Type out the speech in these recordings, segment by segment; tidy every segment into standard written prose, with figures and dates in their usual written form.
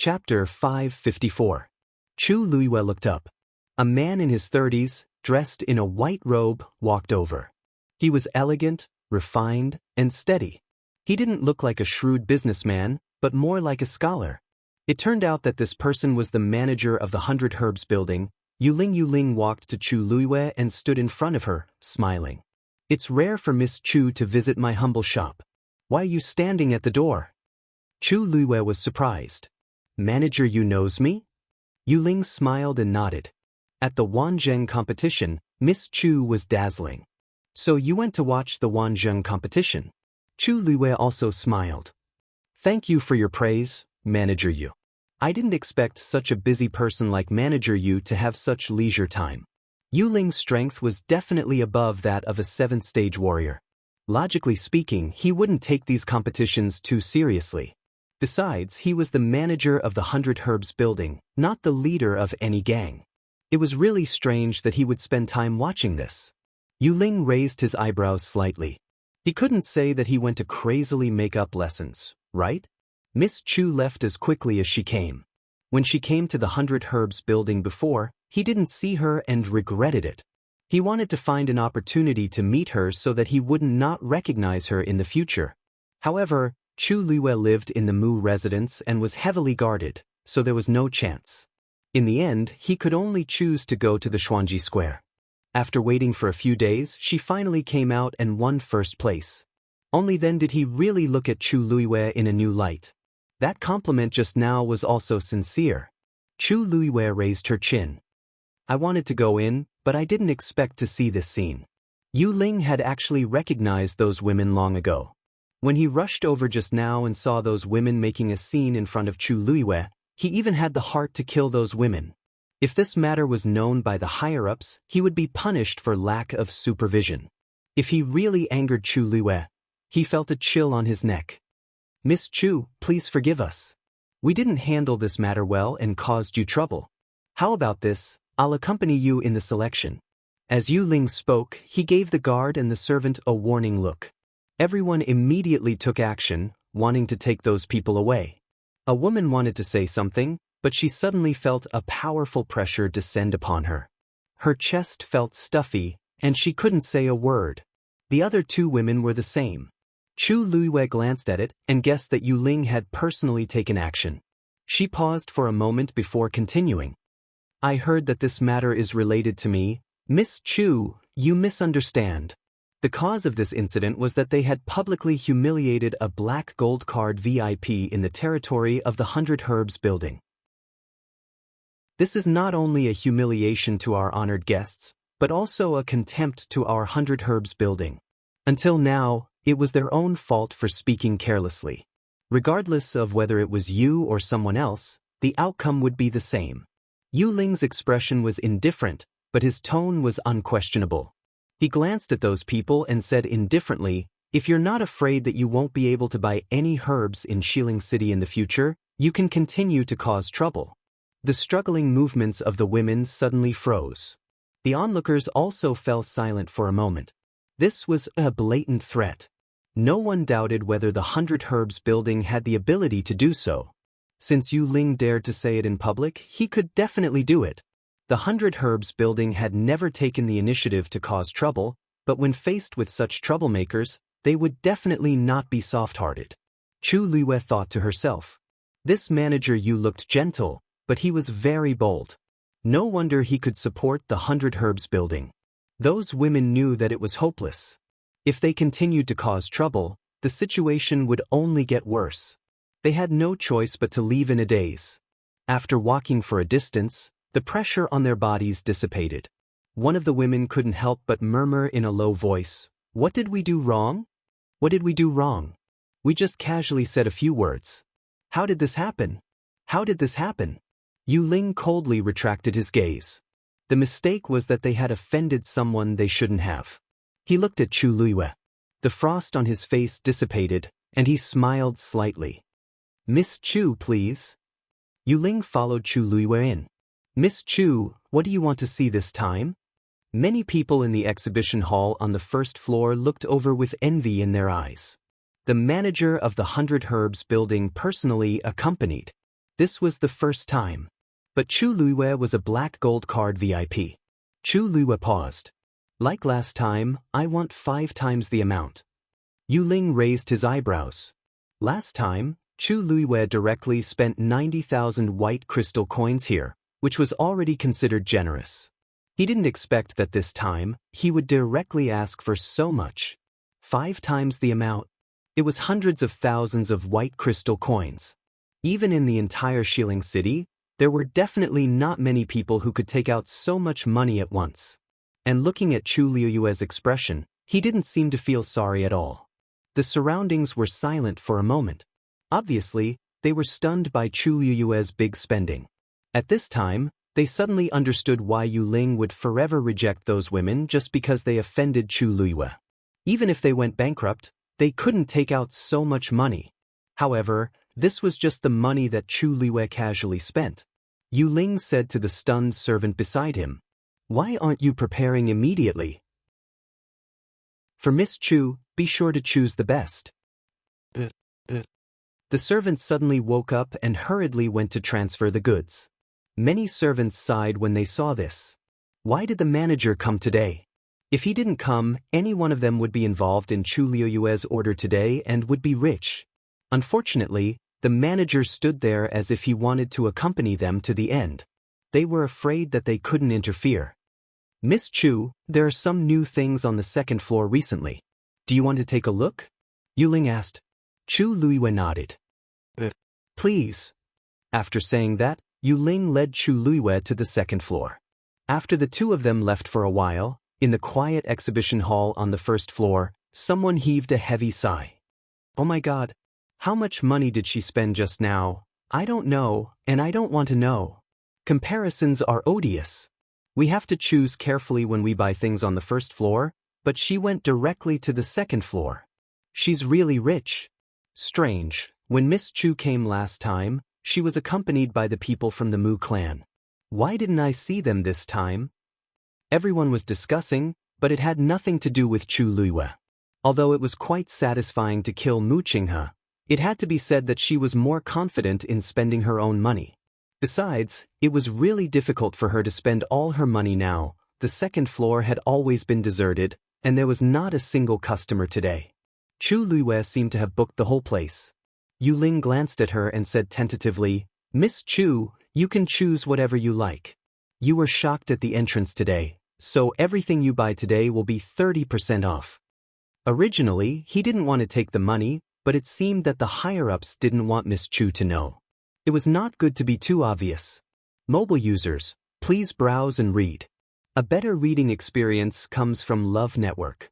Chapter 554. Chu Luiyue looked up. A man in his 30s, dressed in a white robe, walked over. He was elegant, refined, and steady. He didn't look like a shrewd businessman, but more like a scholar. It turned out that this person was the manager of the 100 Herbs building. Yuling walked to Chu Luiyue and stood in front of her, smiling. "It's rare for Miss Chu to visit my humble shop. Why are you standing at the door?" Chu Luiyue was surprised. "Manager, you knows me?" Yuling smiled and nodded. At the Wanzheng competition, Miss Chu was dazzling. "So you went to watch the Wanzheng competition?" Chu Luiyue also smiled. "Thank you for your praise, Manager Yu. I didn't expect such a busy person like Manager Yu to have such leisure time." Yuling's strength was definitely above that of a 7th-stage warrior. Logically speaking, he wouldn't take these competitions too seriously. Besides, he was the manager of the 100 Herbs building, not the leader of any gang. It was really strange that he would spend time watching this. Yuling raised his eyebrows slightly. He couldn't say that he went to crazily make up lessons, right? Miss Chu left as quickly as she came. When she came to the 100 Herbs building before, he didn't see her and regretted it. He wanted to find an opportunity to meet her so that he wouldn't not recognize her in the future. However, Chu Luiyue lived in the Mu residence and was heavily guarded, so there was no chance. In the end, he could only choose to go to the Xuanji Square. After waiting for a few days, she finally came out and won first place. Only then did he really look at Chu Luiyue in a new light. That compliment just now was also sincere. Chu Luiyue raised her chin. "I wanted to go in, but I didn't expect to see this scene." Yuling had actually recognized those women long ago. When he rushed over just now and saw those women making a scene in front of Chu Luiyue, he even had the heart to kill those women. If this matter was known by the higher-ups, he would be punished for lack of supervision. If he really angered Chu Luiyue, he felt a chill on his neck. "Miss Chu, please forgive us. We didn't handle this matter well and caused you trouble. How about this? I'll accompany you in the selection." As Yuling spoke, he gave the guard and the servant a warning look. Everyone immediately took action, wanting to take those people away. A woman wanted to say something, but she suddenly felt a powerful pressure descend upon her. Her chest felt stuffy, and she couldn't say a word. The other two women were the same. Chu Luiyue glanced at it and guessed that Yuling had personally taken action. She paused for a moment before continuing. "I heard that this matter is related to me. Miss Chu, you misunderstand. The cause of this incident was that they had publicly humiliated a black gold card VIP in the territory of the 100 Herbs building. This is not only a humiliation to our honored guests, but also a contempt to our 100 Herbs building. Until now, it was their own fault for speaking carelessly. Regardless of whether it was you or someone else, the outcome would be the same." Yuling's expression was indifferent, but his tone was unquestionable. He glanced at those people and said indifferently, "If you're not afraid that you won't be able to buy any herbs in Xiling City in the future, you can continue to cause trouble." The struggling movements of the women suddenly froze. The onlookers also fell silent for a moment. This was a blatant threat. No one doubted whether the 100 Herbs building had the ability to do so. Since Yuling dared to say it in public, he could definitely do it. The 100 Herbs building had never taken the initiative to cause trouble, but when faced with such troublemakers, they would definitely not be soft-hearted. Chu Luiyue thought to herself. This manager Yu looked gentle, but he was very bold. No wonder he could support the 100 Herbs building. Those women knew that it was hopeless. If they continued to cause trouble, the situation would only get worse. They had no choice but to leave in a daze. After walking for a distance, the pressure on their bodies dissipated. One of the women couldn't help but murmur in a low voice, "What did we do wrong? What did we do wrong? We just casually said a few words. How did this happen? How did this happen?" Yuling coldly retracted his gaze. The mistake was that they had offended someone they shouldn't have. He looked at Chu Luiyue. The frost on his face dissipated, and he smiled slightly. "Miss Chu, please." Yuling followed Chu Luiyue in. "Miss Chu, what do you want to see this time?" Many people in the exhibition hall on the first floor looked over with envy in their eyes. The manager of the 100 Herbs building personally accompanied. This was the first time. But Chu Luiwei was a black gold card VIP. Chu Luiwei paused. Like last time, I want 5 times the amount. Yu Ling raised his eyebrows. Last time, Chu Luiwei directly spent 90,000 white crystal coins here, which was already considered generous. He didn't expect that this time, he would directly ask for so much. 5 times the amount. It was hundreds of thousands of white crystal coins. Even in the entire Xiling city, there were definitely not many people who could take out so much money at once. And looking at Chu Luiwei's expression, he didn't seem to feel sorry at all. The surroundings were silent for a moment. Obviously, they were stunned by Chu Luiwei's big spending. At this time, they suddenly understood why Yu Ling would forever reject those women just because they offended Chu Luiwei. Even if they went bankrupt, they couldn't take out so much money. However, this was just the money that Chu Luiwei casually spent. Yu Ling said to the stunned servant beside him, "Why aren't you preparing immediately? For Miss Chu, be sure to choose the best." The servant suddenly woke up and hurriedly went to transfer the goods. Many servants sighed when they saw this. Why did the manager come today? If he didn't come, any one of them would be involved in Chu Luiwei's order today and would be rich. Unfortunately, the manager stood there as if he wanted to accompany them to the end. They were afraid that they couldn't interfere. "Miss Chu, there are some new things on the second floor recently. Do you want to take a look?" Yu Ling asked. Chu Luiwei nodded. "Please." After saying that, Yu Ling led Chu Luiwei to the second floor. After the two of them left for a while, in the quiet exhibition hall on the first floor, someone heaved a heavy sigh. "Oh my God. How much money did she spend just now? I don't know, and I don't want to know. Comparisons are odious. We have to choose carefully when we buy things on the first floor, but she went directly to the second floor. She's really rich. Strange, when Miss Chu came last time, she was accompanied by the people from the Mu clan. Why didn't I see them this time?" Everyone was discussing, but it had nothing to do with Chu Luiwei. Although it was quite satisfying to kill Mu Qinghe, it had to be said that she was more confident in spending her own money. Besides, it was really difficult for her to spend all her money now. The second floor had always been deserted, and there was not a single customer today. Chu Luiwei seemed to have booked the whole place. Yu Ling glanced at her and said tentatively, "Miss Chu, you can choose whatever you like. You were shocked at the entrance today, so everything you buy today will be 30% off." Originally, he didn't want to take the money, but it seemed that the higher-ups didn't want Miss Chu to know. It was not good to be too obvious. Mobile users, please browse and read. A better reading experience comes from Love Network.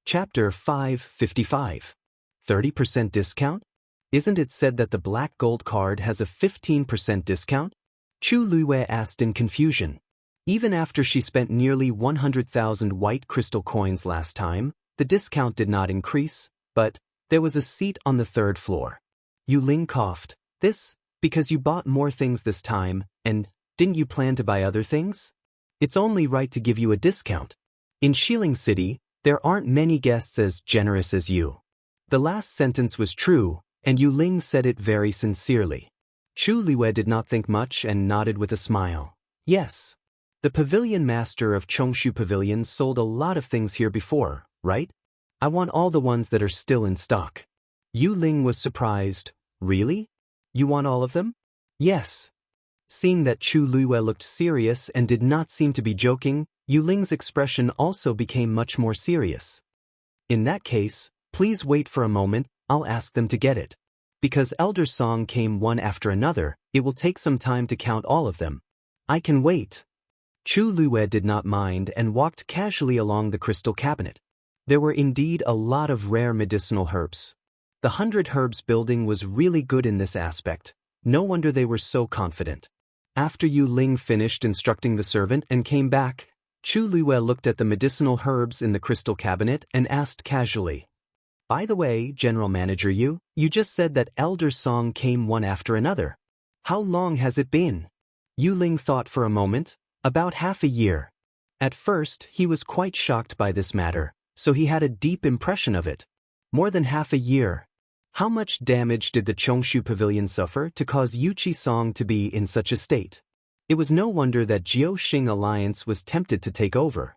Chapter 555. 30% discount? Isn't it said that the black gold card has a 15% discount? Chu Luiwei asked in confusion. Even after she spent nearly 100,000 white crystal coins last time, the discount did not increase, but there was a seat on the third floor. Yu Ling coughed. "This, because you bought more things this time, and didn't you plan to buy other things? It's only right to give you a discount. In Xiling City, there aren't many guests as generous as you." The last sentence was true, and Yu Ling said it very sincerely. Chu Luiwei did not think much and nodded with a smile. "Yes. The pavilion master of Chongshu Pavilion sold a lot of things here before, right? I want all the ones that are still in stock." Yu Ling was surprised. "Really? You want all of them?" "Yes." Seeing that Chu Luiwei looked serious and did not seem to be joking, Yu Ling's expression also became much more serious. "In that case, please wait for a moment, I'll ask them to get it. Because Elder Song came one after another, it will take some time to count all of them. I can wait." Chu Luiwei did not mind and walked casually along the crystal cabinet. There were indeed a lot of rare medicinal herbs. The 100 Herbs building was really good in this aspect. No wonder they were so confident. After Yu Ling finished instructing the servant and came back, Chu Luiwei looked at the medicinal herbs in the crystal cabinet and asked casually, "By the way, General Manager you just said that Elder Song came one after another. How long has it been?" Yu Ling thought for a moment. "About half a year." At first, he was quite shocked by this matter, so he had a deep impression of it. More than half a year. How much damage did the Chongshu Pavilion suffer to cause Yuchi Song to be in such a state? It was no wonder that Jiao-Xing Alliance was tempted to take over.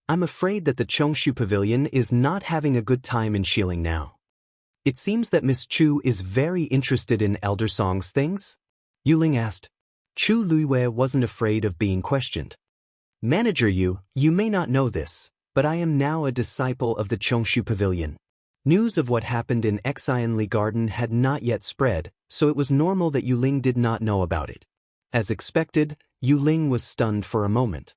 I'm afraid that the Chongshu Pavilion is not having a good time in Xiling now. It seems that Miss Chu is very interested in Elder Song's things? Yuling asked. Chu Luiwei wasn't afraid of being questioned. Manager Yu, you may not know this, but I am now a disciple of the Chongshu Pavilion. News of what happened in Xianli Garden had not yet spread, so it was normal that Yuling did not know about it. As expected, Yuling was stunned for a moment.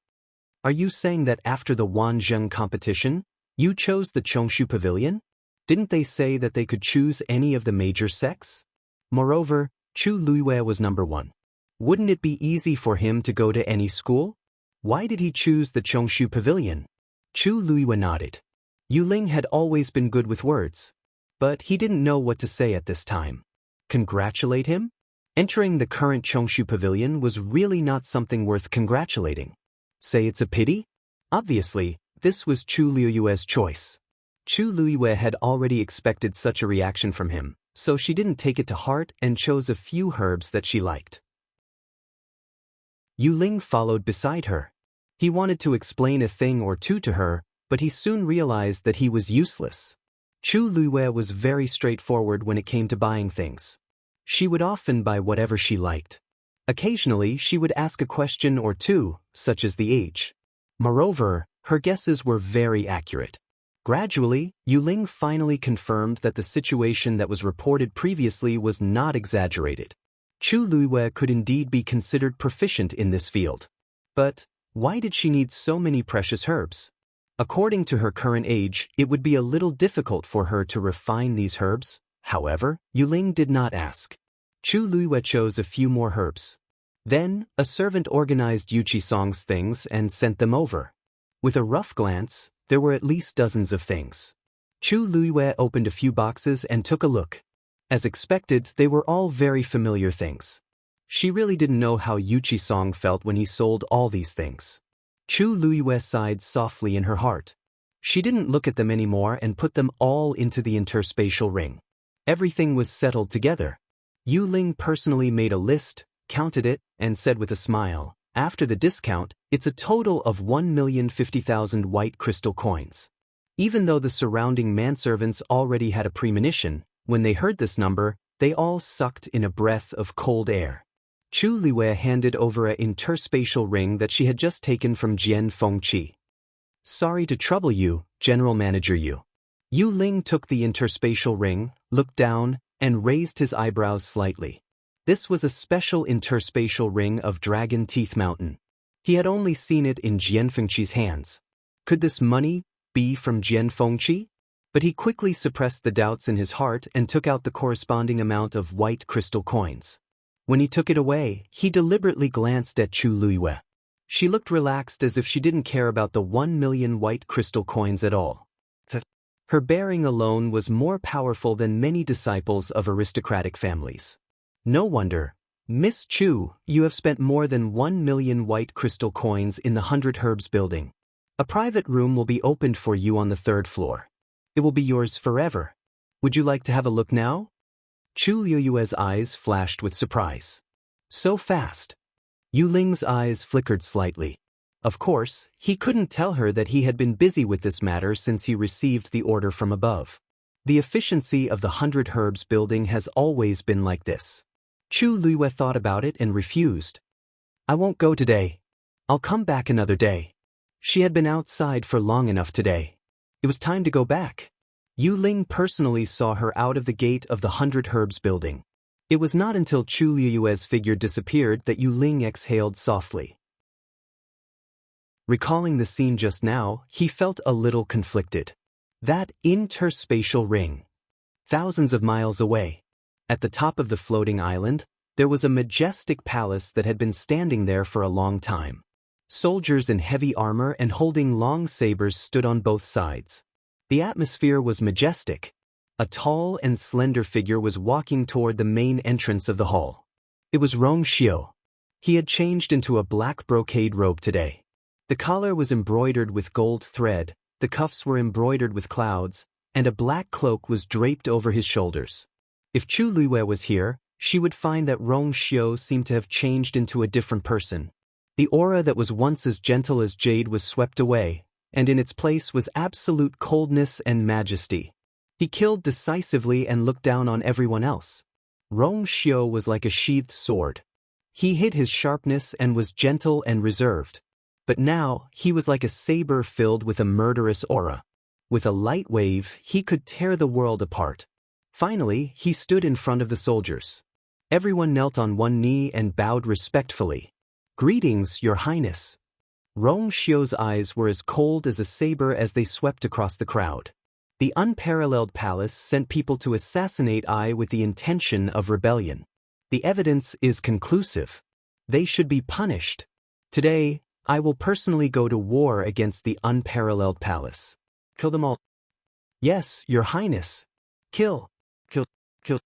Are you saying that after the Wanzheng competition, you chose the Chongshu Pavilion? Didn't they say that they could choose any of the major sects? Moreover, Chu Luiwei was number 1. Wouldn't it be easy for him to go to any school? Why did he choose the Chongshu Pavilion? Chu Luiwei nodded. Yuling had always been good with words, but he didn't know what to say at this time. Congratulate him? Entering the current Chongshu Pavilion was really not something worth congratulating. Say it's a pity? Obviously, this was Chu Luiwei's choice. Chu Luiwei had already expected such a reaction from him, so she didn't take it to heart and chose a few herbs that she liked. Yuling followed beside her. He wanted to explain a thing or two to her, but he soon realized that he was useless. Chu Luiwei was very straightforward when it came to buying things. She would often buy whatever she liked. Occasionally, she would ask a question or two, such as the age. Moreover, her guesses were very accurate. Gradually, Yuling finally confirmed that the situation that was reported previously was not exaggerated. Chu Luiwei could indeed be considered proficient in this field. But why did she need so many precious herbs? According to her current age, it would be a little difficult for her to refine these herbs. However, Yuling did not ask. Chu Luiwei chose a few more herbs. Then, a servant organized Yuchi Song's things and sent them over. With a rough glance, there were at least dozens of things. Chu Luiwei opened a few boxes and took a look. As expected, they were all very familiar things. She really didn't know how Yuchi Song felt when he sold all these things. Chu Luiwei sighed softly in her heart. She didn't look at them anymore and put them all into the interspatial ring. Everything was settled together. Yuling personally made a list, counted it, and said with a smile, after the discount, it's a total of 1,050,000 white crystal coins. Even though the surrounding manservants already had a premonition, when they heard this number, they all sucked in a breath of cold air. Chu Luiwei handed over an interspatial ring that she had just taken from Jian Fengqi. Sorry to trouble you, General Manager Yu. Yuling took the interspatial ring, looked down, and raised his eyebrows slightly. This was a special interspatial ring of Dragon Teeth Mountain. He had only seen it in Jian Fengqi's hands. Could this money be from Jian Fengqi? But he quickly suppressed the doubts in his heart and took out the corresponding amount of white crystal coins. When he took it away, he deliberately glanced at Chu Luiwei. She looked relaxed as if she didn't care about the 1 million white crystal coins at all. Her bearing alone was more powerful than many disciples of aristocratic families. No wonder. Miss Chu, you have spent more than 1 million white crystal coins in the 100 Herbs building. A private room will be opened for you on the 3rd floor. It will be yours forever. Would you like to have a look now? Chu Luiwei's eyes flashed with surprise. So fast. Yuling's eyes flickered slightly. Of course, he couldn't tell her that he had been busy with this matter since he received the order from above. The efficiency of the 100 Herbs building has always been like this. Chu Luiwei thought about it and refused. I won't go today. I'll come back another day. She had been outside for long enough today. It was time to go back. Yuling personally saw her out of the gate of the 100 Herbs building. It was not until Chu Luiwei's figure disappeared that Yuling exhaled softly. Recalling the scene just now, he felt a little conflicted. That interspatial ring. Thousands of miles away. At the top of the floating island, there was a majestic palace that had been standing there for a long time. Soldiers in heavy armor and holding long sabers stood on both sides. The atmosphere was majestic. A tall and slender figure was walking toward the main entrance of the hall. It was Rong Xiu. He had changed into a black brocade robe today. The collar was embroidered with gold thread, the cuffs were embroidered with clouds, and a black cloak was draped over his shoulders. If Chu Luiwei was here, she would find that Rong Xiu seemed to have changed into a different person. The aura that was once as gentle as jade was swept away, and in its place was absolute coldness and majesty. He killed decisively and looked down on everyone else. Rong Xiu was like a sheathed sword. He hid his sharpness and was gentle and reserved. But now, he was like a saber filled with a murderous aura. With a light wave, he could tear the world apart. Finally, he stood in front of the soldiers. Everyone knelt on one knee and bowed respectfully. "Greetings, Your Highness." Rong Xiu's eyes were as cold as a saber as they swept across the crowd. The unparalleled palace sent people to assassinate Ai with the intention of rebellion. The evidence is conclusive. They should be punished. Today, I will personally go to war against the unparalleled palace. Kill them all. Yes, Your Highness. Kill. Kill. Kill.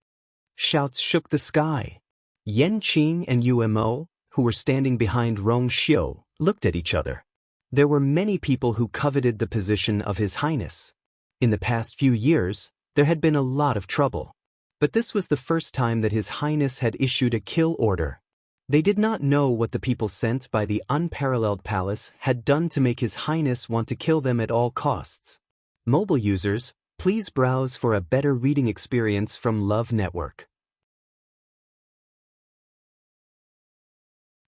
Shouts shook the sky. Yan Qing and Umo, who were standing behind Rong Xiu, looked at each other. There were many people who coveted the position of His Highness. In the past few years, there had been a lot of trouble. But this was the first time that His Highness had issued a kill order. They did not know what the people sent by the unparalleled palace had done to make His Highness want to kill them at all costs. Mobile users, please browse for a better reading experience from Love Network.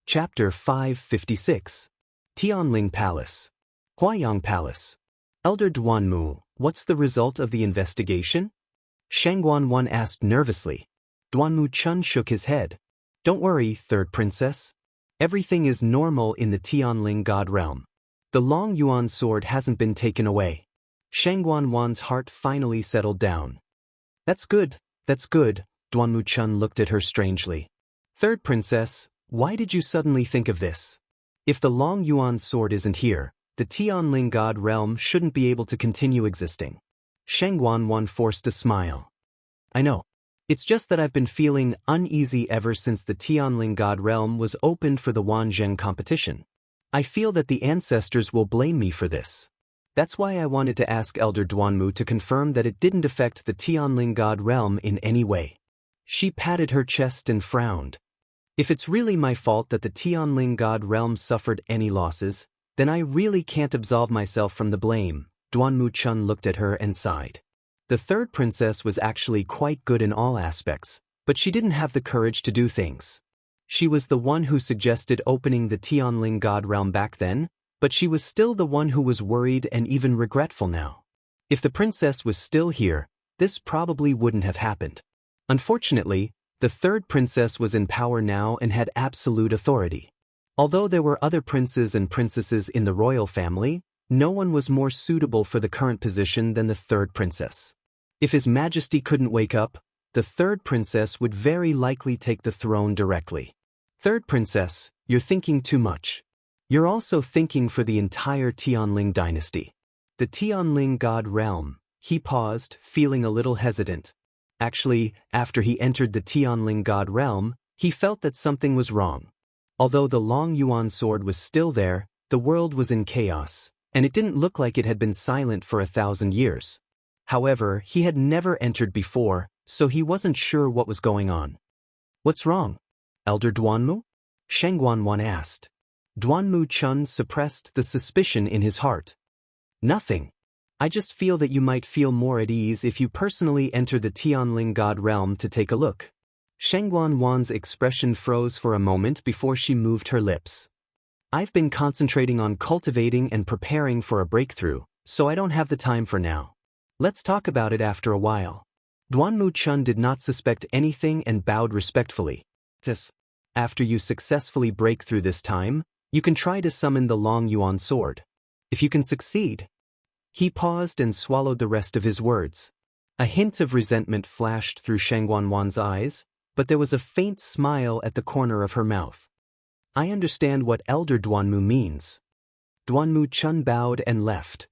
Chapter 556. Tianling Palace. Huayang Palace. Elder Duanmu, what's the result of the investigation? Shangguan asked nervously. Duanmu Chun shook his head. Don't worry, Third Princess. Everything is normal in the Tianling God realm. The Long Yuan sword hasn't been taken away. Shangguan's heart finally settled down. That's good, Duanmu Chun looked at her strangely. Third Princess, why did you suddenly think of this? If the Long Yuan sword isn't here, the Tianling God realm shouldn't be able to continue existing. Shangguan forced a smile. I know. It's just that I've been feeling uneasy ever since the Tianling God realm was opened for the Wanzheng competition. I feel that the ancestors will blame me for this. That's why I wanted to ask Elder Duanmu to confirm that it didn't affect the Tianling God realm in any way. She patted her chest and frowned. If it's really my fault that the Tianling God realm suffered any losses, then I really can't absolve myself from the blame. Duanmu Chun looked at her and sighed. The third princess was actually quite good in all aspects, but she didn't have the courage to do things. She was the one who suggested opening the Tianling God realm back then, but she was still the one who was worried and even regretful now. If the princess was still here, this probably wouldn't have happened. Unfortunately, the third princess was in power now and had absolute authority. Although there were other princes and princesses in the royal family, no one was more suitable for the current position than the third princess. If His Majesty couldn't wake up, the third princess would very likely take the throne directly. Third princess, you're thinking too much. You're also thinking for the entire Tianling dynasty. The Tianling God realm. He paused, feeling a little hesitant. Actually, after he entered the Tianling God realm, he felt that something was wrong. Although the Long Yuan sword was still there, the world was in chaos, and it didn't look like it had been silent for 1,000 years. However, he had never entered before, so he wasn't sure what was going on. What's wrong? Elder Duanmu? Shangguan asked. Duanmu Chun suppressed the suspicion in his heart. Nothing. I just feel that you might feel more at ease if you personally enter the Tianling God realm to take a look. Shangguan's expression froze for a moment before she moved her lips. I've been concentrating on cultivating and preparing for a breakthrough, so I don't have the time for now. Let's talk about it after a while. Duanmu Chun did not suspect anything and bowed respectfully. After you successfully break through this time, you can try to summon the Long Yuan sword. If you can succeed. He paused and swallowed the rest of his words. A hint of resentment flashed through Shangguan's eyes, but there was a faint smile at the corner of her mouth. I understand what Elder Duanmu means. Duanmu Chun bowed and left.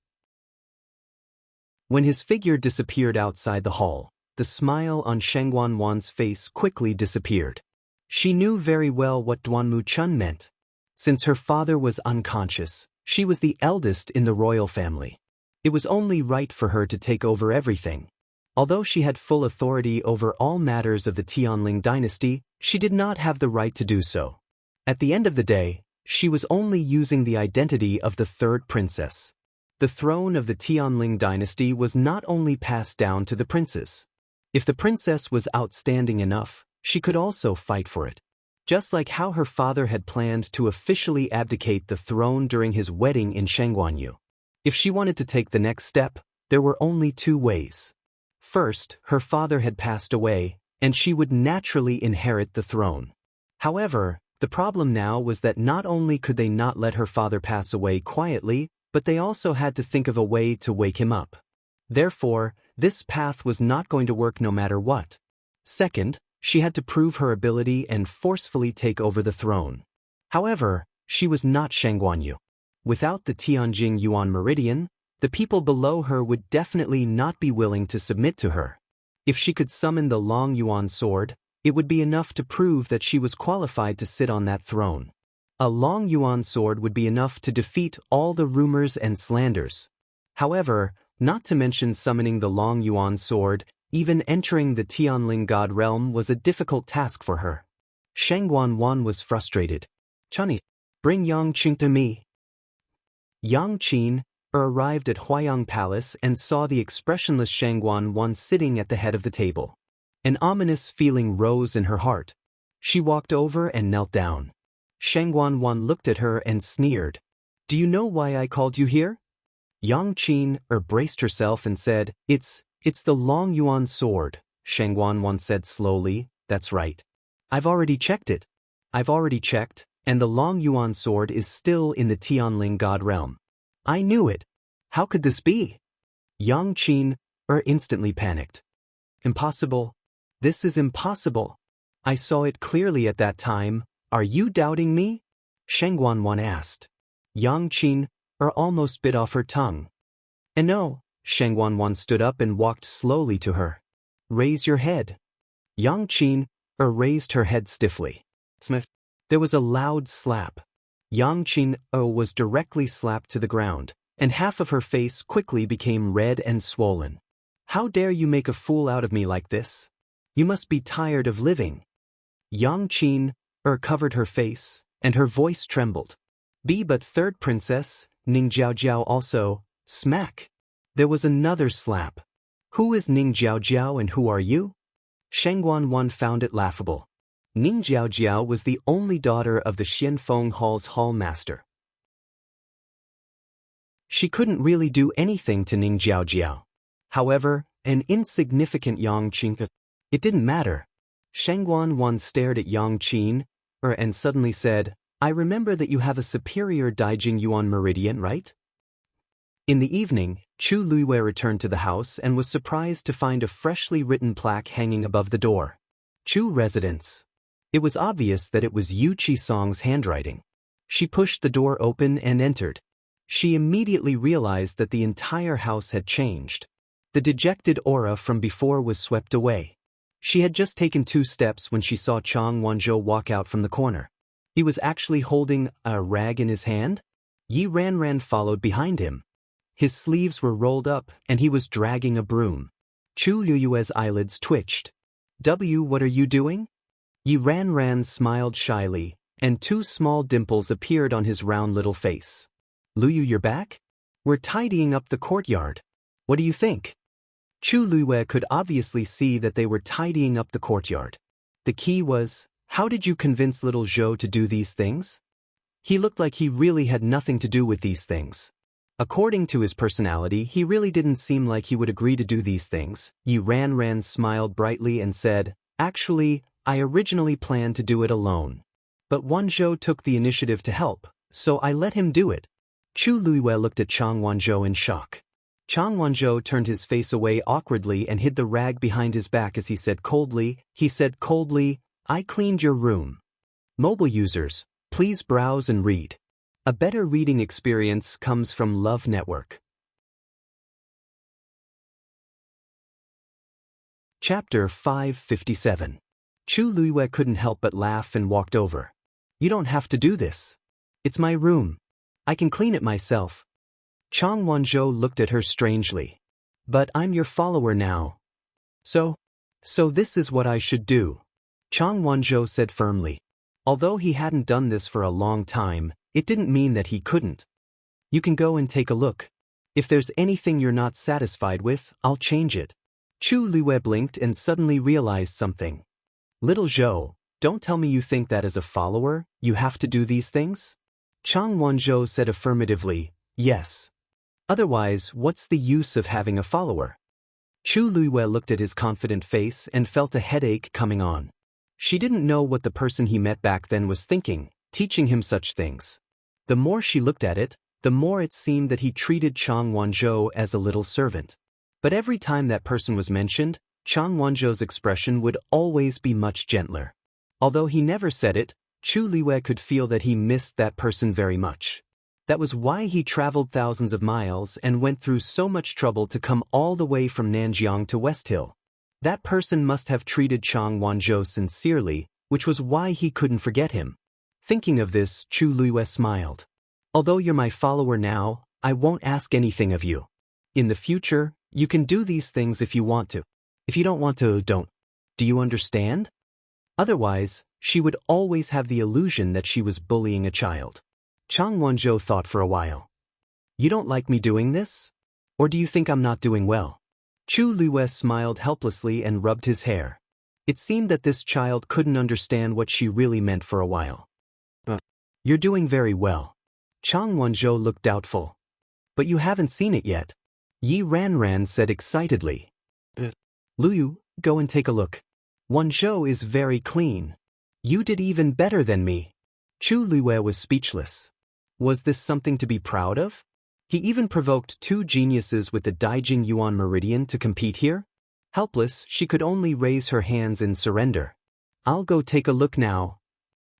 When his figure disappeared outside the hall, the smile on Shangguan's face quickly disappeared. She knew very well what Duanmu Chun meant. Since her father was unconscious, she was the eldest in the royal family. It was only right for her to take over everything. Although she had full authority over all matters of the Tianling dynasty, she did not have the right to do so. At the end of the day, she was only using the identity of the third princess. The throne of the Tianling dynasty was not only passed down to the princes. If the princess was outstanding enough, she could also fight for it. Just like how her father had planned to officially abdicate the throne during his wedding in Shangguanyu. If she wanted to take the next step, there were only two ways. First, her father had passed away, and she would naturally inherit the throne. However, the problem now was that not only could they not let her father pass away quietly, but they also had to think of a way to wake him up. Therefore, this path was not going to work no matter what. Second, she had to prove her ability and forcefully take over the throne. However, she was not Shangguanyu. Without the Tianjing Yuan meridian, the people below her would definitely not be willing to submit to her. If she could summon the Long Yuan sword, it would be enough to prove that she was qualified to sit on that throne. A Long Yuan sword would be enough to defeat all the rumors and slanders. However, not to mention summoning the Long Yuan sword, even entering the Tianling god realm was a difficult task for her. Shangguan was frustrated. "Chani, bring Yang Qing to me." Yang Qing arrived at Huayang Palace and saw the expressionless Shangguan sitting at the head of the table. An ominous feeling rose in her heart. She walked over and knelt down. Shangguan looked at her and sneered. "Do you know why I called you here?" Yang Qing braced herself and said, It's the Long Yuan sword," Shangguan said slowly. "That's right. I've already checked it. And the Long Yuan sword is still in the Tianling god realm." "I knew it. How could this be?" Yang Qing instantly panicked. "Impossible. This is impossible. I saw it clearly at that time. Are you doubting me?" Shangguan asked. Yang Qing almost bit off her tongue. "And no." Shangguan stood up and walked slowly to her. "Raise your head." Yang Qing raised her head stiffly. Smith. There was a loud slap. Yang Qing was directly slapped to the ground, and half of her face quickly became red and swollen. "How dare you make a fool out of me like this? You must be tired of living." Yang Qing covered her face, and her voice trembled. But third princess, Ning Jiaojiao also, smack. There was another slap. "Who is Ning Jiaojiao and who are you?" Shangguan found it laughable. Ning Jiaojiao was the only daughter of the Xianfeng Hall's hall master. She couldn't really do anything to Ning Jiaojiao. However, an insignificant Yang Qing. It didn't matter. Shangguan stared at Yang Qing and suddenly said, "I remember that you have a superior Daijing Yuan meridian, right?" In the evening, Chu Luiwei returned to the house and was surprised to find a freshly written plaque hanging above the door. Chu Residence. It was obvious that it was Yu Qisong's handwriting. She pushed the door open and entered. She immediately realized that the entire house had changed. The dejected aura from before was swept away. She had just taken 2 steps when she saw Chang Wanzhou walk out from the corner. He was actually holding a rag in his hand. Yi Ranran followed behind him. His sleeves were rolled up and he was dragging a broom. Chu Liyue's eyelids twitched. What are you doing?" Yi Ranran smiled shyly, and 2 small dimples appeared on his round little face. "Luyu, you're back? We're tidying up the courtyard. What do you think?" Chu Liyue could obviously see that they were tidying up the courtyard. The key was, how did you convince little Zhou to do these things? He looked like he really had nothing to do with these things. According to his personality, he really didn't seem like he would agree to do these things. Yi Ranran smiled brightly and said, "Actually, I originally planned to do it alone. But Wanzhou took the initiative to help, so I let him do it." Chu Luiwei looked at Chang Wanzhou in shock. Chang Wanzhou turned his face away awkwardly and hid the rag behind his back as he said coldly, "I cleaned your room. Mobile users, please browse and read. A better reading experience comes from Love Network." Chapter 557. Chu Luiwei couldn't help but laugh and walked over. "You don't have to do this. It's my room. I can clean it myself." Chang Wanzhou looked at her strangely. "But I'm your follower now. So this is what I should do, Chang Wanzhou said firmly. Although he hadn't done this for a long time, it didn't mean that he couldn't. You can go and take a look. If there's anything you're not satisfied with, I'll change it. Chu Luiwei blinked and suddenly realized something. Little Zhou, don't tell me you think that as a follower, you have to do these things? Chang Wanzhou said affirmatively, yes. Otherwise, what's the use of having a follower? Chu Luiwei looked at his confident face and felt a headache coming on. She didn't know what the person he met back then was thinking, teaching him such things. The more she looked at it, the more it seemed that he treated Chang Wanzhou as a little servant. But every time that person was mentioned, Chang Wanzhou's expression would always be much gentler. Although he never said it, Chu Luiwei could feel that he missed that person very much. That was why he traveled thousands of miles and went through so much trouble to come all the way from Nanjiang to West Hill. That person must have treated Chang Wanzhou sincerely, which was why he couldn't forget him. Thinking of this, Chu Luiwei smiled. Although you're my follower now, I won't ask anything of you. In the future, you can do these things if you want to. If you don't want to, don't. Do you understand? Otherwise, she would always have the illusion that she was bullying a child. Chang Wanzhou thought for a while. You don't like me doing this? Or do you think I'm not doing well? Chu Luiwei smiled helplessly and rubbed his hair. It seemed that this child couldn't understand what she really meant for a while. You're doing very well. Chang Wanzhou looked doubtful. But you haven't seen it yet. Yi Ranran said excitedly. Luyu, go and take a look. Wanzhou is very clean. You did even better than me. Chu Luiwei was speechless. Was this something to be proud of? He even provoked two geniuses with the Daijing Yuan Meridian to compete here? Helpless, she could only raise her hands in surrender. I'll go take a look now.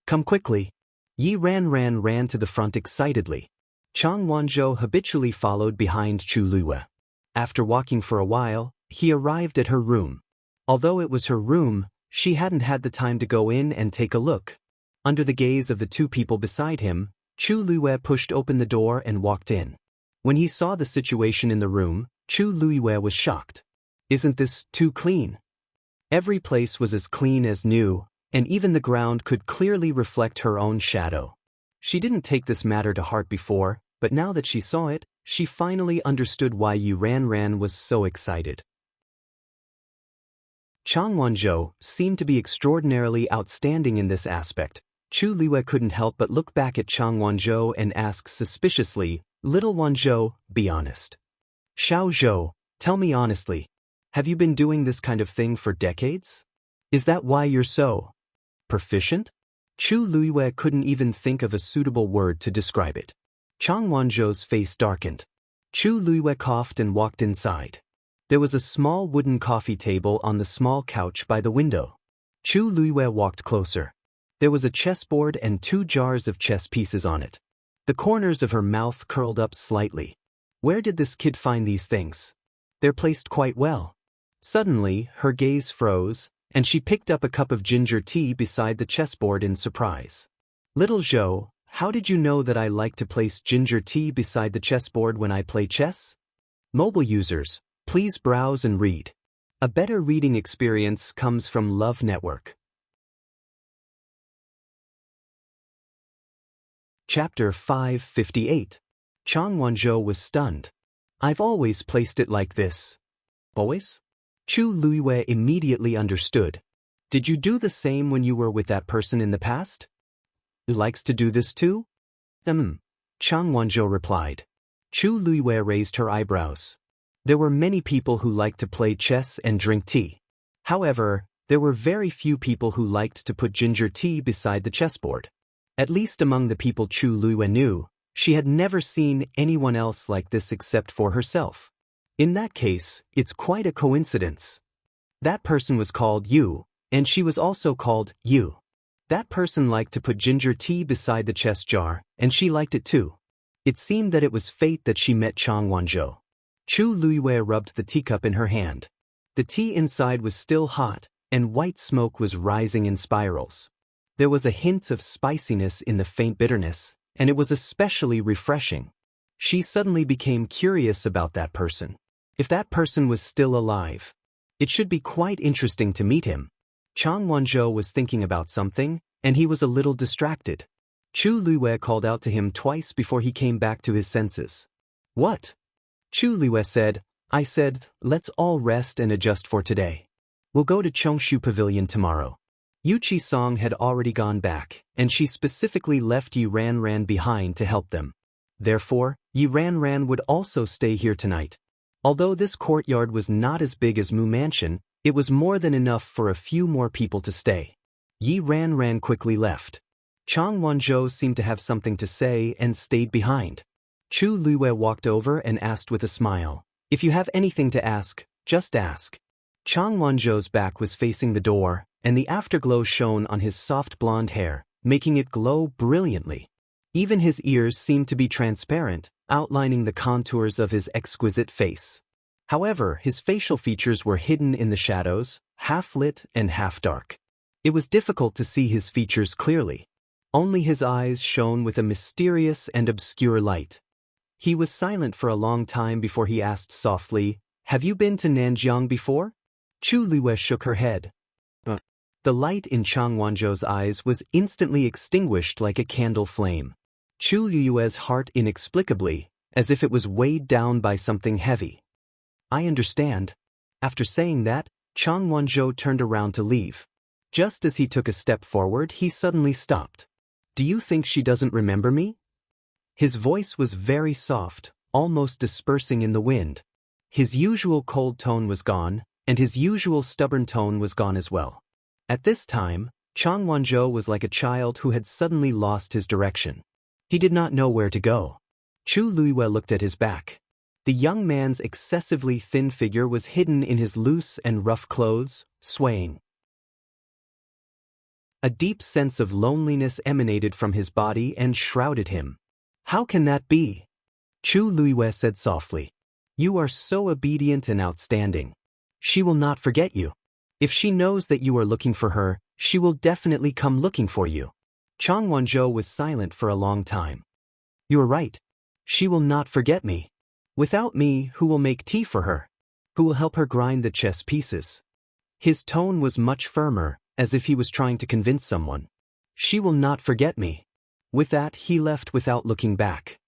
Come quickly. Yi Ranran ran to the front excitedly. Chang Wanzhou habitually followed behind Chu Luiwei. After walking for a while, he arrived at her room. Although it was her room, she hadn't had the time to go in and take a look. Under the gaze of the two people beside him, Chu Luiwei pushed open the door and walked in. When he saw the situation in the room, Chu Luiwei was shocked. Isn't this too clean? Every place was as clean as new, and even the ground could clearly reflect her own shadow. She didn't take this matter to heart before, but now that she saw it, she finally understood why Yi Ranran was so excited. Chang Wanzhou seemed to be extraordinarily outstanding in this aspect. Chu Luiwei couldn't help but look back at Chang Wanzhou and ask suspiciously, Little Wanzhou, be honest. Xiao Zhou, tell me honestly, have you been doing this kind of thing for decades? Is that why you're so proficient? Chu Luiwei couldn't even think of a suitable word to describe it. Chang Wanzhou's face darkened. Chu Luiwei coughed and walked inside. There was a small wooden coffee table on the small couch by the window. Chu Luiwei walked closer. There was a chessboard and 2 jars of chess pieces on it. The corners of her mouth curled up slightly. Where did this kid find these things? They're placed quite well. Suddenly, her gaze froze, and she picked up a cup of ginger tea beside the chessboard in surprise. Little Zhou, how did you know that I like to place ginger tea beside the chessboard when I play chess? Mobile users, please browse and read. A better reading experience comes from Love Network. Chapter 558. Chang Wanzhou was stunned. I've always placed it like this. Always? Chu Luiwei immediately understood. Did you do the same when you were with that person in the past? Who likes to do this too? Chang Wanzhou replied. Chu Luiwei raised her eyebrows. There were many people who liked to play chess and drink tea. However, there were very few people who liked to put ginger tea beside the chessboard. At least among the people Chu Luiwei knew, she had never seen anyone else like this except for herself. In that case, it's quite a coincidence. That person was called Yu, and she was also called Yu. That person liked to put ginger tea beside the chess jar, and she liked it too. It seemed that it was fate that she met Chang Wanzhou. Chu Luiwei rubbed the teacup in her hand. The tea inside was still hot, and white smoke was rising in spirals. There was a hint of spiciness in the faint bitterness, and it was especially refreshing. She suddenly became curious about that person. If that person was still alive. It should be quite interesting to meet him. Chang Wanzhou was thinking about something, and he was a little distracted. Chu Luiwei called out to him twice before he came back to his senses. What? Chu Luiwei said, I said, let's all rest and adjust for today. We'll go to Chongshu Pavilion tomorrow. Yu Qisong had already gone back, and she specifically left Yi Ran behind to help them. Therefore, Yi Ran would also stay here tonight. Although this courtyard was not as big as Mu Mansion, it was more than enough for a few more people to stay. Yi Ran quickly left. Chang Wanzhou seemed to have something to say and stayed behind. Chu Luiwei walked over and asked with a smile, if you have anything to ask, just ask. Chang Wanzhou's back was facing the door, and the afterglow shone on his soft blonde hair, making it glow brilliantly. Even his ears seemed to be transparent, outlining the contours of his exquisite face. However, his facial features were hidden in the shadows, half lit and half dark. It was difficult to see his features clearly. Only his eyes shone with a mysterious and obscure light. He was silent for a long time before he asked softly, have you been to Nanjiang before? Chu Luiwei shook her head. The light in Chang Wanzhou's eyes was instantly extinguished like a candle flame. Chu Luiwei's heart inexplicably, as if it was weighed down by something heavy. I understand. After saying that, Chang Wanzhou turned around to leave. Just as he took a step forward, he suddenly stopped. Do you think she doesn't remember me? His voice was very soft, almost dispersing in the wind. His usual cold tone was gone, and his usual stubborn tone was gone as well. At this time, Chang Wanzhou was like a child who had suddenly lost his direction. He did not know where to go. Chu Luiwei looked at his back. The young man's excessively thin figure was hidden in his loose and rough clothes, swaying. A deep sense of loneliness emanated from his body and shrouded him. How can that be? Chu Luiwei said softly. You are so obedient and outstanding. She will not forget you. If she knows that you are looking for her, she will definitely come looking for you. Chang Wanzhou was silent for a long time. You are right. She will not forget me. Without me, who will make tea for her? Who will help her grind the chess pieces? His tone was much firmer, as if he was trying to convince someone. She will not forget me. With that, he left without looking back.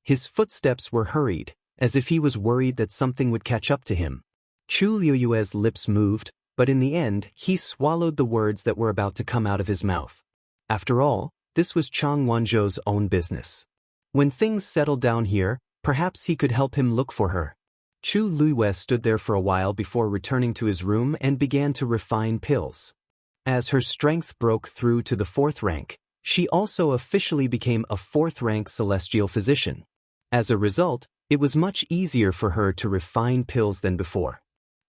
His footsteps were hurried, as if he was worried that something would catch up to him. Chu Luiwei's lips moved, but in the end, he swallowed the words that were about to come out of his mouth. After all, this was Chang Wanzhou's own business. When things settled down here, perhaps he could help him look for her. Chu Luiwei stood there for a while before returning to his room and began to refine pills. As her strength broke through to the 4th rank, she also officially became a 4th-rank celestial physician. As a result, it was much easier for her to refine pills than before.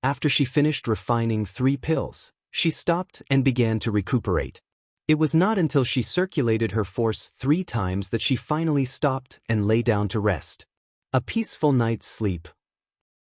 After she finished refining 3 pills, she stopped and began to recuperate. It was not until she circulated her force 3 times that she finally stopped and lay down to rest. A peaceful night's sleep.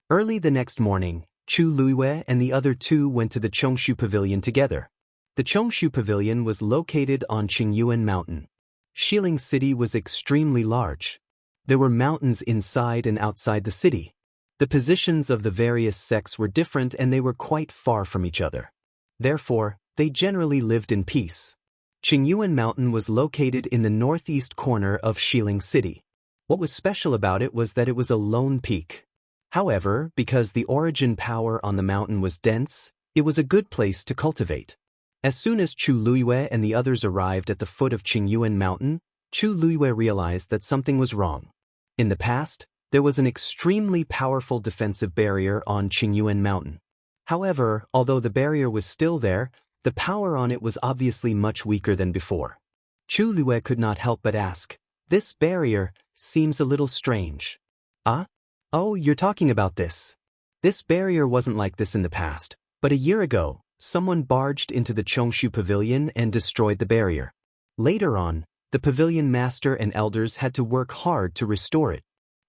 Early the next morning, Chu Luiwei and the other 2 went to the Chongshu Pavilion together. The Chongshu Pavilion was located on Qingyuan Mountain. Xiling City was extremely large. There were mountains inside and outside the city. The positions of the various sects were different and they were quite far from each other. Therefore, they generally lived in peace. Qingyuan Mountain was located in the northeast corner of Xiling City. What was special about it was that it was a lone peak. However, because the origin power on the mountain was dense, it was a good place to cultivate. As soon as Chu Luiwei and the others arrived at the foot of Qingyuan Mountain, Chu Luiwei realized that something was wrong. In the past, there was an extremely powerful defensive barrier on Qingyuan Mountain. However, although the barrier was still there, the power on it was obviously much weaker than before. Chu Luiwei could not help but ask, this barrier seems a little strange. Ah? Oh, you're talking about this. This barrier wasn't like this in the past, but a year ago, someone barged into the Chongshu Pavilion and destroyed the barrier. Later on, the pavilion master and elders had to work hard to restore it.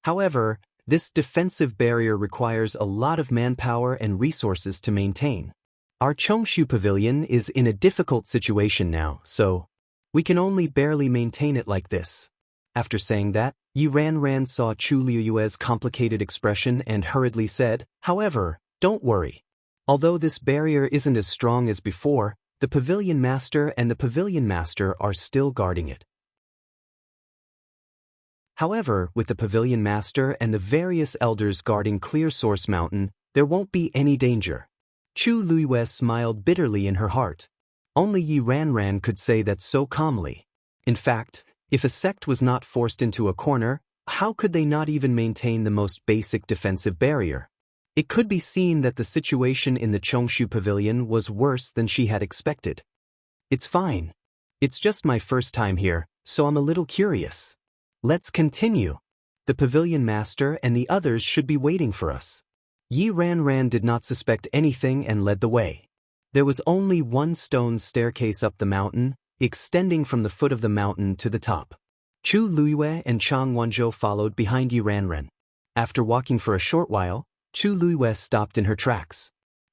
However, this defensive barrier requires a lot of manpower and resources to maintain. Our Chongshu Pavilion is in a difficult situation now, so we can only barely maintain it like this. After saying that, Yi Ran saw Chu Luiwei's complicated expression and hurriedly said, however, don't worry. Although this barrier isn't as strong as before, the pavilion master and the pavilion master are still guarding it. However, with the pavilion master and the various elders guarding Clear Source Mountain, there won't be any danger. Chu Luiyue smiled bitterly in her heart. Only Yi Ranran could say that so calmly. In fact, if a sect was not forced into a corner, how could they not even maintain the most basic defensive barrier? It could be seen that the situation in the Chongshu Pavilion was worse than she had expected. It's fine. It's just my first time here, so I'm a little curious. Let's continue. The pavilion master and the others should be waiting for us. Yi Ranran did not suspect anything and led the way. There was only one stone staircase up the mountain, extending from the foot of the mountain to the top. Chu Luiyue and Chang Wanzhou followed behind Yi Ranran. After walking for a short while, Chu Luiyue stopped in her tracks.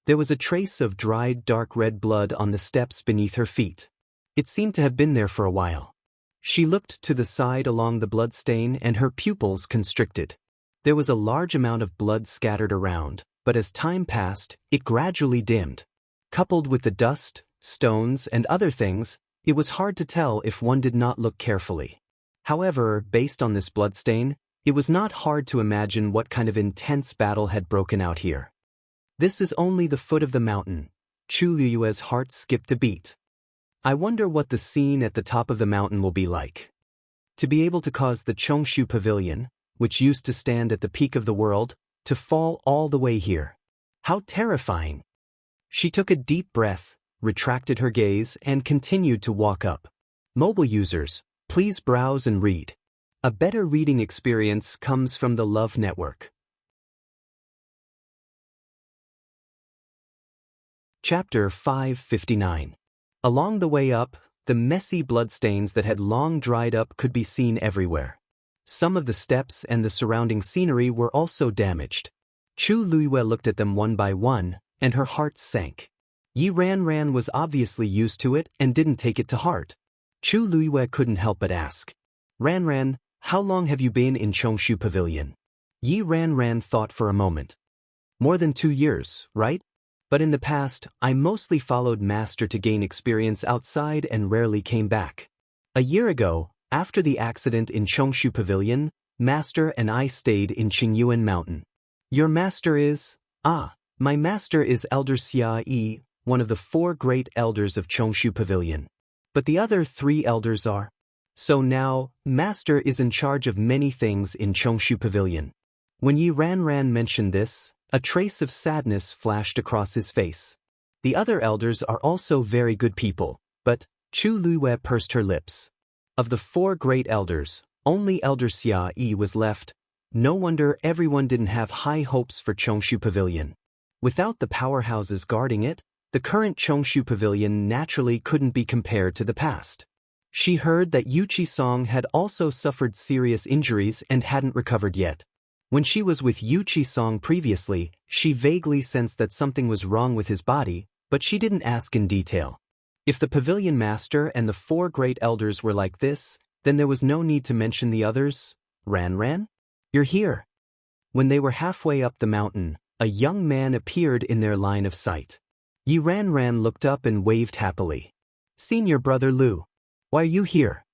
There was a trace of dried dark red blood on the steps beneath her feet. It seemed to have been there for a while. She looked to the side along the blood stain and her pupils constricted. There was a large amount of blood scattered around, but as time passed, it gradually dimmed. Coupled with the dust, stones, and other things, it was hard to tell if one did not look carefully. However, based on this bloodstain, it was not hard to imagine what kind of intense battle had broken out here. This is only the foot of the mountain. Chu Luiyue's heart skipped a beat. I wonder what the scene at the top of the mountain will be like. To be able to cause the Chongshu Pavilion, which used to stand at the peak of the world, to fall all the way here. How terrifying! She took a deep breath, retracted her gaze, and continued to walk up. Mobile users, please browse and read. A better reading experience comes from the Love Network. Chapter 559. Along the way up, the messy bloodstains that had long dried up could be seen everywhere. Some of the steps and the surrounding scenery were also damaged. Chu Luiyue looked at them one by one, and her heart sank. Yi Ranran was obviously used to it and didn't take it to heart. Chu Luiyue couldn't help but ask, Ranran, how long have you been in Chongshu Pavilion? Yi Ranran thought for a moment. More than 2 years, right? But in the past, I mostly followed Master to gain experience outside and rarely came back. A year ago, after the accident in Chongshu Pavilion, Master and I stayed in Qingyuan Mountain. Your master is? My master is Elder Xia Yi, one of the 4 great elders of Chongshu Pavilion. But the other 3 elders are. So now, Master is in charge of many things in Chongshu Pavilion. When Yi Ranran mentioned this, a trace of sadness flashed across his face. The other elders are also very good people, but Chu Luiyue pursed her lips. Of the 4 great elders, only Elder Xia Yi was left. No wonder everyone didn't have high hopes for Chongshu Pavilion. Without the powerhouses guarding it, the current Chongshu Pavilion naturally couldn't be compared to the past. She heard that Yu Qisong had also suffered serious injuries and hadn't recovered yet. When she was with Yu Qisong previously, she vaguely sensed that something was wrong with his body, but she didn't ask in detail. If the pavilion master and the 4 great elders were like this, then there was no need to mention the others. Ranran? You're here. When they were halfway up the mountain, a young man appeared in their line of sight. Yi Ranran looked up and waved happily. Senior brother Lu. Why are you here?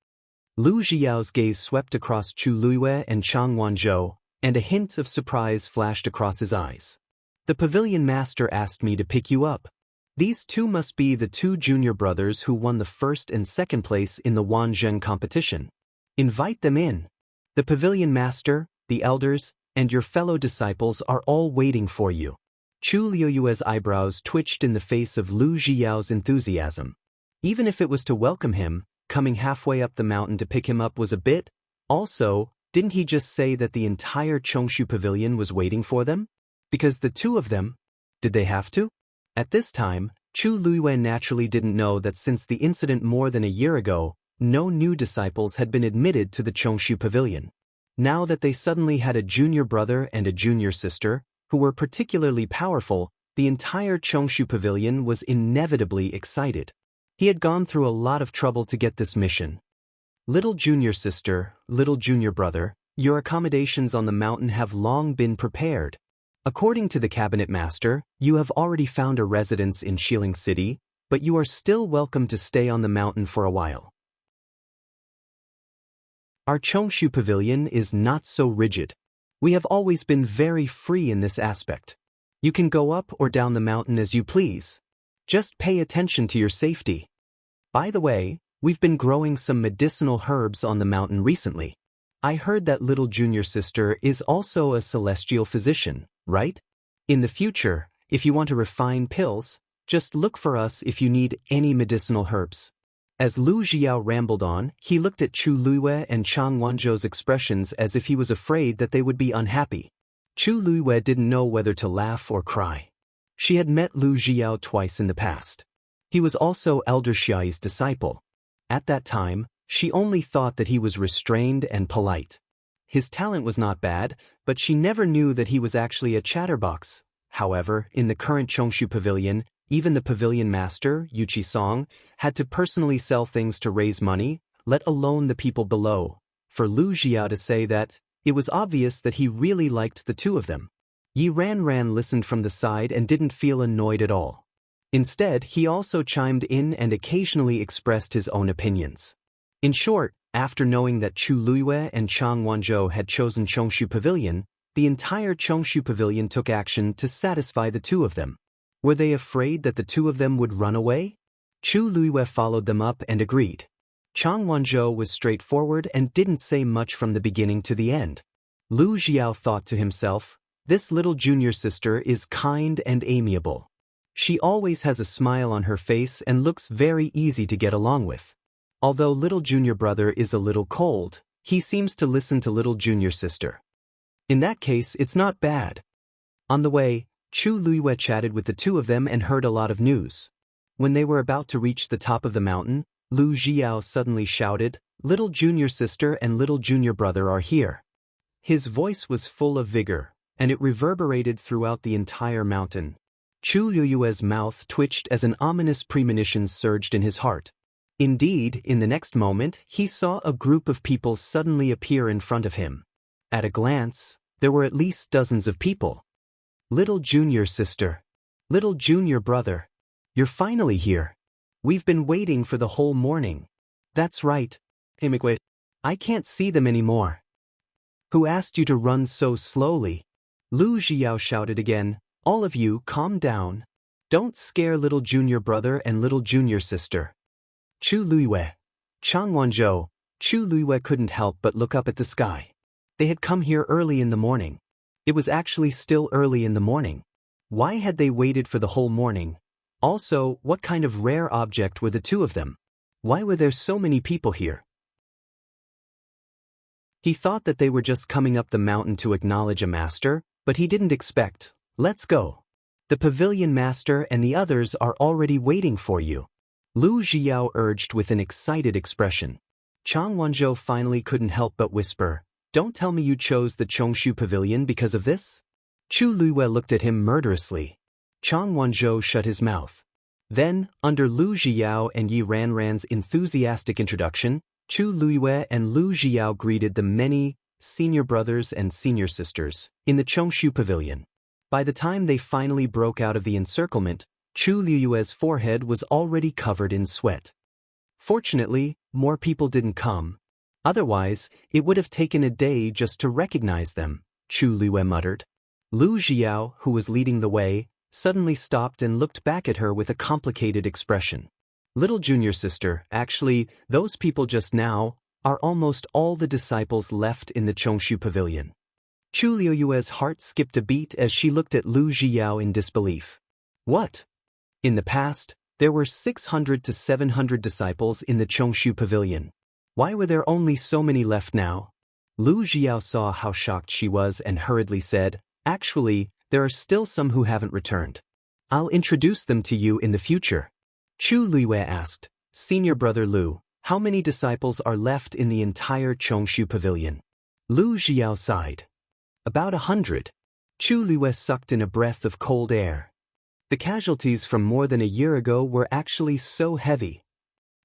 Lu Zhiyao's gaze swept across Chu Luiyue and Chang Wanzhou, and a hint of surprise flashed across his eyes. The pavilion master asked me to pick you up. These 2 must be the 2 junior brothers who won the 1st and 2nd place in the Wanzheng competition. Invite them in. The pavilion master, the elders, and your fellow disciples are all waiting for you. Chu Luiyue's eyebrows twitched in the face of Lu Zhiyao's enthusiasm. Even if it was to welcome him, coming halfway up the mountain to pick him up was a bit. Also, didn't he just say that the entire Chongshu Pavilion was waiting for them? Because the 2 of them, did they have to? At this time, Chu Luiyue naturally didn't know that since the incident more than a year ago, no new disciples had been admitted to the Chongshu Pavilion. Now that they suddenly had a junior brother and a junior sister, who were particularly powerful, the entire Chongshu Pavilion was inevitably excited. He had gone through a lot of trouble to get this mission. Little junior sister, little junior brother, your accommodations on the mountain have long been prepared. According to the cabinet master, you have already found a residence in Xiling City, but you are still welcome to stay on the mountain for a while. Our Chongshu Pavilion is not so rigid. We have always been very free in this aspect. You can go up or down the mountain as you please. Just pay attention to your safety. By the way, we've been growing some medicinal herbs on the mountain recently. I heard that little junior sister is also a celestial physician, right? In the future, if you want to refine pills, just look for us if you need any medicinal herbs. As Lu Jiao rambled on, he looked at Chu Luiyue and Chang Wanzhou's expressions as if he was afraid that they would be unhappy. Chu Luiyue didn't know whether to laugh or cry. She had met Lu Jiao twice in the past. He was also Elder Xiai's disciple. At that time, she only thought that he was restrained and polite. His talent was not bad, but she never knew that he was actually a chatterbox. However, in the current Chongshu Pavilion, even the pavilion master, Yuchi Song, had to personally sell things to raise money, let alone the people below, for Lu Jiao to say that it was obvious that he really liked the two of them. Yi Ranran listened from the side and didn't feel annoyed at all. Instead, he also chimed in and occasionally expressed his own opinions. In short, after knowing that Chu Luiyue and Chang Wanzhou had chosen Chongshu Pavilion, the entire Chongshu Pavilion took action to satisfy the two of them. Were they afraid that the two of them would run away? Chu Luiyue followed them up and agreed. Chang Wanzhou was straightforward and didn't say much from the beginning to the end. Lu Jiao thought to himself, this little junior sister is kind and amiable. She always has a smile on her face and looks very easy to get along with. Although little junior brother is a little cold, he seems to listen to little junior sister. In that case, it's not bad. On the way, Chu Luiyue chatted with the two of them and heard a lot of news. When they were about to reach the top of the mountain, Lu Jiao suddenly shouted, "Little junior sister and little junior brother are here." His voice was full of vigor, and it reverberated throughout the entire mountain. Chu Luiyue's mouth twitched as an ominous premonition surged in his heart. Indeed, in the next moment, he saw a group of people suddenly appear in front of him. At a glance, there were at least dozens of people. Little junior sister. Little junior brother. You're finally here. We've been waiting for the whole morning. That's right. Imigwe. I can't see them anymore. Who asked you to run so slowly? Lu Jiao shouted again. All of you, calm down. Don't scare little junior brother and little junior sister. Chu Luiyue. Chang Wanzhou. Chu Luiyue couldn't help but look up at the sky. They had come here early in the morning. It was actually still early in the morning. Why had they waited for the whole morning? Also, what kind of rare object were the two of them? Why were there so many people here? He thought that they were just coming up the mountain to acknowledge a master, but he didn't expect, "Let's go. The pavilion master and the others are already waiting for you." Lu Jiao urged with an excited expression. Chang Wanzhou finally couldn't help but whisper, "Don't tell me you chose the Chongshu Pavilion because of this?" Chu Luiyue looked at him murderously. Chang Wanzhou shut his mouth. Then, under Lu Jiao and Yi Ranran's enthusiastic introduction, Chu Luiyue and Lu Jiao greeted the many senior brothers and senior sisters in the Chongshu Pavilion. By the time they finally broke out of the encirclement, Chu Luiyue's forehead was already covered in sweat. Fortunately, more people didn't come. Otherwise, it would have taken a day just to recognize them, Chu Luiyue muttered. Lu Jiao, who was leading the way, suddenly stopped and looked back at her with a complicated expression. Little junior sister, actually, those people just now are almost all the disciples left in the Chongshu Pavilion. Chu Luiyue's heart skipped a beat as she looked at Lu Jiao in disbelief. What? In the past, there were 600 to 700 disciples in the Chongshu Pavilion. Why were there only so many left now? Lu Jiao saw how shocked she was and hurriedly said, "Actually, there are still some who haven't returned. I'll introduce them to you in the future." Chu Luiyue asked, "Senior brother Lu, how many disciples are left in the entire Chongshu Pavilion?" Lu Jiao sighed. "About 100. Chu Luiyue sucked in a breath of cold air. The casualties from more than a year ago were actually so heavy.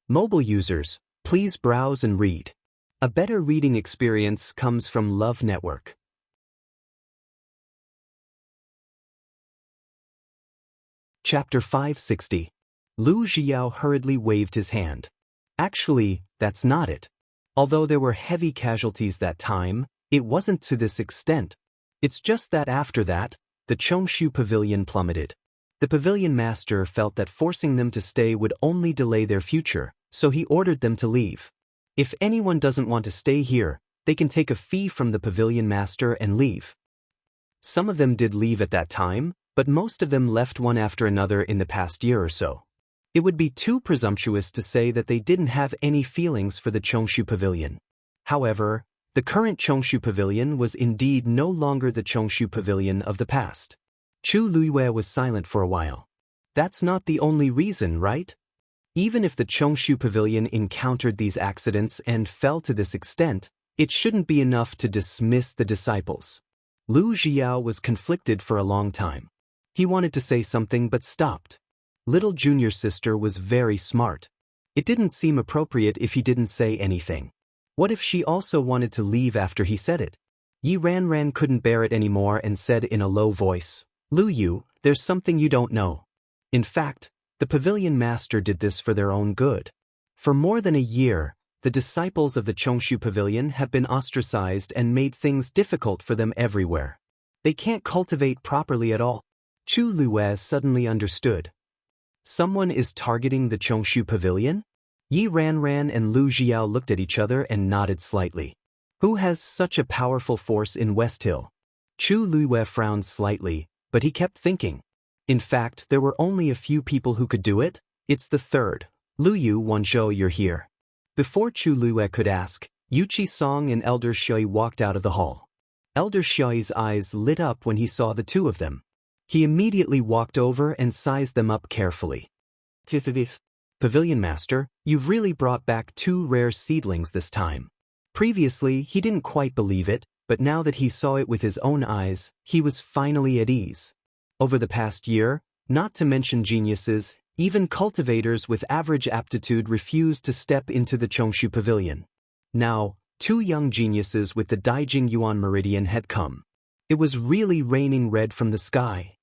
Mobile users, please browse and read. A better reading experience comes from Love Network. Chapter 560. Lu Xiao hurriedly waved his hand. Actually, that's not it. Although there were heavy casualties that time, it wasn't to this extent. It's just that after that, the Chongshu Pavilion plummeted. The pavilion master felt that forcing them to stay would only delay their future, so he ordered them to leave. If anyone doesn't want to stay here, they can take a fee from the pavilion master and leave. Some of them did leave at that time, but most of them left one after another in the past year or so. It would be too presumptuous to say that they didn't have any feelings for the Chongshu Pavilion. However, the current Chongshu Pavilion was indeed no longer the Chongshu Pavilion of the past. Chu Luiyue was silent for a while. That's not the only reason, right? Even if the Chongshu Pavilion encountered these accidents and fell to this extent, it shouldn't be enough to dismiss the disciples. Lu Xiao was conflicted for a long time. He wanted to say something but stopped. Little junior sister was very smart. It didn't seem appropriate if he didn't say anything. What if she also wanted to leave after he said it? Yi Ranran couldn't bear it anymore and said in a low voice, "Lu Yu, there's something you don't know. In fact, the pavilion master did this for their own good. For more than a year, the disciples of the Chongshu Pavilion have been ostracized and made things difficult for them everywhere. They can't cultivate properly at all." Chu Luiyue suddenly understood. Someone is targeting the Chongshu Pavilion? Yi Ranran and Lu Xiao looked at each other and nodded slightly. Who has such a powerful force in West Hill? Chu Luiyue frowned slightly, but he kept thinking. In fact, there were only a few people who could do it. It's the third. Lu Yu Wanzhou, you're here. Before Chu Luiyue could ask, Yuqi Song and Elder Shui walked out of the hall. Elder Shui's eyes lit up when he saw the two of them. He immediately walked over and sized them up carefully. Pavilion Master, you've really brought back two rare seedlings this time. Previously, he didn't quite believe it, but now that he saw it with his own eyes, he was finally at ease. Over the past year, not to mention geniuses, even cultivators with average aptitude refused to step into the Chongshu Pavilion. Now, two young geniuses with the Daijing Yuan Meridian had come. It was really raining red from the sky.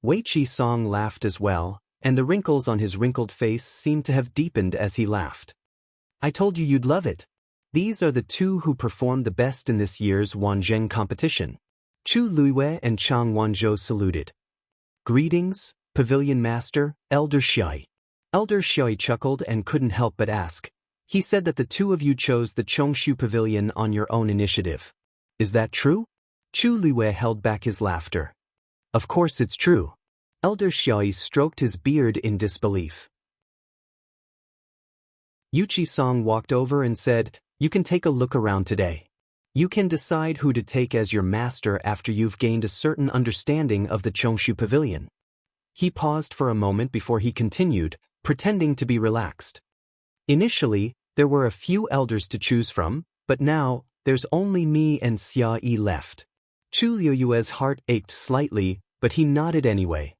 Weiqi Song laughed as well, and the wrinkles on his wrinkled face seemed to have deepened as he laughed. I told you you'd love it. These are the two who performed the best in this year's Wanzheng competition. Chu Luiyue and Chang Wanzhou saluted. Greetings, Pavilion Master, Elder Shui. Elder Shui chuckled and couldn't help but ask. He said that the two of you chose the Chongshu Pavilion on your own initiative. Is that true? Chu Luiyue held back his laughter. Of course it's true. Elder Shui stroked his beard in disbelief. Yuqi Song walked over and said, you can take a look around today. You can decide who to take as your master after you've gained a certain understanding of the Chongshu Pavilion. He paused for a moment before he continued, pretending to be relaxed. Initially, there were a few elders to choose from, but now, there's only me and Xia Yi left. Chu Luiyue's heart ached slightly, but he nodded anyway.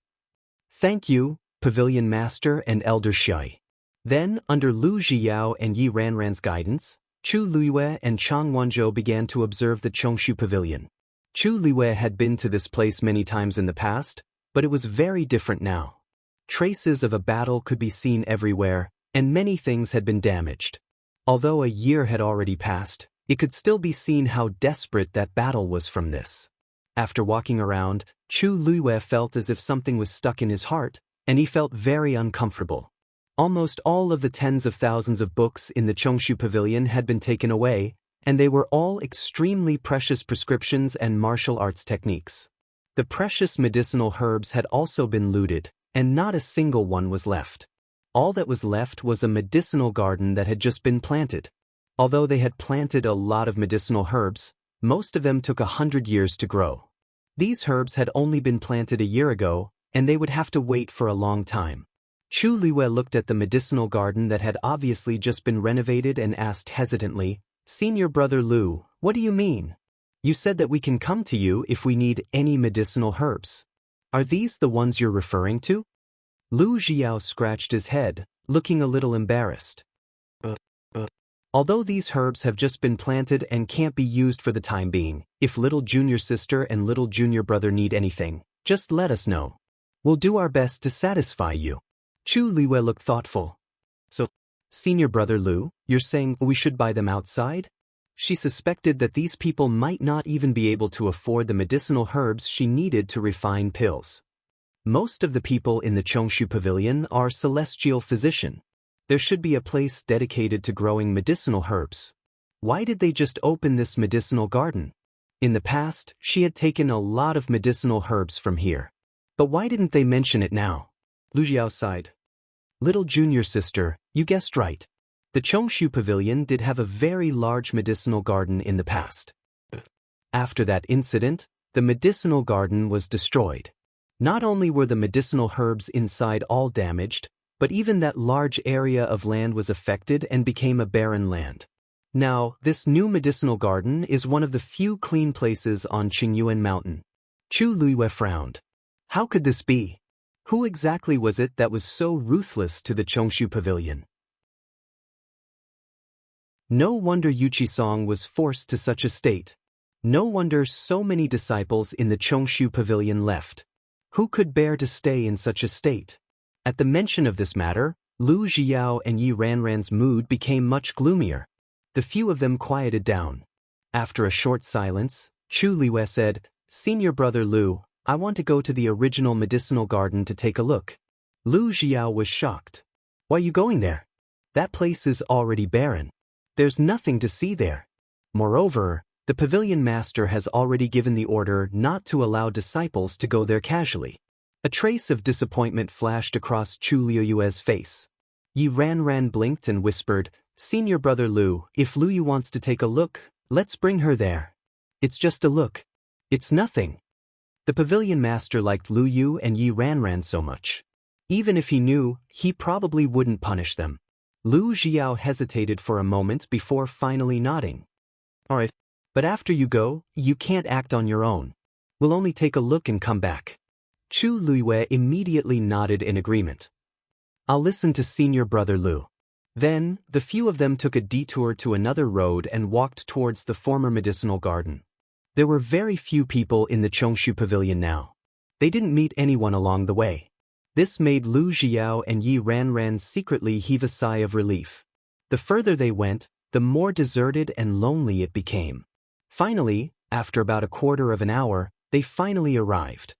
Thank you, Pavilion Master and Elder Shui. Then, under Lu Xiao and Yi Ranran's guidance, Chu Luiyue and Chang Wanzhou began to observe the Chongshu Pavilion. Chu Luiyue had been to this place many times in the past, but it was very different now. Traces of a battle could be seen everywhere, and many things had been damaged. Although a year had already passed, it could still be seen how desperate that battle was from this. After walking around, Chu Luiyue felt as if something was stuck in his heart, and he felt very uncomfortable. Almost all of the tens of thousands of books in the Chongshu Pavilion had been taken away, and they were all extremely precious prescriptions and martial arts techniques. The precious medicinal herbs had also been looted, and not a single one was left. All that was left was a medicinal garden that had just been planted. Although they had planted a lot of medicinal herbs, most of them took 100 years to grow. These herbs had only been planted a year ago, and they would have to wait for a long time. Chu Luiyue looked at the medicinal garden that had obviously just been renovated and asked hesitantly, Senior Brother Lu, what do you mean? You said that we can come to you if we need any medicinal herbs. Are these the ones you're referring to? Lu Xiao scratched his head, looking a little embarrassed. Although these herbs have just been planted and can't be used for the time being, if little junior sister and little junior brother need anything, just let us know. We'll do our best to satisfy you. Chu Liwei looked thoughtful. So, Senior Brother Lu, you're saying we should buy them outside? She suspected that these people might not even be able to afford the medicinal herbs she needed to refine pills. Most of the people in the Chongshu Pavilion are celestial physician. There should be a place dedicated to growing medicinal herbs. Why did they just open this medicinal garden? In the past, she had taken a lot of medicinal herbs from here. But why didn't they mention it now? Lu Xiao sighed. Little junior sister, you guessed right. The Chongshu Pavilion did have a very large medicinal garden in the past. After that incident, the medicinal garden was destroyed. Not only were the medicinal herbs inside all damaged, but even that large area of land was affected and became a barren land. Now, this new medicinal garden is one of the few clean places on Qingyuan Mountain. Chu Liwei frowned. How could this be? Who exactly was it that was so ruthless to the Chongshu Pavilion? No wonder Yuqi-song was forced to such a state. No wonder so many disciples in the Chongshu Pavilion left. Who could bear to stay in such a state? At the mention of this matter, Lu Xiao and Yi Ranran's mood became much gloomier. The few of them quieted down. After a short silence, Chu Liwei said, Senior Brother Lu, I want to go to the original medicinal garden to take a look. Lu Xiao was shocked. Why are you going there? That place is already barren. There's nothing to see there. Moreover, the pavilion master has already given the order not to allow disciples to go there casually. A trace of disappointment flashed across Chu Liu's face. Yi Ranran blinked and whispered, Senior Brother Lu, if Lu Yu wants to take a look, let's bring her there. It's just a look. It's nothing. The pavilion master liked Lu Yu and Yi Ranran so much. Even if he knew, he probably wouldn't punish them. Lu Xiao hesitated for a moment before finally nodding. All right, but after you go, you can't act on your own. We'll only take a look and come back. Chu Liwei immediately nodded in agreement. I'll listen to Senior Brother Lu. Then, the few of them took a detour to another road and walked towards the former medicinal garden. There were very few people in the Chongshu Pavilion now. They didn't meet anyone along the way. This made Lu Xiao and Yi Ranran secretly heave a sigh of relief. The further they went, the more deserted and lonely it became. Finally, after about a quarter of an hour, they finally arrived.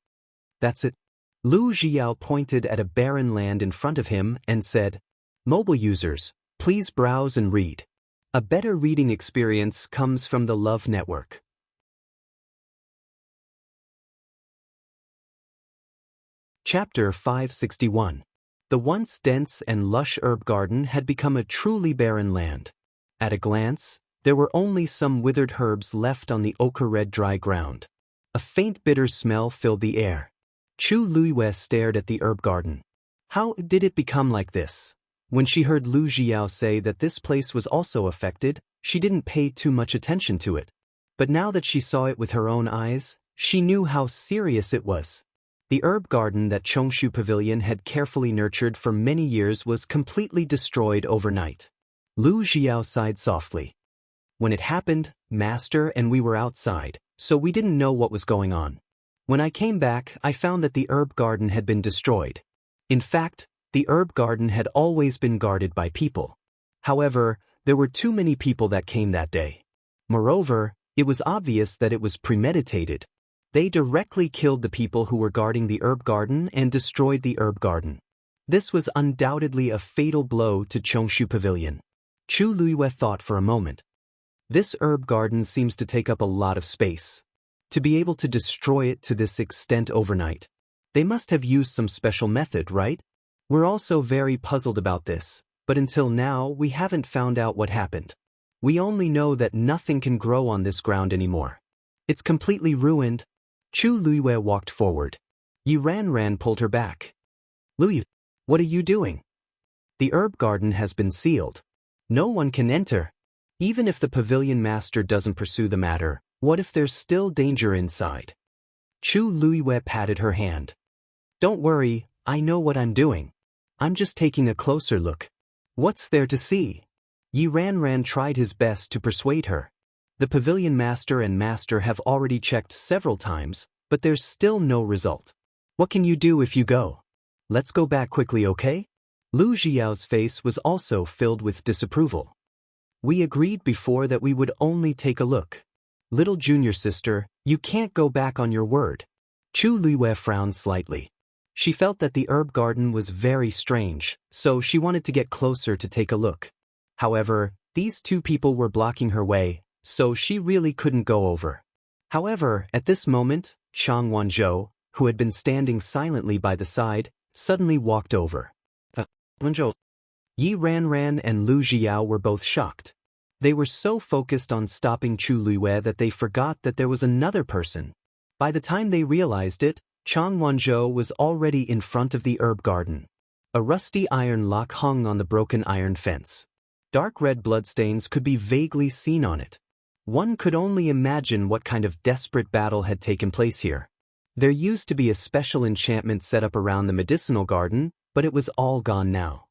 That's it. Lu Xiao pointed at a barren land in front of him and said, Mobile users, please browse and read. A better reading experience comes from the Love Network. Chapter 561. The once dense and lush herb garden had become a truly barren land. At a glance, there were only some withered herbs left on the ochre-red dry ground. A faint bitter smell filled the air. Chu Liwei stared at the herb garden. How did it become like this? When she heard Lu Xiao say that this place was also affected, she didn't pay too much attention to it. But now that she saw it with her own eyes, she knew how serious it was. The herb garden that Chongshu Pavilion had carefully nurtured for many years was completely destroyed overnight. Lu Xiao sighed softly. When it happened, Master and we were outside, so we didn't know what was going on. When I came back, I found that the herb garden had been destroyed. In fact, the herb garden had always been guarded by people. However, there were too many people that came that day. Moreover, it was obvious that it was premeditated. They directly killed the people who were guarding the herb garden and destroyed the herb garden. This was undoubtedly a fatal blow to Chongshu Pavilion. Chu Liwei thought for a moment. This herb garden seems to take up a lot of space. To be able to destroy it to this extent overnight, they must have used some special method, right? We're also very puzzled about this, but until now we haven't found out what happened. We only know that nothing can grow on this ground anymore. It's completely ruined. Chu Liwei walked forward. Yi Ranran pulled her back. Lu, what are you doing? The herb garden has been sealed. No one can enter. Even if the pavilion master doesn't pursue the matter, what if there's still danger inside? Chu Liwei patted her hand. Don't worry, I know what I'm doing. I'm just taking a closer look. What's there to see? Yi Ranran tried his best to persuade her. The pavilion master and master have already checked several times, but there's still no result. What can you do if you go? Let's go back quickly, okay? Lu Xiao's face was also filled with disapproval. We agreed before that we would only take a look. Little junior sister, you can't go back on your word. Chu Luiyue frowned slightly. She felt that the herb garden was very strange, so she wanted to get closer to take a look. However, these two people were blocking her way, so she really couldn't go over. However, at this moment, Chang Wanzhou, who had been standing silently by the side, suddenly walked over. Wanzhou. Yi Ranran and Lu Xiao were both shocked. They were so focused on stopping Chu Luiyue that they forgot that there was another person. By the time they realized it, Chang Wanzhou was already in front of the herb garden. A rusty iron lock hung on the broken iron fence. Dark red bloodstains could be vaguely seen on it. One could only imagine what kind of desperate battle had taken place here. There used to be a special enchantment set up around the medicinal garden, but it was all gone now.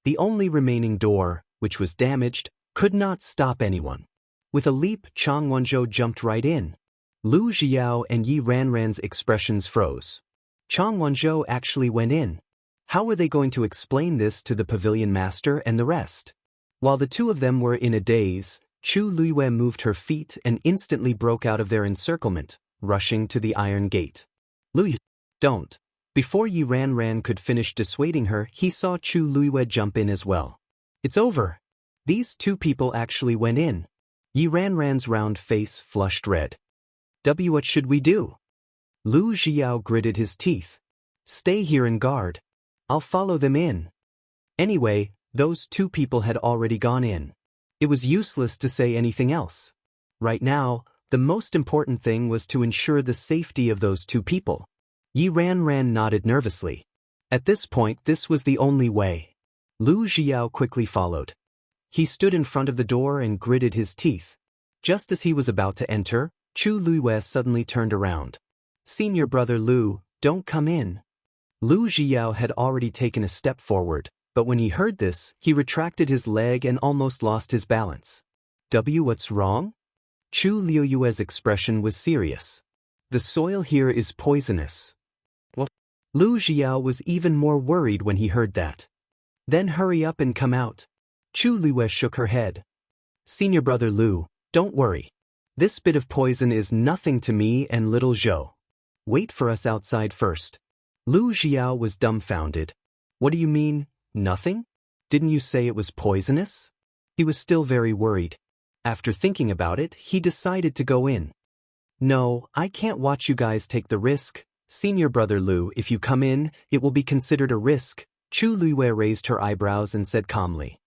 The only remaining door, which was damaged, could not stop anyone. With a leap, Chang Wanzhou jumped right in. Lu Xiao and Yi Ranran's expressions froze. Chang Wanzhou actually went in. How were they going to explain this to the pavilion master and the rest? While the two of them were in a daze, Chu Luiyue moved her feet and instantly broke out of their encirclement, rushing to the iron gate. Lu, don't. Before Yi Ranran could finish dissuading her, he saw Chu Luiyue jump in as well. It's over. These two people actually went in. Yi Ranran's round face flushed red. What should we do? Lu Xiao gritted his teeth. Stay here and guard. I'll follow them in. Anyway, those two people had already gone in. It was useless to say anything else. Right now, the most important thing was to ensure the safety of those two people. Yi Ranran nodded nervously. At this point, this was the only way. Lu Xiao quickly followed. He stood in front of the door and gritted his teeth. Just as he was about to enter, Chu Luiyue suddenly turned around. Senior brother Lu, don't come in. Lu Xiao had already taken a step forward, but when he heard this, he retracted his leg and almost lost his balance. What's wrong? Chu Luiyue's expression was serious. The soil here is poisonous. What? Lu Xiao was even more worried when he heard that. Then hurry up and come out. Chu Luiyue shook her head. Senior brother Lu, don't worry. This bit of poison is nothing to me and little Zhou. Wait for us outside first. Lu Xiao was dumbfounded. What do you mean, nothing? Didn't you say it was poisonous? He was still very worried. After thinking about it, he decided to go in. No, I can't watch you guys take the risk. Senior brother Lu, if you come in, it will be considered a risk. Chu Luiyue raised her eyebrows and said calmly.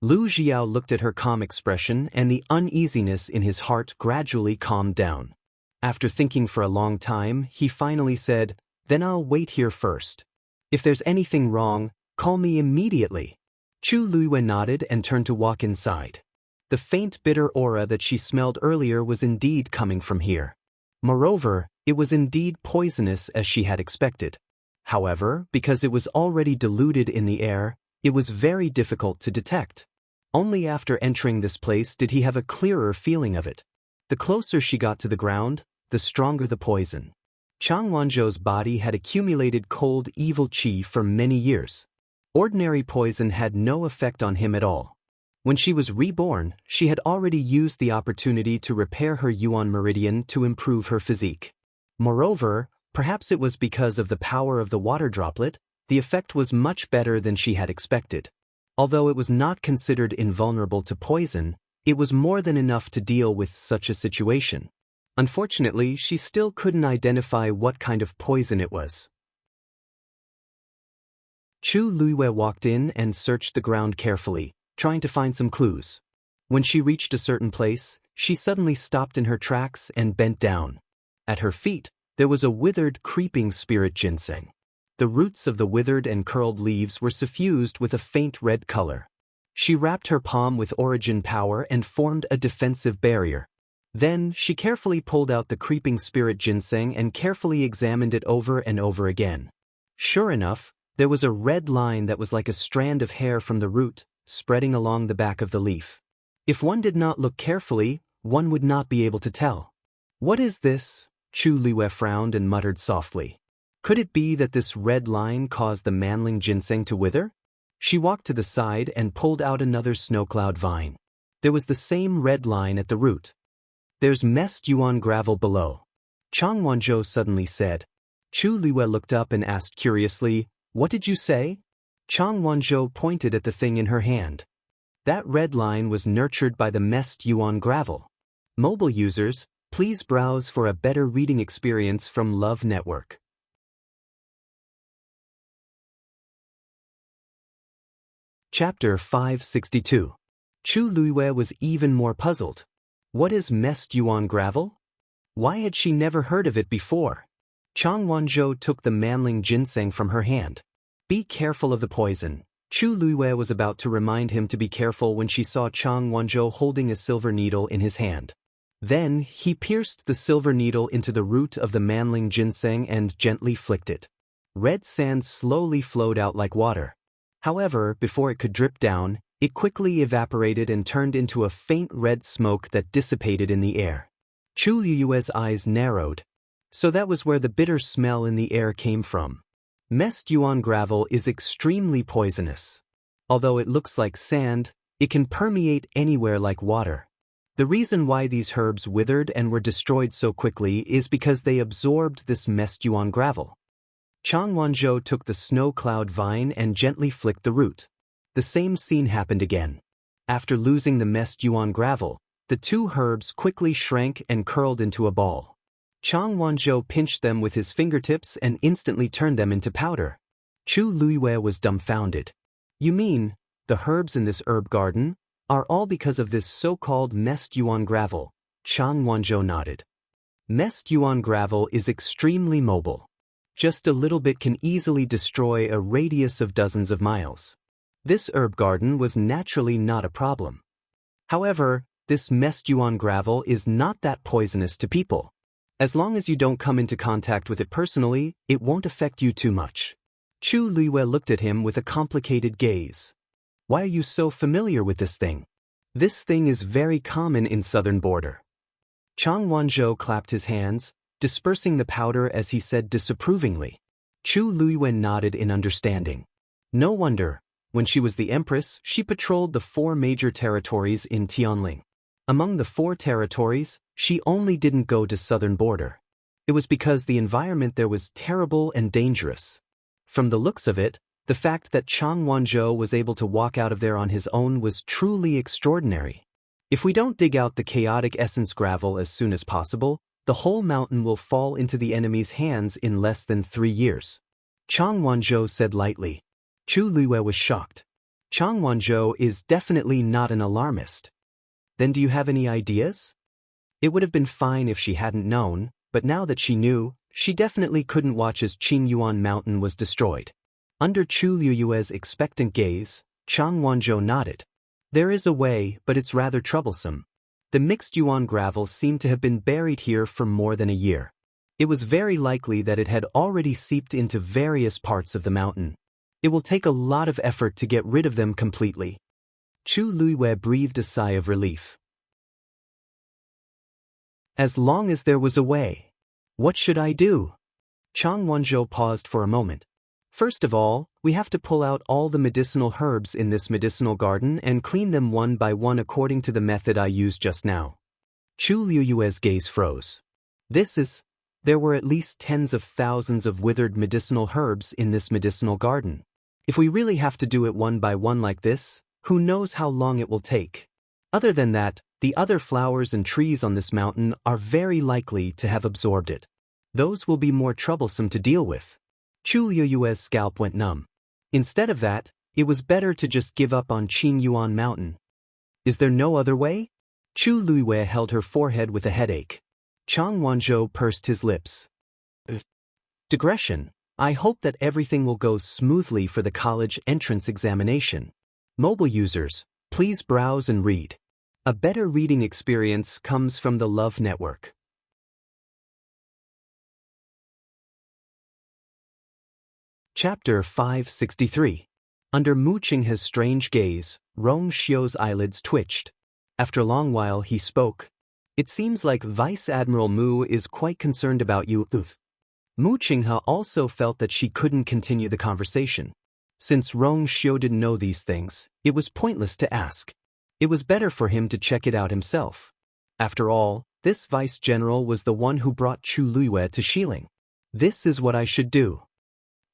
Lu Xiao looked at her calm expression and the uneasiness in his heart gradually calmed down. After thinking for a long time, he finally said, Then I'll wait here first. If there's anything wrong, call me immediately. Chu Luiyue nodded and turned to walk inside. The faint bitter aura that she smelled earlier was indeed coming from here. Moreover, it was indeed poisonous as she had expected. However, because it was already diluted in the air, it was very difficult to detect. Only after entering this place did he have a clearer feeling of it. The closer she got to the ground, the stronger the poison. Chang Wanzhou's body had accumulated cold evil qi for many years. Ordinary poison had no effect on him at all. When she was reborn, she had already used the opportunity to repair her Yuan meridian to improve her physique. Moreover, perhaps it was because of the power of the water droplet, the effect was much better than she had expected. Although it was not considered invulnerable to poison, it was more than enough to deal with such a situation. Unfortunately, she still couldn't identify what kind of poison it was. Chu Luiyue walked in and searched the ground carefully, trying to find some clues. When she reached a certain place, she suddenly stopped in her tracks and bent down. At her feet, there was a withered creeping spirit ginseng. The roots of the withered and curled leaves were suffused with a faint red color. She wrapped her palm with origin power and formed a defensive barrier. Then, she carefully pulled out the creeping spirit ginseng and carefully examined it over and over again. Sure enough, there was a red line that was like a strand of hair from the root, spreading along the back of the leaf. If one did not look carefully, one would not be able to tell. What is this? Chu Liwei frowned and muttered softly. Could it be that this red line caused the manling ginseng to wither? She walked to the side and pulled out another snowcloud vine. There was the same red line at the root. There's messed yuan gravel below, Chang Wanzhou suddenly said. Chu Liwei looked up and asked curiously, What did you say? Chang Wanzhou pointed at the thing in her hand. That red line was nurtured by the messed yuan gravel. Mobile users, please browse for a better reading experience from Love Network. Chapter 562. Chu Liwei was even more puzzled. What is messed yuan gravel? Why had she never heard of it before? Chang Wanzhou took the manling ginseng from her hand. Be careful of the poison. Chu Liwei was about to remind him to be careful when she saw Chang Wanzhou holding a silver needle in his hand. Then, he pierced the silver needle into the root of the manling ginseng and gently flicked it. Red sand slowly flowed out like water. However, before it could drip down, it quickly evaporated and turned into a faint red smoke that dissipated in the air. Chu Liue's eyes narrowed. So that was where the bitter smell in the air came from. Messed yuan gravel is extremely poisonous. Although it looks like sand, it can permeate anywhere like water. The reason why these herbs withered and were destroyed so quickly is because they absorbed this messed yuan gravel. Chang Wanzhou took the snow cloud vine and gently flicked the root. The same scene happened again. After losing the messed yuan gravel, the two herbs quickly shrank and curled into a ball. Chang Wanzhou pinched them with his fingertips and instantly turned them into powder. Chu Liwei was dumbfounded. You mean, the herbs in this herb garden are all because of this so-called messed yuan gravel? Chang Wanzhou nodded. Messed yuan gravel is extremely mobile. Just a little bit can easily destroy a radius of dozens of miles. This herb garden was naturally not a problem. However, this messed yuan gravel is not that poisonous to people. As long as you don't come into contact with it personally, it won't affect you too much. Chu Liwei looked at him with a complicated gaze. Why are you so familiar with this thing? This thing is very common in southern border. Chang Wanzhou clapped his hands, dispersing the powder as he said disapprovingly. Chu Liwei nodded in understanding. No wonder, when she was the empress, she patrolled the 4 major territories in Tianling. Among the 4 territories, she only didn't go to southern border. It was because the environment there was terrible and dangerous. From the looks of it, the fact that Chang Wanzhou was able to walk out of there on his own was truly extraordinary. If we don't dig out the chaotic essence gravel as soon as possible, the whole mountain will fall into the enemy's hands in less than 3 years. Chang Wanzhou said lightly. Chu Liwei was shocked. Chang Wanzhou is definitely not an alarmist. Then do you have any ideas? It would have been fine if she hadn't known, but now that she knew, she definitely couldn't watch as Qingyuan Mountain was destroyed. Under Chu Liue's expectant gaze, Chang Wanzhou nodded. There is a way, but it's rather troublesome. The mixed yuan gravel seemed to have been buried here for more than a year. It was very likely that it had already seeped into various parts of the mountain. It will take a lot of effort to get rid of them completely. Chu Liwei breathed a sigh of relief. As long as there was a way. What should I do? Chang Wanzhou paused for a moment. First of all, we have to pull out all the medicinal herbs in this medicinal garden and clean them one by one according to the method I used just now. Chu Liue's gaze froze. There were at least tens of thousands of withered medicinal herbs in this medicinal garden. If we really have to do it one by one like this, who knows how long it will take? Other than that, the other flowers and trees on this mountain are very likely to have absorbed it. Those will be more troublesome to deal with. Chu Liue's scalp went numb. Instead of that, it was better to just give up on Qingyuan Mountain. Is there no other way? Chu Liwei held her forehead with a headache. Chang Wanzhou pursed his lips. Digression. I hope that everything will go smoothly for the college entrance examination. Mobile users, please browse and read. A better reading experience comes from the Love Network. Chapter 563. Under Mu Qinghe's strange gaze, Rong Xiu's eyelids twitched. After a long while he spoke. It seems like Vice Admiral Mu is quite concerned about you. Mu Qinghe also felt that she couldn't continue the conversation. Since Rong Xiu didn't know these things, it was pointless to ask. It was better for him to check it out himself. After all, this vice general was the one who brought Chu Luiyue to Xiling. This is what I should do.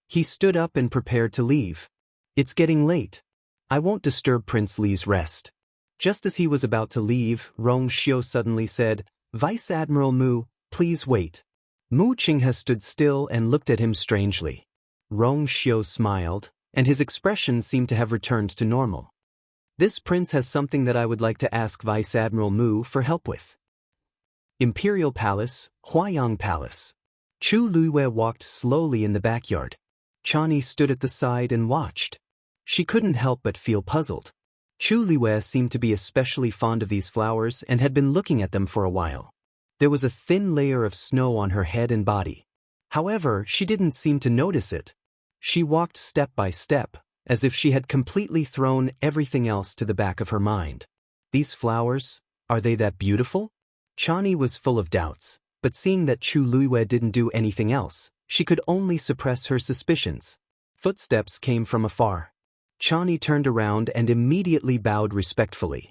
He stood up and prepared to leave. It's getting late. I won't disturb Prince Li's rest. Just as he was about to leave, Rong Xiu suddenly said, Vice Admiral Mu, please wait. Mu Qinghe stood still and looked at him strangely. Rong Xiu smiled, and his expression seemed to have returned to normal. This prince has something that I would like to ask Vice Admiral Mu for help with. Imperial Palace, Huayang Palace. Chu Luiyue walked slowly in the backyard. Chani stood at the side and watched. She couldn't help but feel puzzled. Chu Luiyue seemed to be especially fond of these flowers and had been looking at them for a while. There was a thin layer of snow on her head and body. However, she didn't seem to notice it. She walked step by step, as if she had completely thrown everything else to the back of her mind. These flowers, are they that beautiful? Chani was full of doubts, but seeing that Chu Luiyue didn't do anything else, she could only suppress her suspicions. Footsteps came from afar. Chani turned around and immediately bowed respectfully.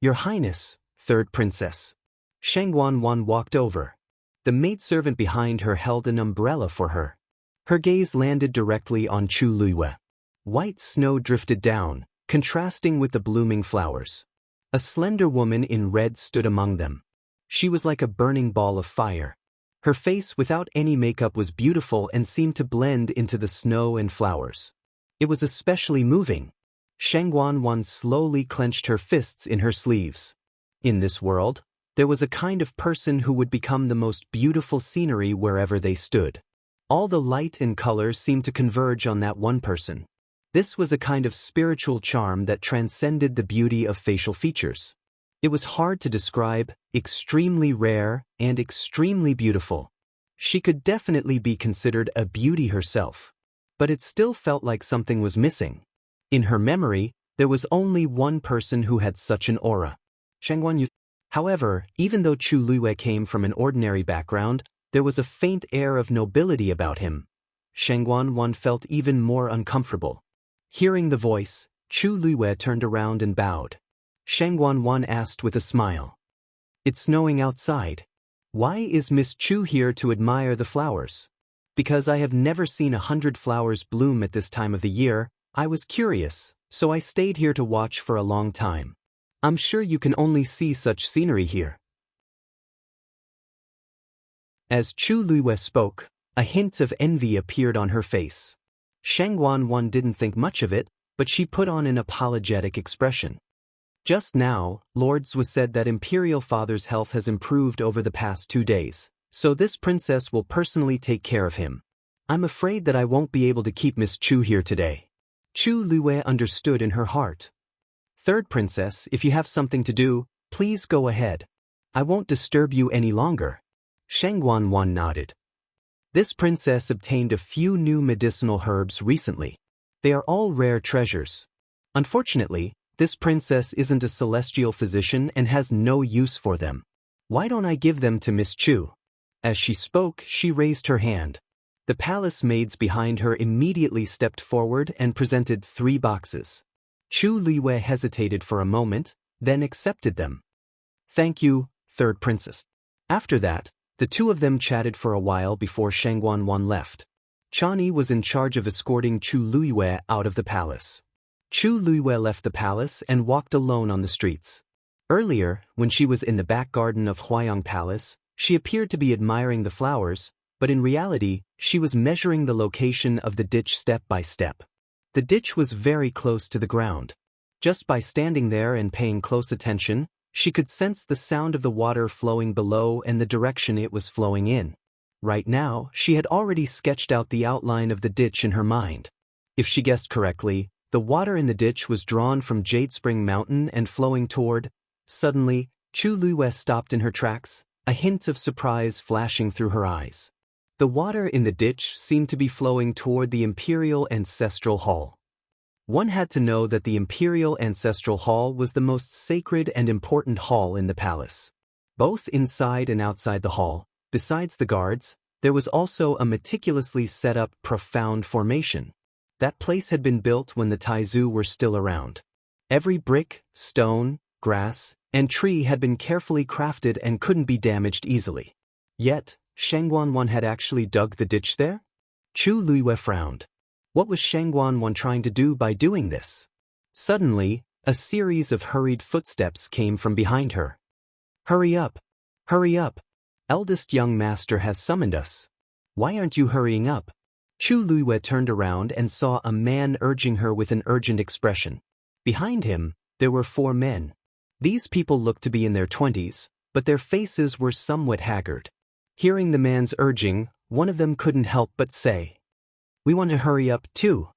Your Highness, third princess. Shangguan walked over. The maidservant behind her held an umbrella for her. Her gaze landed directly on Chu Luiyue. White snow drifted down, contrasting with the blooming flowers. A slender woman in red stood among them. She was like a burning ball of fire. Her face without any makeup was beautiful and seemed to blend into the snow and flowers. It was especially moving. Shangguan slowly clenched her fists in her sleeves. In this world, there was a kind of person who would become the most beautiful scenery wherever they stood. All the light and color seemed to converge on that one person. This was a kind of spiritual charm that transcended the beauty of facial features. It was hard to describe, extremely rare, and extremely beautiful. She could definitely be considered a beauty herself. But it still felt like something was missing. In her memory, there was only one person who had such an aura. Shangguan Yu. However, even though Chu Luiyue came from an ordinary background, there was a faint air of nobility about him. Shangguan felt even more uncomfortable. Hearing the voice, Chu Luiyue turned around and bowed. Shangguan asked with a smile. It's snowing outside. Why is Miss Chu here to admire the flowers? Because I have never seen 100 flowers bloom at this time of the year, I was curious, so I stayed here to watch for a long time. I'm sure you can only see such scenery here. As Chu Luiyue spoke, a hint of envy appeared on her face. Shangguan didn't think much of it, but she put on an apologetic expression. Just now, Lords was said that Imperial Father's health has improved over the past 2 days, so this princess will personally take care of him. I'm afraid that I won't be able to keep Miss Chu here today. Chu Luiyue understood in her heart. Third princess, if you have something to do, please go ahead. I won't disturb you any longer. Shangguan nodded. This princess obtained a few new medicinal herbs recently. They are all rare treasures. Unfortunately, this princess isn't a celestial physician and has no use for them. Why don't I give them to Miss Chu? As she spoke, she raised her hand. The palace maids behind her immediately stepped forward and presented 3 boxes. Chu Luiyue hesitated for a moment, then accepted them. Thank you, third princess. After that, the two of them chatted for a while before Shangguan left. Chani was in charge of escorting Chu Luiyue out of the palace. Chu Luiyue left the palace and walked alone on the streets. Earlier, when she was in the back garden of Huayang Palace, she appeared to be admiring the flowers, but in reality, she was measuring the location of the ditch step by step. The ditch was very close to the ground. Just by standing there and paying close attention, she could sense the sound of the water flowing below and the direction it was flowing in. Right now, she had already sketched out the outline of the ditch in her mind. If she guessed correctly, the water in the ditch was drawn from Jade Spring Mountain and flowing toward. Suddenly, Chu Luiyue stopped in her tracks, a hint of surprise flashing through her eyes. The water in the ditch seemed to be flowing toward the Imperial Ancestral Hall. One had to know that the Imperial Ancestral Hall was the most sacred and important hall in the palace. Both inside and outside the hall, besides the guards, there was also a meticulously set up profound formation. That place had been built when the Taizu were still around. Every brick, stone, grass, and tree had been carefully crafted and couldn't be damaged easily. Yet, Shangguan had actually dug the ditch there? Chu Luiyue frowned. What was Shangguan trying to do by doing this? Suddenly, a series of hurried footsteps came from behind her. Hurry up! Hurry up! Eldest young master has summoned us. Why aren't you hurrying up? Chu Luiyue turned around and saw a man urging her with an urgent expression. Behind him, there were 4 men. These people looked to be in their 20s, but their faces were somewhat haggard. Hearing the man's urging, one of them couldn't help but say, "We want to hurry up too.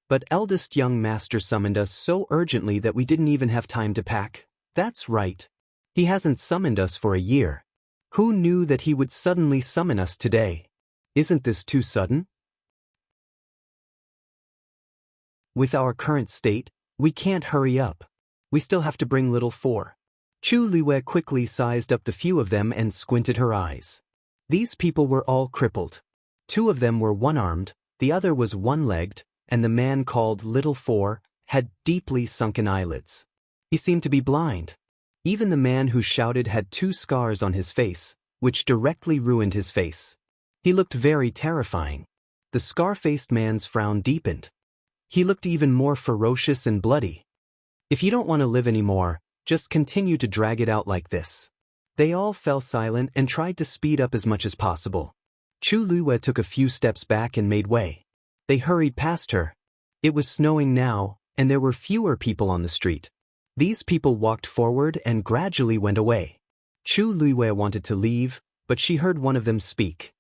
But eldest young master summoned us so urgently that we didn't even have time to pack." "That's right. He hasn't summoned us for a year. Who knew that he would suddenly summon us today? Isn't this too sudden? With our current state, we can't hurry up. We still have to bring little 4. Chu Luiyue quickly sized up the few of them and squinted her eyes. These people were all crippled. 2 of them were one-armed, the other was one-legged, and the man called Little 4 had deeply sunken eyelids. He seemed to be blind. Even the man who shouted had 2 scars on his face, which directly ruined his face. He looked very terrifying. The scar-faced man's frown deepened. He looked even more ferocious and bloody. "If you don't want to live anymore, just continue to drag it out like this." They all fell silent and tried to speed up as much as possible. Chu Luiyue took a few steps back and made way. They hurried past her. It was snowing now, and there were fewer people on the street. These people walked forward and gradually went away. Chu Luiyue wanted to leave, but she heard one of them speak.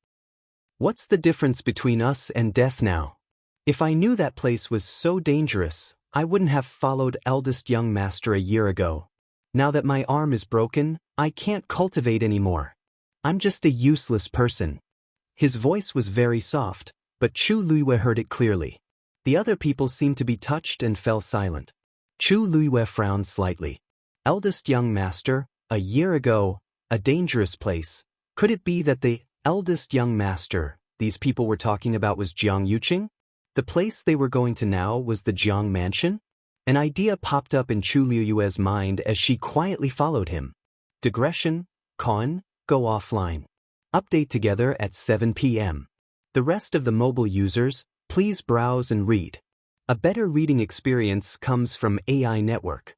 "What's the difference between us and death now? If I knew that place was so dangerous, I wouldn't have followed eldest young master a year ago. Now that my arm is broken, I can't cultivate anymore. I'm just a useless person." His voice was very soft, but Chu Luiyue heard it clearly. The other people seemed to be touched and fell silent. Chu Luiyue frowned slightly. Eldest young master, a year ago, a dangerous place. Could it be that the eldest young master these people were talking about was Jiang Yuqing? The place they were going to now was the Jiang mansion? An idea popped up in Chu Luiyue's mind as she quietly followed him. Digression, con, go offline. Update together at 7 p.m. The rest of the mobile users, please browse and read. A better reading experience comes from AI Network.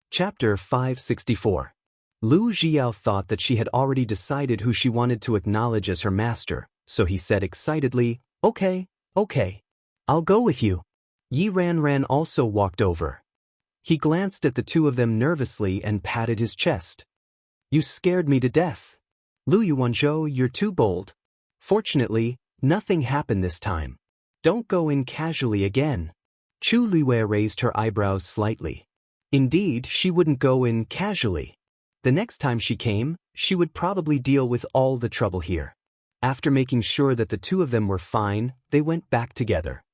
Chapter 564. Lu Jiao thought that she had already decided who she wanted to acknowledge as her master, so he said excitedly, Okay, I'll go with you." Yi Ran also walked over. He glanced at the 2 of them nervously and patted his chest. "You scared me to death. Lu Yuanzhou, you're too bold. Fortunately, nothing happened this time. Don't go in casually again." Chu Luiyue raised her eyebrows slightly. Indeed, she wouldn't go in casually. The next time she came, she would probably deal with all the trouble here. After making sure that the 2 of them were fine, they went back together.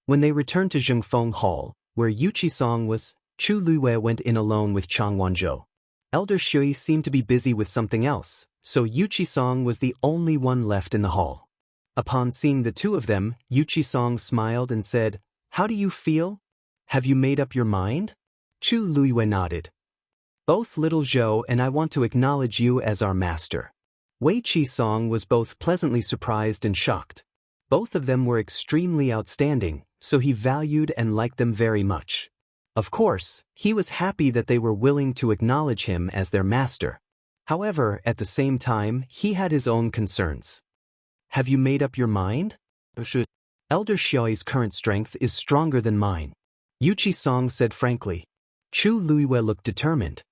When they returned to Zhengfeng Hall, where Yuqi-song was, Chu Luiyue went in alone with Chang Wanzhou. Elder Shui seemed to be busy with something else, so Yuqi-song was the only one left in the hall. Upon seeing the 2 of them, Yuqi-song smiled and said, "How do you feel? Have you made up your mind?" Chu Luiyue nodded. "Both Little Zhou and I want to acknowledge you as our master." Wei Qi-song was both pleasantly surprised and shocked. Both of them were extremely outstanding, so he valued and liked them very much. Of course, he was happy that they were willing to acknowledge him as their master. However, at the same time, he had his own concerns. "Have you made up your mind?" "Elder Xiaoi's current strength is stronger than mine," Yuqi-song said frankly. Chu Luiyue looked determined.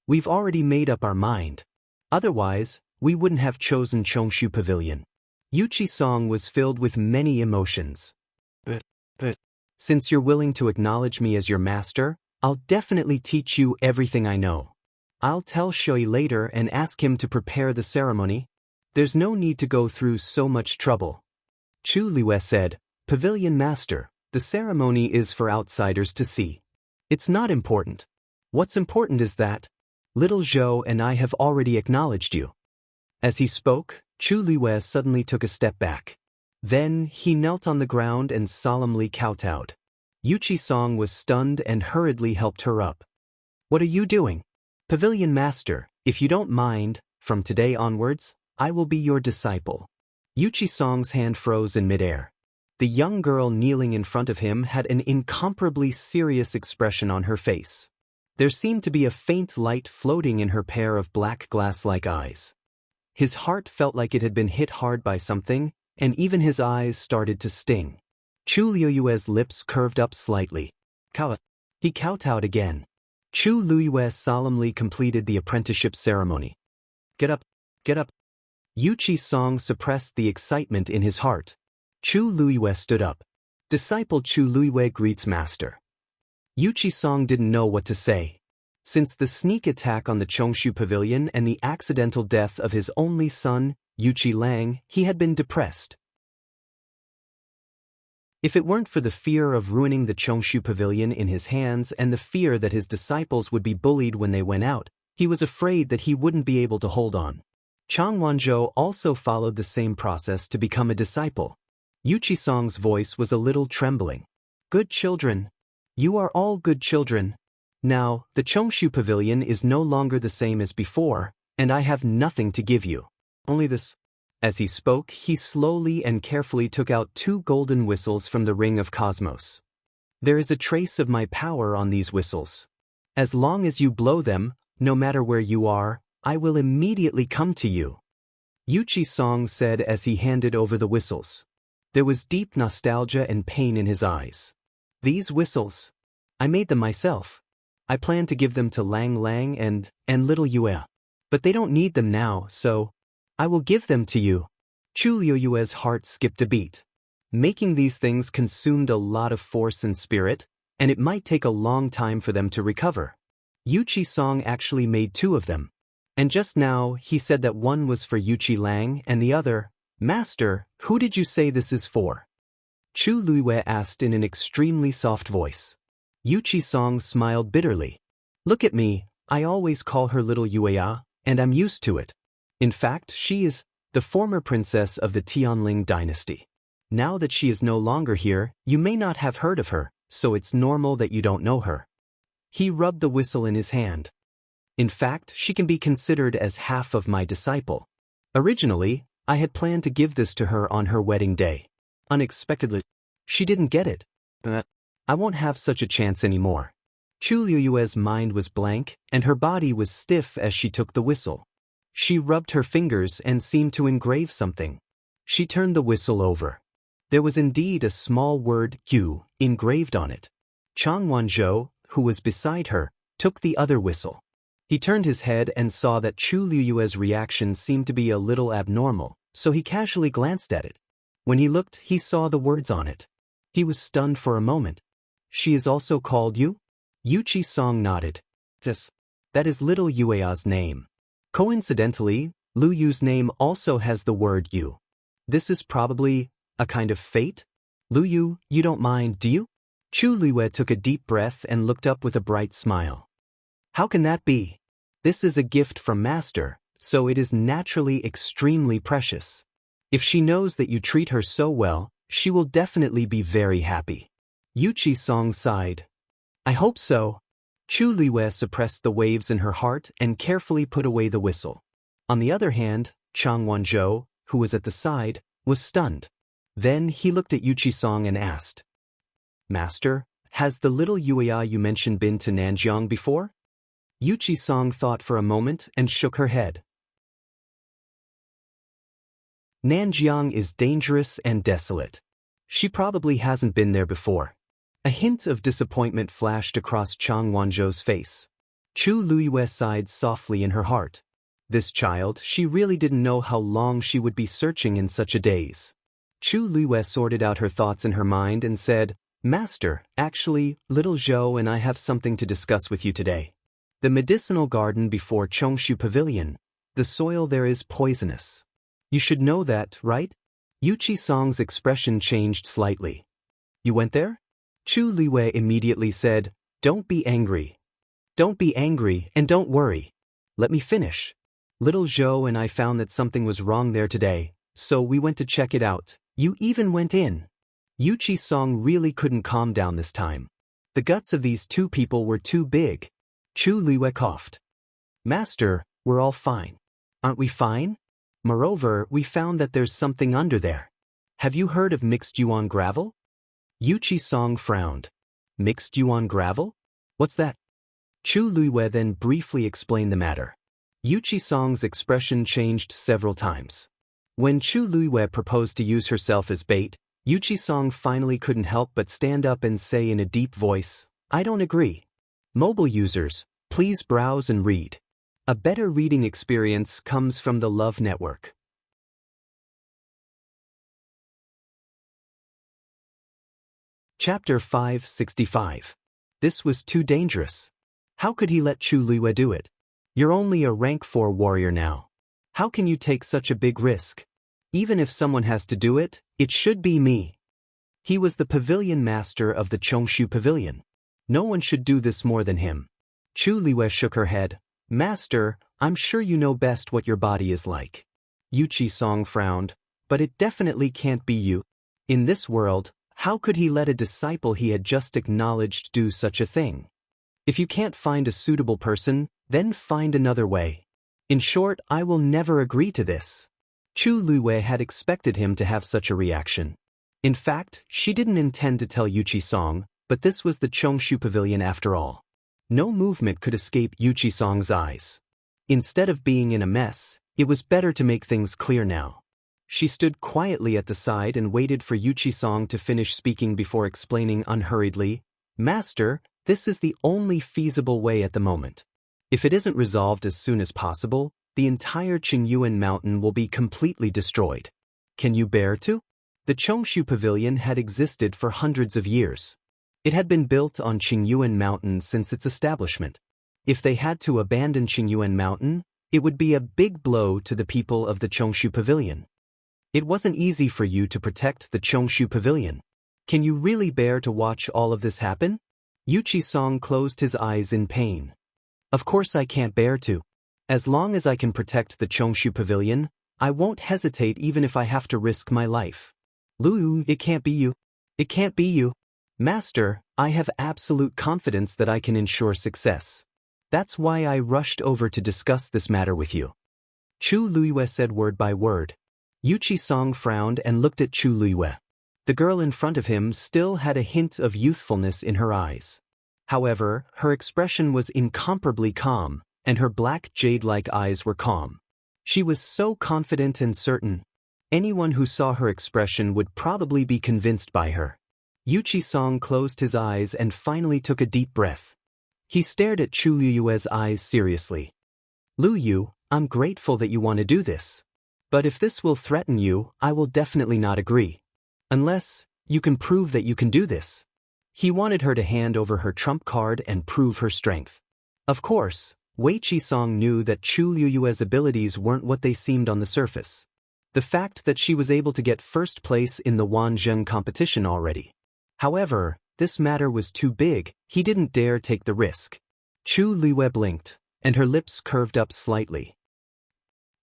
"We've already made up our mind. Otherwise, we wouldn't have chosen Chongshu Pavilion." Yuqi-song was filled with many emotions. But, since you're willing to acknowledge me as your master, I'll definitely teach you everything I know. I'll tell Shui later and ask him to prepare the ceremony. There's no need to go through so much trouble." Chu Luiyue said, "Pavilion master, the ceremony is for outsiders to see. It's not important. What's important is that little Zhou and I have already acknowledged you. As he spoke, Chu Liwei suddenly took a step back. Then he knelt on the ground and solemnly kowtowed. Yuchi Song was stunned and hurriedly helped her up. What are you doing? Pavilion Master, if you don't mind, from today onwards, I will be your disciple. Yuchi Song's hand froze in midair. The young girl kneeling in front of him had an incomparably serious expression on her face. There seemed to be a faint light floating in her pair of black glass-like eyes. His heart felt like it had been hit hard by something, and even his eyes started to sting. Chu Liuyue's lips curved up slightly. He kowtowed again. Chu Liuyue solemnly completed the apprenticeship ceremony. Get up, get up. Yuchi Song suppressed the excitement in his heart. Chu Liuyue stood up. Disciple Chu Liuyue greets master. Yuchi Song didn't know what to say. Since the sneak attack on the Chongshu Pavilion and the accidental death of his only son, Yuchi Lang, he had been depressed. If it weren't for the fear of ruining the Chongshu Pavilion in his hands and the fear that his disciples would be bullied when they went out, he was afraid that he wouldn't be able to hold on. Chang Wanzhou also followed the same process to become a disciple. Yuchi Song's voice was a little trembling. Good children. You are all good children. Now, the Chongshu Pavilion is no longer the same as before, and I have nothing to give you. Only this. As he spoke, he slowly and carefully took out 2 golden whistles from the ring of cosmos. There is a trace of my power on these whistles. As long as you blow them, no matter where you are, I will immediately come to you. Yuchi Song said as he handed over the whistles. There was deep nostalgia and pain in his eyes. These whistles. I made them myself. I plan to give them to Lang Lang and little Yue. But they don't need them now, so I will give them to you. Chu Liuyue's heart skipped a beat. Making these things consumed a lot of force and spirit, and it might take a long time for them to recover. Yuchi Song actually made 2 of them. And just now, he said that one was for Yuchi Lang and the other, Master, who did you say this is for? Chu Liuyue asked in an extremely soft voice. Yuchi Song smiled bitterly. Look at me, I always call her little Yueya, and I'm used to it. In fact, she is the former princess of the Tianling dynasty. Now that she is no longer here, you may not have heard of her, so it's normal that you don't know her. He rubbed the whistle in his hand. In fact, she can be considered as half of my disciple. Originally, I had planned to give this to her on her wedding day. Unexpectedly, she didn't get it. I won't have such a chance anymore. Chu Liuyue's mind was blank, and her body was stiff as she took the whistle. She rubbed her fingers and seemed to engrave something. She turned the whistle over. There was indeed a small word Q engraved on it. Chang Wanzhou, who was beside her, took the other whistle. He turned his head and saw that Chu Liuyue's reaction seemed to be a little abnormal, so he casually glanced at it. When he looked, he saw the words on it. He was stunned for a moment. She is also called Yu? Yuchi Song nodded. Yes. That is little Yueya's name. Coincidentally, Lu Yu's name also has the word Yu. This is probably a kind of fate? Lu Yu, you don't mind, do you? Chu Liuyue took a deep breath and looked up with a bright smile. How can that be? This is a gift from Master, so it is naturally extremely precious. If she knows that you treat her so well, she will definitely be very happy. Yuchi Song sighed. I hope so. Chu Liuyue suppressed the waves in her heart and carefully put away the whistle. On the other hand, Chang Wanzhou, who was at the side, was stunned. Then he looked at Yuchi Song and asked, Master, has the little Yueya you mentioned been to Nanjiang before? Yuchi Song thought for a moment and shook her head. Nanjiang is dangerous and desolate. She probably hasn't been there before. A hint of disappointment flashed across Chang Wanzhou's face. Chu Liuyue sighed softly in her heart. This child, she really didn't know how long she would be searching in such a daze. Chu Liuyue sorted out her thoughts in her mind and said, Master, actually, little Zhou and I have something to discuss with you today. The medicinal garden before Chongshu Pavilion, the soil there is poisonous. You should know that, right? Yuchi Song's expression changed slightly. You went there? Chu Liuyue immediately said, Don't be angry. Don't be angry and don't worry. Let me finish. Little Zhou and I found that something was wrong there today, so we went to check it out. You even went in. Yu Qi-song really couldn't calm down this time. The guts of these two people were too big. Chu Luiwei coughed. Master, we're all fine. Aren't we fine? Moreover, we found that there's something under there. Have you heard of mixed yuan gravel? Yu Qi-song frowned. Mixed yuan gravel? What's that? Chu Luiwei then briefly explained the matter. Yu Qi-song's expression changed several times. When Chu Luiwei proposed to use herself as bait, Yu Qi-song finally couldn't help but stand up and say in a deep voice, I don't agree. Mobile users, please browse and read. A better reading experience comes from the Love Network. Chapter 565. This was too dangerous. How could he let Chu Luiwei do it? You're only a rank 4 warrior now. How can you take such a big risk? Even if someone has to do it, it should be me. He was the pavilion master of the Chongshu Pavilion. No one should do this more than him. Chu Luiwei shook her head. Master, I'm sure you know best what your body is like. Yu Qi-song frowned. But it definitely can't be you. In this world, how could he let a disciple he had just acknowledged do such a thing? If you can't find a suitable person, then find another way. In short, I will never agree to this. Chu Luiwei had expected him to have such a reaction. In fact, she didn't intend to tell Yu Qi-song, but this was the Chongshu Pavilion after all. No movement could escape Yu Qi-song's eyes. Instead of being in a mess, it was better to make things clear now. She stood quietly at the side and waited for Yu Qi-song to finish speaking before explaining unhurriedly, Master, this is the only feasible way at the moment. If it isn't resolved as soon as possible, the entire Qingyuan mountain will be completely destroyed. Can you bear to? The Chongshu Pavilion had existed for hundreds of years. It had been built on Qingyuan Mountain since its establishment. If they had to abandon Qingyuan Mountain, it would be a big blow to the people of the Chongshu Pavilion. It wasn't easy for you to protect the Chongshu Pavilion. Can you really bear to watch all of this happen? Yu Qi-song closed his eyes in pain. Of course I can't bear to. As long as I can protect the Chongshu Pavilion, I won't hesitate even if I have to risk my life. Lu, it can't be you. It can't be you. Master, I have absolute confidence that I can ensure success. That's why I rushed over to discuss this matter with you. Chu Luiwei said word by word. Yu Qi-song frowned and looked at Chu Luiwei. The girl in front of him still had a hint of youthfulness in her eyes. However, her expression was incomparably calm, and her black jade-like eyes were calm. She was so confident and certain. Anyone who saw her expression would probably be convinced by her. Yu Qi-song closed his eyes and finally took a deep breath. He stared at Chu Luiwei's eyes seriously. Lu Yu, I'm grateful that you want to do this. But if this will threaten you, I will definitely not agree. Unless, you can prove that you can do this. He wanted her to hand over her trump card and prove her strength. Of course, Wei Qi-song knew that Chu Luiwei's abilities weren't what they seemed on the surface. The fact that she was able to get first place in the Wanzheng competition already. However, this matter was too big, he didn't dare take the risk. Chu Luiwei blinked, and her lips curved up slightly.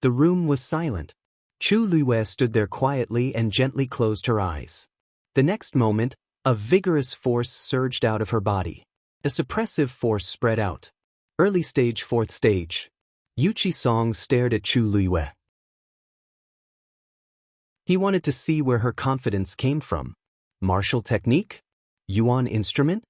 The room was silent. Chu Luiwei stood there quietly and gently closed her eyes. The next moment, a vigorous force surged out of her body. A suppressive force spread out. Early stage, fourth stage. Yu Qi-song stared at Chu Luiwei. He wanted to see where her confidence came from. Martial technique? Yuan instrument?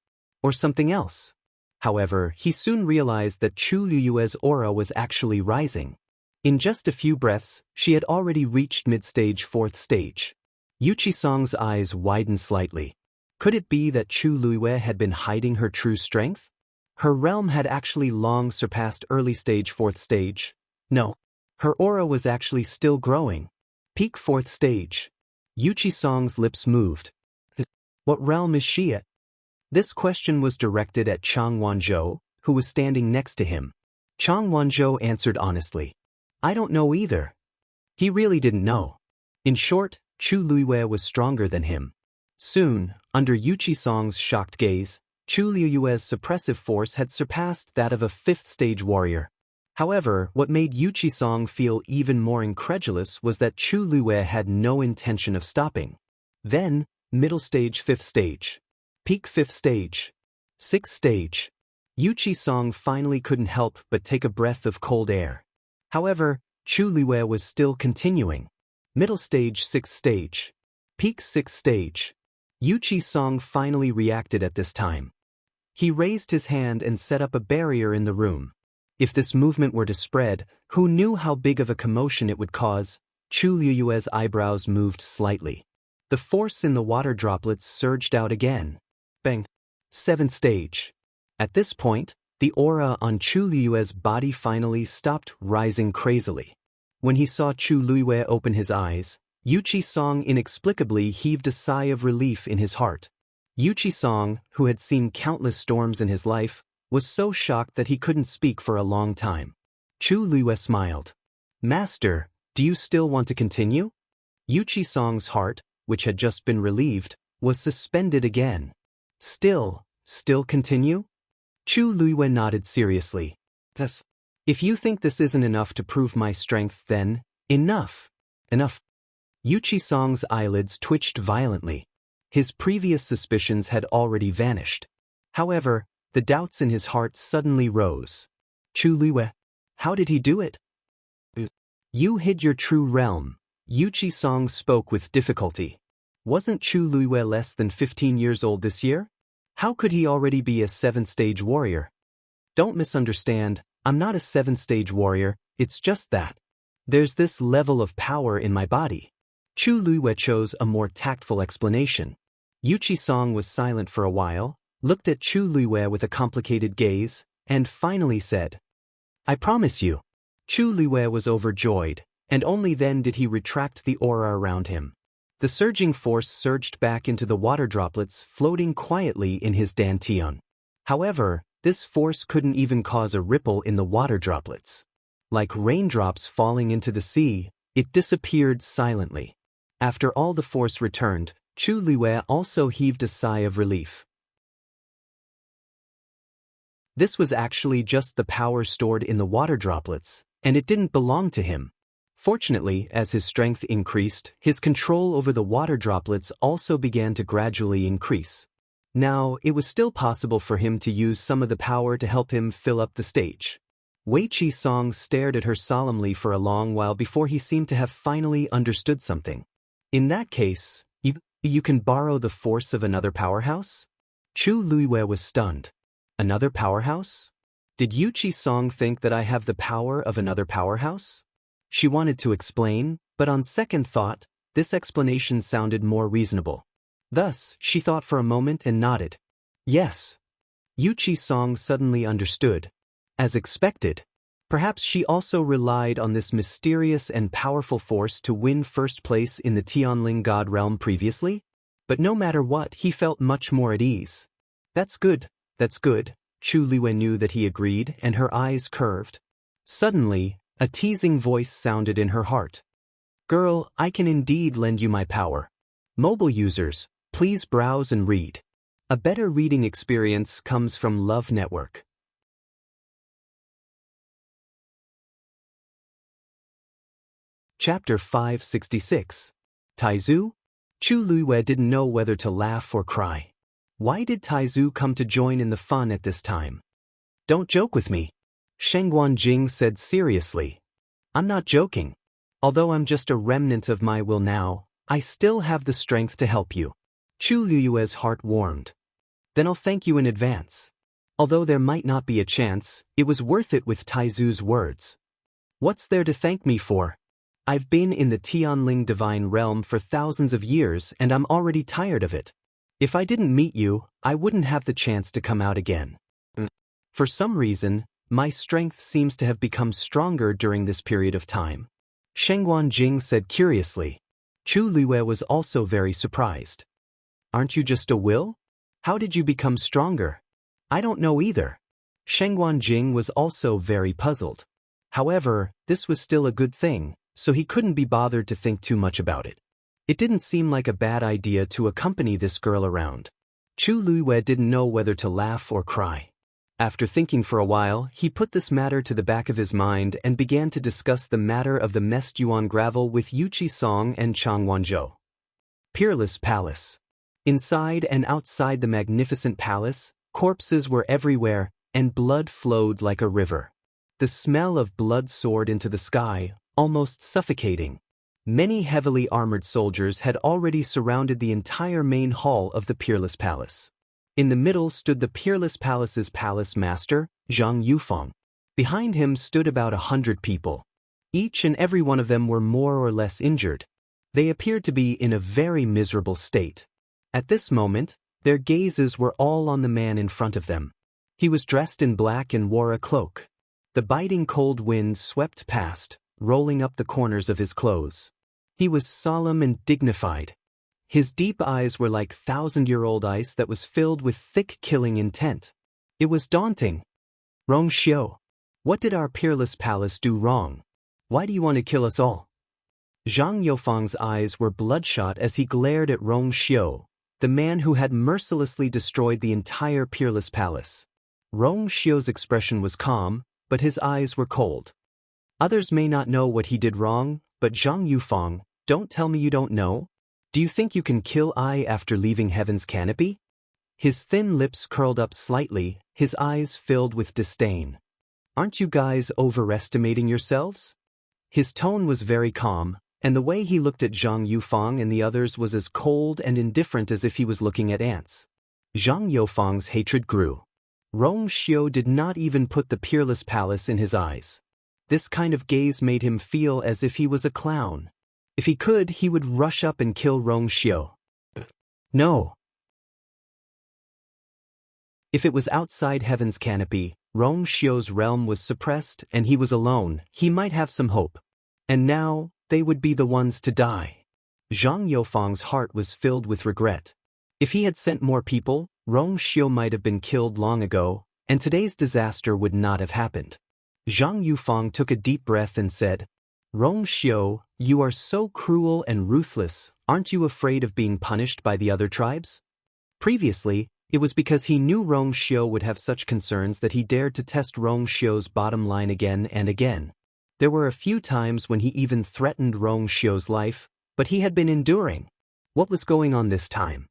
Or something else? However, he soon realized that Chu Luiwei's aura was actually rising. In just a few breaths, she had already reached mid-stage, fourth stage. Yu Qi-song's eyes widened slightly. Could it be that Chu Luiwei had been hiding her true strength? Her realm had actually long surpassed early stage, fourth stage. No, her aura was actually still growing. Peak fourth stage. Yu Qi-song's lips moved. What realm is she at? This question was directed at Chang Wanzhou, who was standing next to him. Chang Wanzhou answered honestly. I don't know either. He really didn't know. In short, Chu Luiwei was stronger than him. Soon, under Yu Qi-song's shocked gaze, Chu Liyue's suppressive force had surpassed that of a 5th-stage warrior. However, what made Yu Qisong feel even more incredulous was that Chu Liyue had no intention of stopping. Then, middle stage 5th stage. Peak 5th stage. 6th stage. Yu Qisong finally couldn't help but take a breath of cold air. However, Chu Liyue was still continuing. Middle stage 6th stage. Peak 6th stage. Yu Qisong finally reacted at this time. He raised his hand and set up a barrier in the room. If this movement were to spread, who knew how big of a commotion it would cause? Chu Liyue's eyebrows moved slightly. The force in the water droplets surged out again. Bang! 7th stage. At this point, the aura on Chu Liyue's body finally stopped rising crazily. When he saw Chu Liyue open his eyes, Yu Qisong inexplicably heaved a sigh of relief in his heart. Yu Qisong, who had seen countless storms in his life, was so shocked that he couldn't speak for a long time. Chu Liyue smiled. "Master, do you still want to continue?" Yu Qisong's heart, which had just been relieved, was suspended again. Still continue?" Chu Liyue nodded seriously. "Yes. If you think this isn't enough to prove my strength, then, enough. Yu Qisong's eyelids twitched violently. His previous suspicions had already vanished. However, the doubts in his heart suddenly rose. "Chu Liyue, how did he do it?" "You hid your true realm," Yu Qisong spoke with difficulty. "Wasn't Chu Liyue less than 15 years old this year? How could he already be a 7th-stage warrior?" "Don't misunderstand, I'm not a 7th-stage warrior, it's just that there's this level of power in my body." Chu Liyue chose a more tactful explanation. Yu Qisong was silent for a while, looked at Chu Liyue with a complicated gaze, and finally said, "I promise you." Chu Liyue was overjoyed, and only then did he retract the aura around him. The surging force surged back into the water droplets floating quietly in his dantian. However, this force couldn't even cause a ripple in the water droplets. Like raindrops falling into the sea, it disappeared silently. After all the force returned, Chu Liyue also heaved a sigh of relief. This was actually just the power stored in the water droplets, and it didn't belong to him. Fortunately, as his strength increased, his control over the water droplets also began to gradually increase. Now, it was still possible for him to use some of the power to help him fill up the stage. Wei Qisong stared at her solemnly for a long while before he seemed to have finally understood something. "In that case, you can borrow the force of another powerhouse?" Chu Liyue was stunned. "Another powerhouse? Did Yu Qisong think that I have the power of another powerhouse?" She wanted to explain, but on second thought, this explanation sounded more reasonable. Thus, she thought for a moment and nodded. "Yes." Yu Qisong suddenly understood. As expected, perhaps she also relied on this mysterious and powerful force to win first place in the Tianling God realm previously? But no matter what, he felt much more at ease. That's good. Chu Liyue knew that he agreed, and her eyes curved. Suddenly, a teasing voice sounded in her heart. "Girl, I can indeed lend you my power. Mobile users, please browse and read. A better reading experience comes from Love Network." Chapter 566. Taizu? Chu Liyue didn't know whether to laugh or cry. Why did Taizu come to join in the fun at this time? "Don't joke with me," Shengguan Jing said seriously. "I'm not joking. Although I'm just a remnant of my will now, I still have the strength to help you." Chu Liyue's heart warmed. "Then I'll thank you in advance." Although there might not be a chance, it was worth it with Taizu's words. "What's there to thank me for? I've been in the Tianling divine realm for thousands of years and I'm already tired of it. If I didn't meet you, I wouldn't have the chance to come out again. For some reason, my strength seems to have become stronger during this period of time," Shengguan Jing said curiously. Chu Liyue was also very surprised. "Aren't you just a will? How did you become stronger?" "I don't know either." Shengguan Jing was also very puzzled. However, this was still a good thing, so he couldn't be bothered to think too much about it. It didn't seem like a bad idea to accompany this girl around. Chu Luiwei didn't know whether to laugh or cry. After thinking for a while, he put this matter to the back of his mind and began to discuss the matter of the messed yuan gravel with Yuqi Song and Chang Wanzhou. Peerless Palace. Inside and outside the magnificent palace, corpses were everywhere, and blood flowed like a river. The smell of blood soared into the sky, almost suffocating. Many heavily armored soldiers had already surrounded the entire main hall of the Peerless Palace. In the middle stood the Peerless Palace's palace master, Zhang Yufeng. Behind him stood about 100 people. Each and every one of them were more or less injured. They appeared to be in a very miserable state. At this moment, their gazes were all on the man in front of them. He was dressed in black and wore a cloak. The biting cold wind swept past, rolling up the corners of his clothes. He was solemn and dignified. His deep eyes were like thousand-year-old ice that was filled with thick killing intent. It was daunting. Rong Xiu, what did our Peerless Palace do wrong? Why do you want to kill us all? Zhang Yufeng's eyes were bloodshot as he glared at Rong Xiu, the man who had mercilessly destroyed the entire Peerless Palace. Rong Xiu's expression was calm, but his eyes were cold. Others may not know what he did wrong, but Zhang Yufeng, don't tell me you don't know? Do you think you can kill I after leaving heaven's canopy? His thin lips curled up slightly, his eyes filled with disdain. Aren't you guys overestimating yourselves? His tone was very calm, and the way he looked at Zhang Yufeng and the others was as cold and indifferent as if he was looking at ants. Zhang Yufeng's hatred grew. Rong Xiu did not even put the Peerless Palace in his eyes. This kind of gaze made him feel as if he was a clown. If he could, he would rush up and kill Rong Xiu. No. If it was outside heaven's canopy, Rong Xiu's realm was suppressed and he was alone, he might have some hope. And now, they would be the ones to die. Zhang Yufeng's heart was filled with regret. If he had sent more people, Rong Xiu might have been killed long ago, and today's disaster would not have happened. Zhang Yufeng took a deep breath and said, Rong Xiu, you are so cruel and ruthless, aren't you afraid of being punished by the other tribes? Previously, it was because he knew Rong Xiu would have such concerns that he dared to test Rong Xiu's bottom line again and again. There were a few times when he even threatened Rong Xiu's life, but he had been enduring. What was going on this time?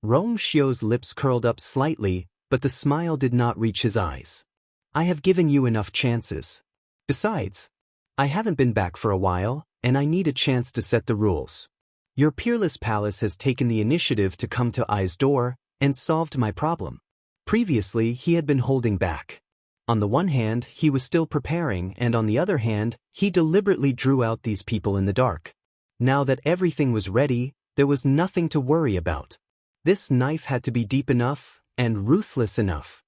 Rong Xiu's lips curled up slightly, but the smile did not reach his eyes. I have given you enough chances. Besides, I haven't been back for a while, and I need a chance to set the rules. Your Peerless Palace has taken the initiative to come to Ai's door and solved my problem. Previously, he had been holding back. On the one hand, he was still preparing, and on the other hand, he deliberately drew out these people in the dark. Now that everything was ready, there was nothing to worry about. This knife had to be deep enough and ruthless enough.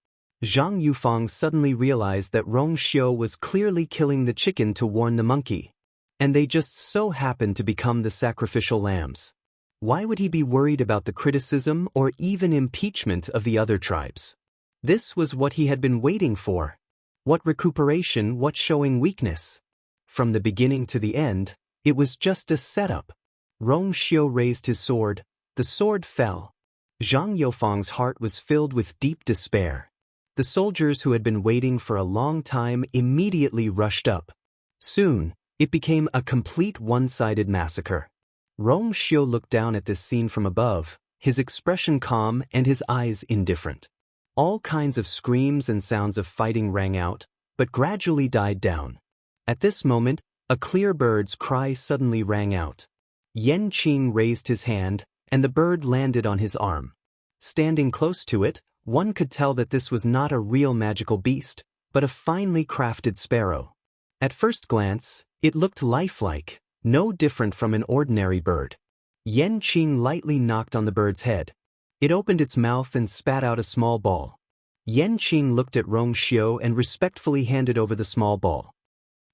Zhang Yufeng suddenly realized that Rong Xiu was clearly killing the chicken to warn the monkey. And they just so happened to become the sacrificial lambs. Why would he be worried about the criticism or even impeachment of the other tribes? This was what he had been waiting for. What recuperation, what showing weakness. From the beginning to the end, it was just a setup. Rong Xiu raised his sword. The sword fell. Zhang Yufeng's heart was filled with deep despair. The soldiers who had been waiting for a long time immediately rushed up. Soon, it became a complete one-sided massacre. Rong Xiu looked down at this scene from above, his expression calm and his eyes indifferent. All kinds of screams and sounds of fighting rang out, but gradually died down. At this moment, a clear bird's cry suddenly rang out. Yan Qing raised his hand, and the bird landed on his arm. Standing close to it, one could tell that this was not a real magical beast, but a finely crafted sparrow. At first glance, it looked lifelike, no different from an ordinary bird. Yan Qing lightly knocked on the bird's head. It opened its mouth and spat out a small ball. Yan Qing looked at Rong Xiu and respectfully handed over the small ball.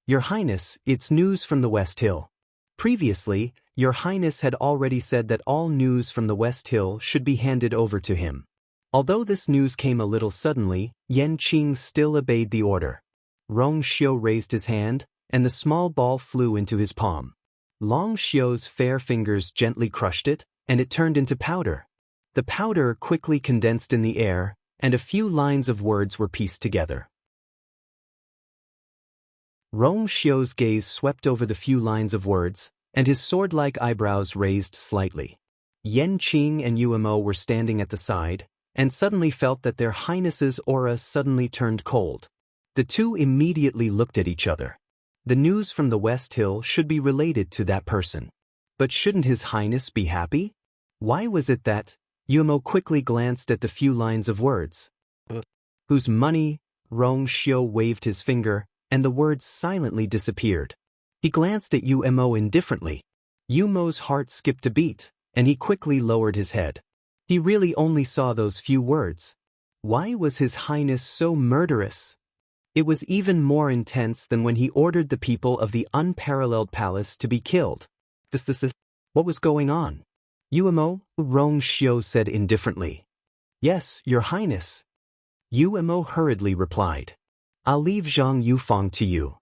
Your Highness, it's news from the West Hill. Previously, Your Highness had already said that all news from the West Hill should be handed over to him. Although this news came a little suddenly, Yan Qing still obeyed the order. Rong Xiu raised his hand, and the small ball flew into his palm. Long Xiu's fair fingers gently crushed it, and it turned into powder. The powder quickly condensed in the air, and a few lines of words were pieced together. Rong Xiu's gaze swept over the few lines of words, and his sword-like eyebrows raised slightly. Yan Qing and Yuemo were standing at the side, and suddenly felt that their highnesses' auras suddenly turned cold. The two immediately looked at each other. The news from the West Hill should be related to that person. But shouldn't His Highness be happy? Why was it that? Yuemo quickly glanced at the few lines of words. Whose money? Rong Xiu waved his finger, and the words silently disappeared. He glanced at Yuemo indifferently. Yuemo's heart skipped a beat, and he quickly lowered his head. He really only saw those few words. Why was His Highness so murderous? It was even more intense than when he ordered the people of the unparalleled palace to be killed. What was going on? Yuemo, Rong Xiu said indifferently. Yes, Your Highness. Yuemo hurriedly replied. I'll leave Zhang Yufang to you.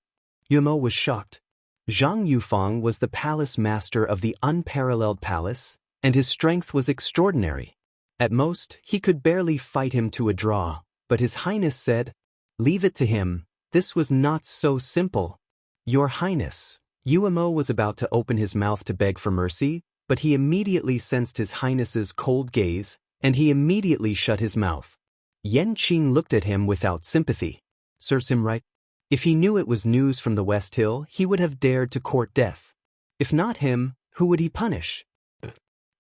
Yuemo was shocked. Zhang Yufang was the palace master of the unparalleled palace, and his strength was extraordinary. At most, he could barely fight him to a draw, but His Highness said, leave it to him. This was not so simple. Your Highness. Yuemo was about to open his mouth to beg for mercy, but he immediately sensed His Highness's cold gaze, and he immediately shut his mouth. Yan Qing looked at him without sympathy. Serves him right. If he knew it was news from the West Hill, he would have dared to court death. If not him, who would he punish?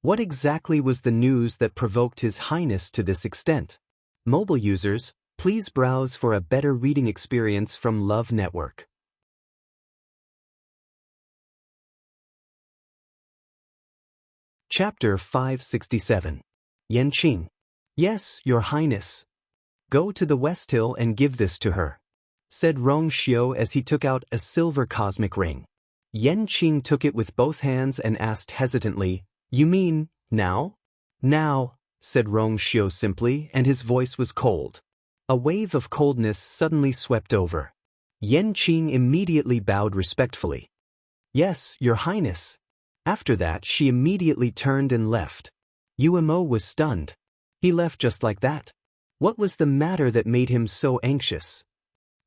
What exactly was the news that provoked His Highness to this extent? Mobile users, please browse for a better reading experience from Love Network. Chapter 567. Yan Qing. Yes, Your Highness. Go to the West Hill and give this to her, said Rong Xiu as he took out a silver cosmic ring. Yan Qing took it with both hands and asked hesitantly, You mean, now? Now, said Rong Xiu simply, and his voice was cold. A wave of coldness suddenly swept over. Yan Qing immediately bowed respectfully. Yes, Your Highness. After that, she immediately turned and left. Yuemo was stunned. He left just like that. What was the matter that made him so anxious?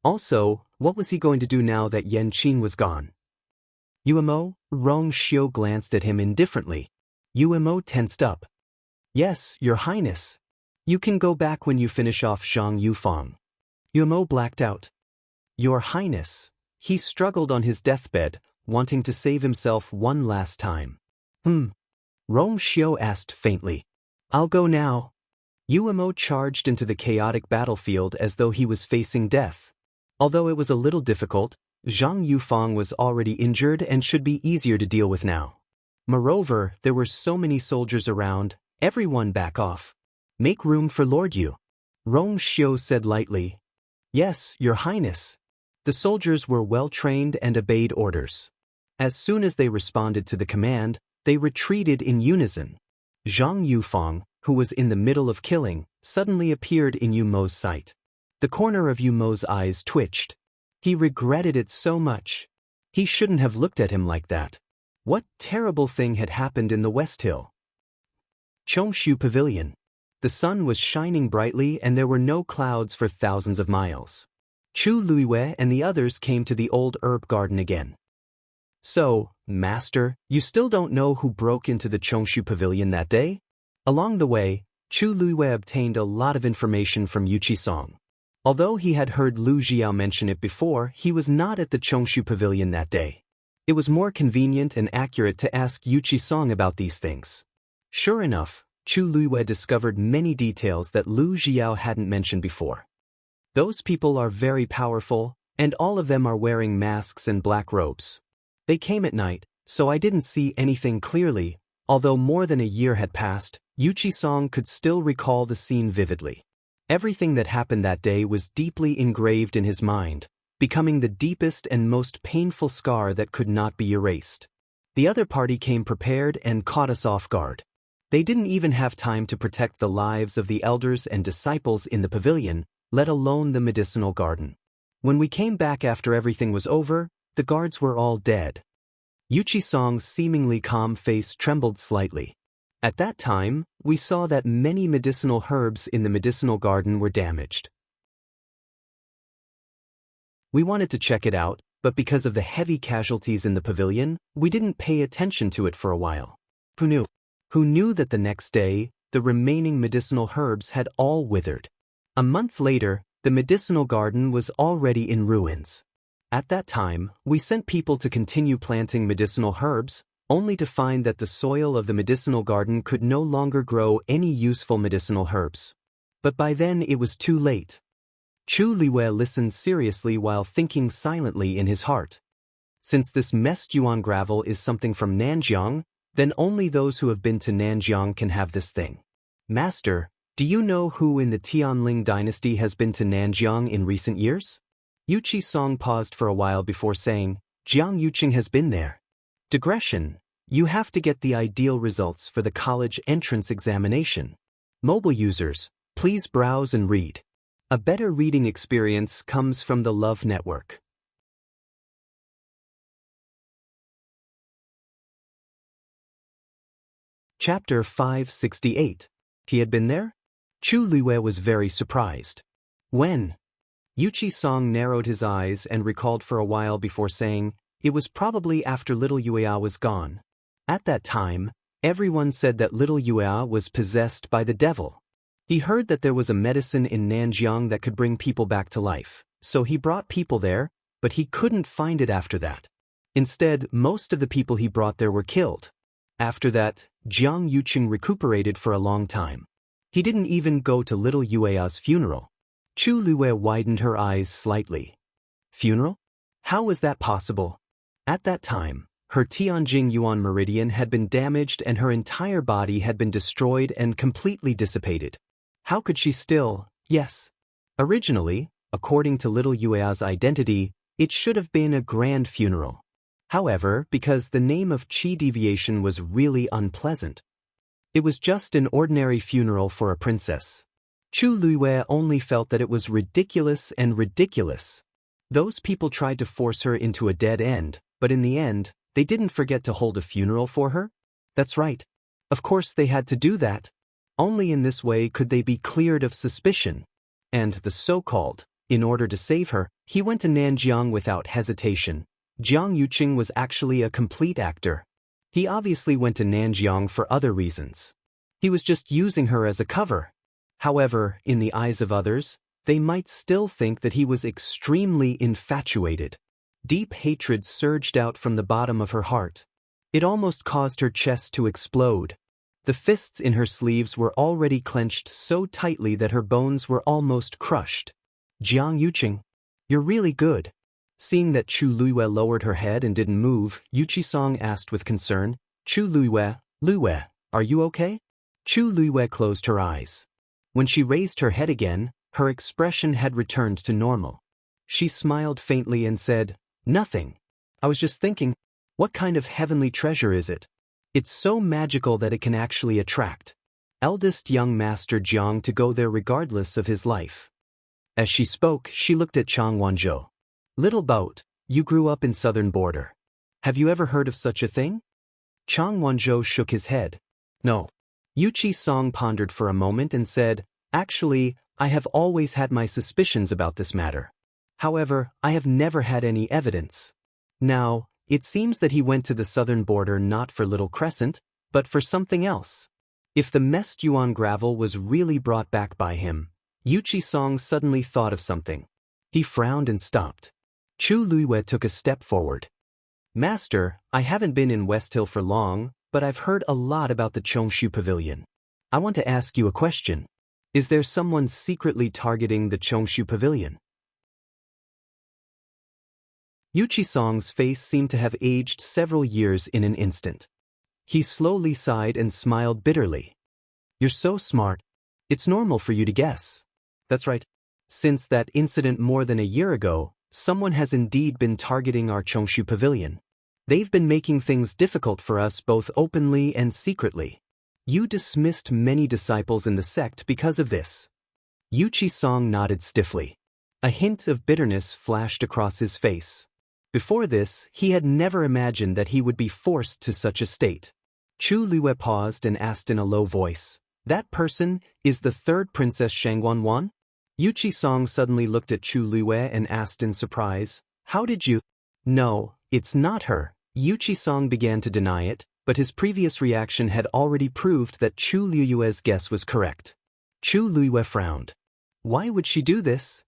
Also, what was he going to do now that Yan Qing was gone? Yuemo, Rong Xiu glanced at him indifferently. Yuemo tensed up. Yes, Your Highness. You can go back when you finish off Zhang Yufang. Yuemo blacked out. Your Highness. He struggled on his deathbed, wanting to save himself one last time. Rong Xiu asked faintly. I'll go now. Yuemo charged into the chaotic battlefield as though he was facing death. Although it was a little difficult, Zhang Yufang was already injured and should be easier to deal with now. Moreover, there were so many soldiers around. Everyone back off. Make room for Lord Yu. Rong Xiu said lightly. Yes, Your Highness. The soldiers were well trained and obeyed orders. As soon as they responded to the command, they retreated in unison. Zhang Yufang, who was in the middle of killing, suddenly appeared in Yuemo's sight. The corner of Yuemo's eyes twitched. He regretted it so much. He shouldn't have looked at him like that. What terrible thing had happened in the West Hill? Chongshu Pavilion. The sun was shining brightly and there were no clouds for thousands of miles. Chu Luiwei and the others came to the old herb garden again. So, Master, you still don't know who broke into the Chongshu Pavilion that day? Along the way, Chu Luiwei obtained a lot of information from Yuqi-song. Although he had heard Lu Jiao mention it before, he was not at the Chongshu Pavilion that day. It was more convenient and accurate to ask Yuqi-song about these things. Sure enough, Chu Luiwei discovered many details that Lu Jiao hadn't mentioned before. Those people are very powerful, and all of them are wearing masks and black robes. They came at night, so I didn't see anything clearly. Although more than a year had passed, Yuqi-song could still recall the scene vividly. Everything that happened that day was deeply engraved in his mind, becoming the deepest and most painful scar that could not be erased. The other party came prepared and caught us off guard. They didn't even have time to protect the lives of the elders and disciples in the pavilion, let alone the medicinal garden. When we came back after everything was over, the guards were all dead. Yuqi-song's seemingly calm face trembled slightly. At that time, we saw that many medicinal herbs in the medicinal garden were damaged. We wanted to check it out, but because of the heavy casualties in the pavilion, we didn't pay attention to it for a while. Who knew? Who knew that the next day, the remaining medicinal herbs had all withered? A month later, the medicinal garden was already in ruins. At that time, we sent people to continue planting medicinal herbs, only to find that the soil of the medicinal garden could no longer grow any useful medicinal herbs. But by then it was too late. Chu Liwei listened seriously while thinking silently in his heart. Since this messed yuan gravel is something from Nanjiang, then only those who have been to Nanjiang can have this thing. Master, do you know who in the Tianling dynasty has been to Nanjiang in recent years? Yu Qisong paused for a while before saying, Jiang Yuqing has been there. Digression, you have to get the ideal results for the college entrance examination. Mobile users, please browse and read. A better reading experience comes from the Love Network. Chapter 568. He had been there? Chu Liwei was very surprised. When? Yu Qisong narrowed his eyes and recalled for a while before saying, it was probably after little Yuya was gone. At that time, everyone said that little Yuya was possessed by the devil. He heard that there was a medicine in Nanjiang that could bring people back to life, so he brought people there, but he couldn't find it after that. Instead, most of the people he brought there were killed. After that, Jiang Yuqing recuperated for a long time. He didn't even go to little Yuya's funeral. Chu Liwei widened her eyes slightly. Funeral? How was that possible? At that time, her Tianjing Yuan meridian had been damaged and her entire body had been destroyed and completely dissipated. How could she still? Yes. Originally, according to little Yuya's identity, it should have been a grand funeral. However, because the name of Qi deviation was really unpleasant, it was just an ordinary funeral for a princess. Chu Liwei only felt that it was ridiculous and ridiculous. Those people tried to force her into a dead end, but in the end, they didn't forget to hold a funeral for her? That's right. Of course they had to do that. Only in this way could they be cleared of suspicion. And the so-called, in order to save her, he went to Nanjiang without hesitation. Jiang Yuqing was actually a complete actor. He obviously went to Nanjiang for other reasons. He was just using her as a cover. However, in the eyes of others, they might still think that he was extremely infatuated. Deep hatred surged out from the bottom of her heart. It almost caused her chest to explode. The fists in her sleeves were already clenched so tightly that her bones were almost crushed. Jiang Yuqing, you're really good. Seeing that Chu Liwei lowered her head and didn't move, Yu Qisong asked with concern, Chu Liwei, are you okay? Chu Liwei closed her eyes. When she raised her head again, her expression had returned to normal. She smiled faintly and said, Nothing. I was just thinking, what kind of heavenly treasure is it? It's so magical that it can actually attract eldest young master Jiang to go there regardless of his life. As she spoke, she looked at Chang Wanzhou. Little boat, you grew up in southern border. Have you ever heard of such a thing? Chang Wanzhou shook his head. No. Yu Qisong pondered for a moment and said, Actually, I have always had my suspicions about this matter. However, I have never had any evidence. Now, it seems that he went to the southern border not for Little Crescent, but for something else. If the messed yuan gravel was really brought back by him, Yu Qisong suddenly thought of something. He frowned and stopped. Chu Liwei took a step forward. Master, I haven't been in West Hill for long, but I've heard a lot about the Chongshu Pavilion. I want to ask you a question. Is there someone secretly targeting the Chongshu Pavilion? Yu Qisong's face seemed to have aged several years in an instant. He slowly sighed and smiled bitterly. You're so smart. It's normal for you to guess. That's right. Since that incident more than a year ago, someone has indeed been targeting our Chongshu Pavilion. They've been making things difficult for us both openly and secretly. You dismissed many disciples in the sect because of this. Yu Qisong nodded stiffly. A hint of bitterness flashed across his face. Before this, he had never imagined that he would be forced to such a state. Chu Liyue paused and asked in a low voice, "That person is the third Princess Shangguan?" Yu Qisong suddenly looked at Chu Liyue and asked in surprise, "How did you—" "No, it's not her." Yu Qisong began to deny it, but his previous reaction had already proved that Chu Liyue's guess was correct. Chu Liyue frowned. Why would she do this?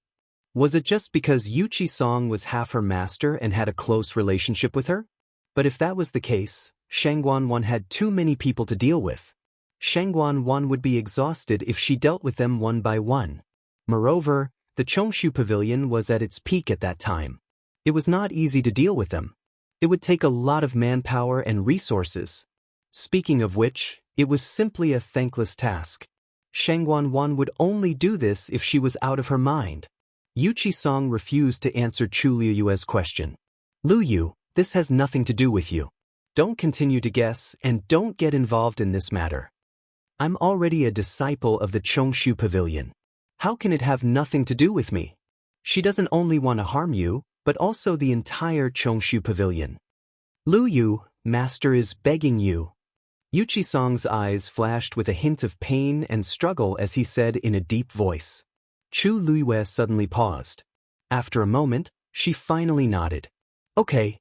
Was it just because Yu Qisong was half her master and had a close relationship with her? But if that was the case, Shangguan had too many people to deal with. Shangguan would be exhausted if she dealt with them one by one. Moreover, the Chongshu Pavilion was at its peak at that time. It was not easy to deal with them. It would take a lot of manpower and resources. Speaking of which, it was simply a thankless task. Shangguan would only do this if she was out of her mind. Yu Qisong refused to answer Chu Liyue's question. "Lu Yu, this has nothing to do with you. Don't continue to guess and don't get involved in this matter. I'm already a disciple of the Chongshu Pavilion. How can it have nothing to do with me? She doesn't only want to harm you, but also the entire Chongshu Pavilion. Lu Yu, Master is begging you." Yu Qisong's eyes flashed with a hint of pain and struggle as he said in a deep voice. Chu Liyue suddenly paused. After a moment, she finally nodded. "Okay."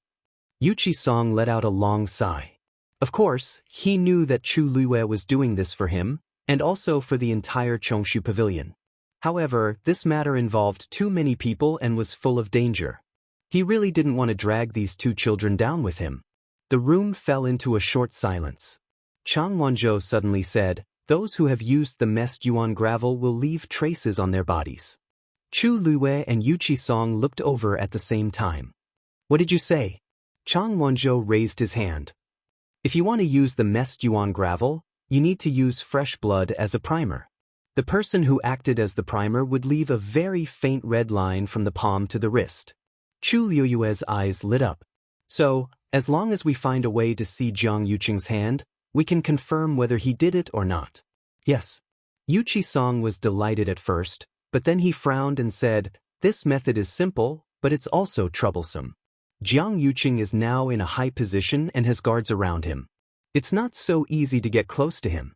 Yu Qisong let out a long sigh. Of course, he knew that Chu Liyue was doing this for him, and also for the entire Chongshu Pavilion. However, this matter involved too many people and was full of danger. He really didn't want to drag these two children down with him. The room fell into a short silence. Chang Wanzhou suddenly said, "Those who have used the messed yuan gravel will leave traces on their bodies." Chu Liyue and Yu Qisong looked over at the same time. "What did you say?" Chang Wanzhou raised his hand. "If you want to use the messed yuan gravel, you need to use fresh blood as a primer. The person who acted as the primer would leave a very faint red line from the palm to the wrist." Chu Liyue's eyes lit up. "So, as long as we find a way to see Jiang Yuqing's hand, we can confirm whether he did it or not." "Yes." Yu Qisong was delighted at first, but then he frowned and said, "This method is simple, but it's also troublesome. Jiang Yuqing is now in a high position and has guards around him. It's not so easy to get close to him.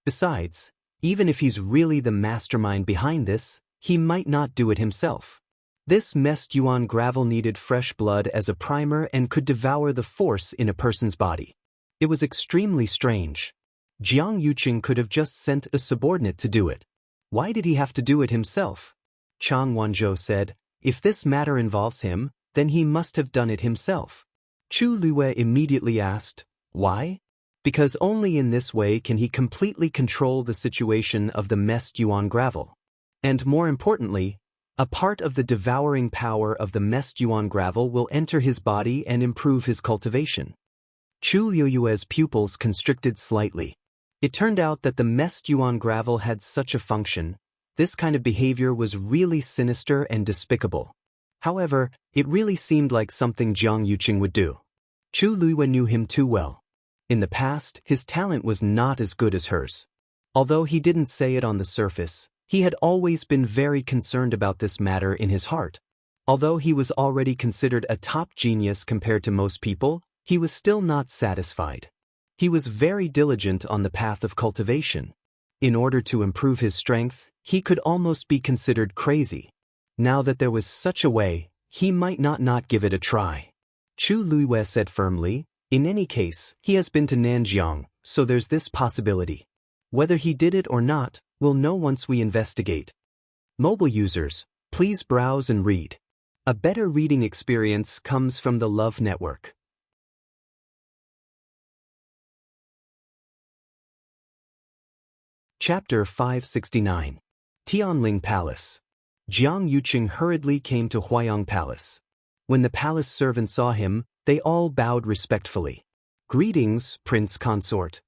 Besides, even if he's really the mastermind behind this, he might not do it himself. This messed yuan gravel needed fresh blood as a primer and could devour the force in a person's body. It was extremely strange. Jiang Yuqing could have just sent a subordinate to do it. Why did he have to do it himself?" Chang Wanzhou said, "If this matter involves him, then he must have done it himself." Chu Liyue immediately asked, "Why?" "Because only in this way can he completely control the situation of the messed yuan gravel. And more importantly, a part of the devouring power of the messed yuan gravel will enter his body and improve his cultivation." Chu Liyue's pupils constricted slightly. It turned out that the messed yuan gravel had such a function. This kind of behavior was really sinister and despicable. However, it really seemed like something Jiang Yuqing would do. Chu Liyue knew him too well. In the past, his talent was not as good as hers. Although he didn't say it on the surface, he had always been very concerned about this matter in his heart. Although he was already considered a top genius compared to most people, he was still not satisfied. He was very diligent on the path of cultivation. In order to improve his strength, he could almost be considered crazy. Now that there was such a way, he might not give it a try. Chu Liyue said firmly, "In any case, he has been to Nanjiang, so there's this possibility. Whether he did it or not, we'll know once we investigate." Mobile users, please browse and read. A better reading experience comes from the Love Network. Chapter 569. Tianling Palace. Jiang Yuqing hurriedly came to Huayang Palace. When the palace servants saw him, they all bowed respectfully. "Greetings, Prince Consort."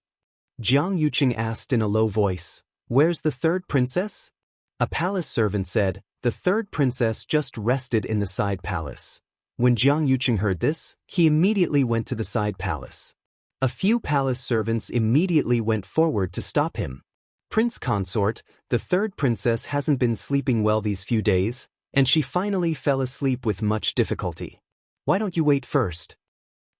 Jiang Yuqing asked in a low voice, "Where's the third princess?" A palace servant said, "The third princess just rested in the side palace." When Jiang Yuqing heard this, he immediately went to the side palace. A few palace servants immediately went forward to stop him. "Prince Consort, the third princess hasn't been sleeping well these few days, and she finally fell asleep with much difficulty. Why don't you wait first?"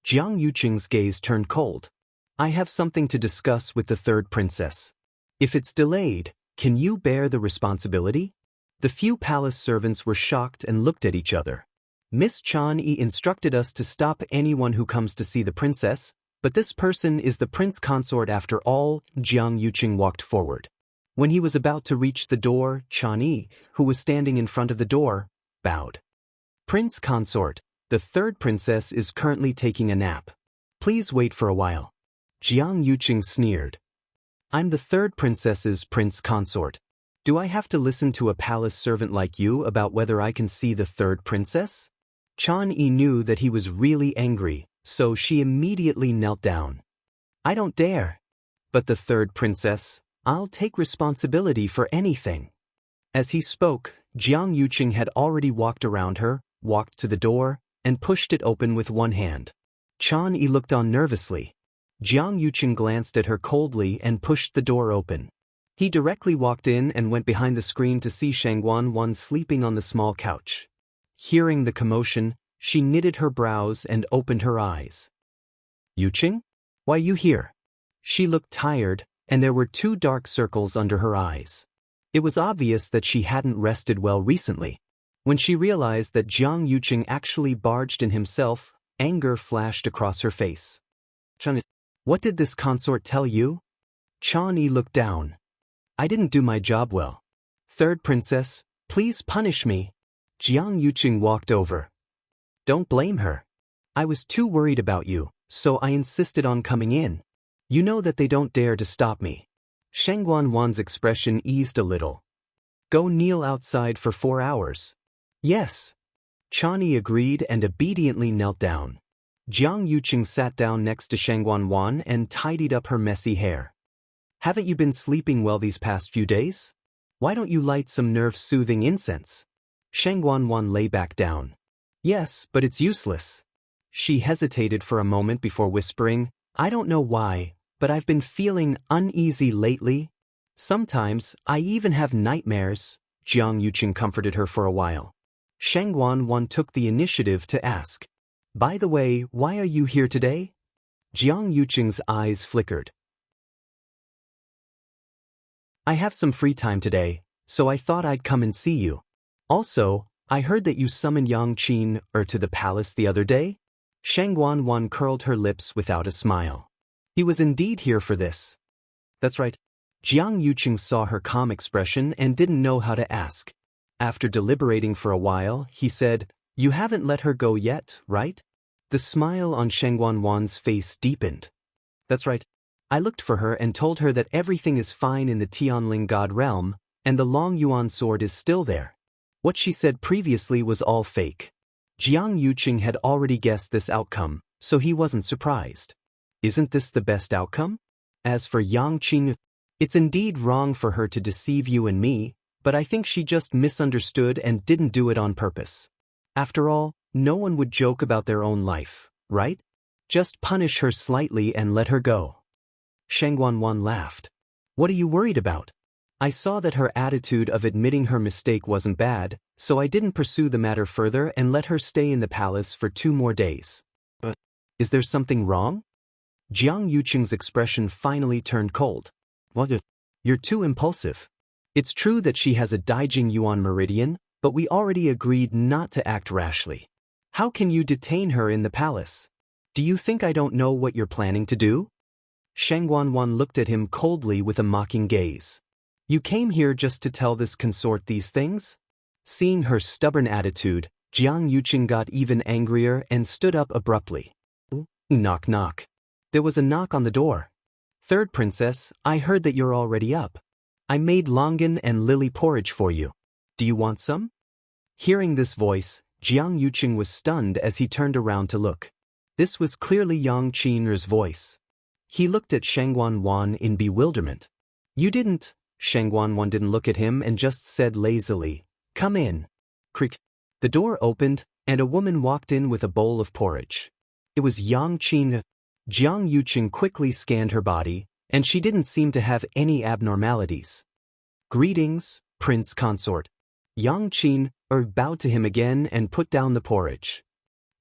Jiang Yuqing's gaze turned cold. I have something to discuss with the third princess. If it's delayed, can you bear the responsibility? The few palace servants were shocked and looked at each other. Miss Chan Yi instructed us to stop anyone who comes to see the princess, but this person is the prince consort after all. Jiang Yuqing walked forward. When he was about to reach the door, Chan Yi, who was standing in front of the door, bowed. Prince consort, the third princess is currently taking a nap. Please wait for a while. Jiang Yuqing sneered. I'm the third princess's prince consort. Do I have to listen to a palace servant like you about whether I can see the third princess? Chan Yi knew that he was really angry, so she immediately knelt down. I don't dare. But the third princess, I'll take responsibility for anything. As he spoke, Jiang Yuqing had already walked around her, walked to the door, and pushed it open with one hand. Chan Yi looked on nervously. Jiang Yuqing glanced at her coldly and pushed the door open. He directly walked in and went behind the screen to see Shangguan sleeping on the small couch. Hearing the commotion, she knitted her brows and opened her eyes. Yuqing? Why you here? She looked tired, and there were 2 dark circles under her eyes. It was obvious that she hadn't rested well recently. When she realized that Jiang Yuqing actually barged in himself, anger flashed across her face. What did this consort tell you? Chan Yi looked down. I didn't do my job well. Third princess, please punish me. Jiang Yuqing walked over. Don't blame her. I was too worried about you, so I insisted on coming in. You know that they don't dare to stop me. Shangguan expression eased a little. Go kneel outside for 4 hours. Yes. Chan Yi agreed and obediently knelt down. Jiang Yuqing sat down next to Shangguan and tidied up her messy hair. Haven't you been sleeping well these past few days? Why don't you light some nerve-soothing incense? Shangguan lay back down. Yes, but it's useless. She hesitated for a moment before whispering, I don't know why, but I've been feeling uneasy lately. Sometimes, I even have nightmares. Jiang Yuqing comforted her for a while. Shangguan took the initiative to ask. By the way, why are you here today? Jiang Yuqing's eyes flickered. I have some free time today, so I thought I'd come and see you. Also, I heard that you summoned Yang Qin to the palace the other day? Shangguan curled her lips without a smile. He was indeed here for this. That's right. Jiang Yuqing saw her calm expression and didn't know how to ask. After deliberating for a while, he said, You haven't let her go yet, right? The smile on Shangguan's face deepened. That's right. I looked for her and told her that everything is fine in the Tianling God realm, and the Long Yuan sword is still there. What she said previously was all fake. Jiang Yuqing had already guessed this outcome, so he wasn't surprised. Isn't this the best outcome? As for Yang Qin, it's indeed wrong for her to deceive you and me, but I think she just misunderstood and didn't do it on purpose. After all, no one would joke about their own life, right? Just punish her slightly and let her go. Shangguan laughed. What are you worried about? I saw that her attitude of admitting her mistake wasn't bad, so I didn't pursue the matter further and let her stay in the palace for 2 more days. But is there something wrong? Jiang Yuqing's expression finally turned cold. What? You're too impulsive. It's true that she has a Daijing Yuan meridian, but we already agreed not to act rashly. How can you detain her in the palace? Do you think I don't know what you're planning to do? Shangguan looked at him coldly with a mocking gaze. You came here just to tell this consort these things? Seeing her stubborn attitude, Jiang Yuqing got even angrier and stood up abruptly. Knock knock. There was a knock on the door. Third princess, I heard that you're already up. I made longan and lily porridge for you. Do you want some? Hearing this voice, Jiang Yuqing was stunned as he turned around to look. This was clearly Yang Qin's voice. He looked at Shangguan in bewilderment. You didn't. Shangguan didn't look at him and just said lazily, Come in. Creak. The door opened, and a woman walked in with a bowl of porridge. It was Yang Qin. Jiang Yuqing quickly scanned her body, and she didn't seem to have any abnormalities. Greetings, Prince Consort. Yang Qin bowed to him again and put down the porridge.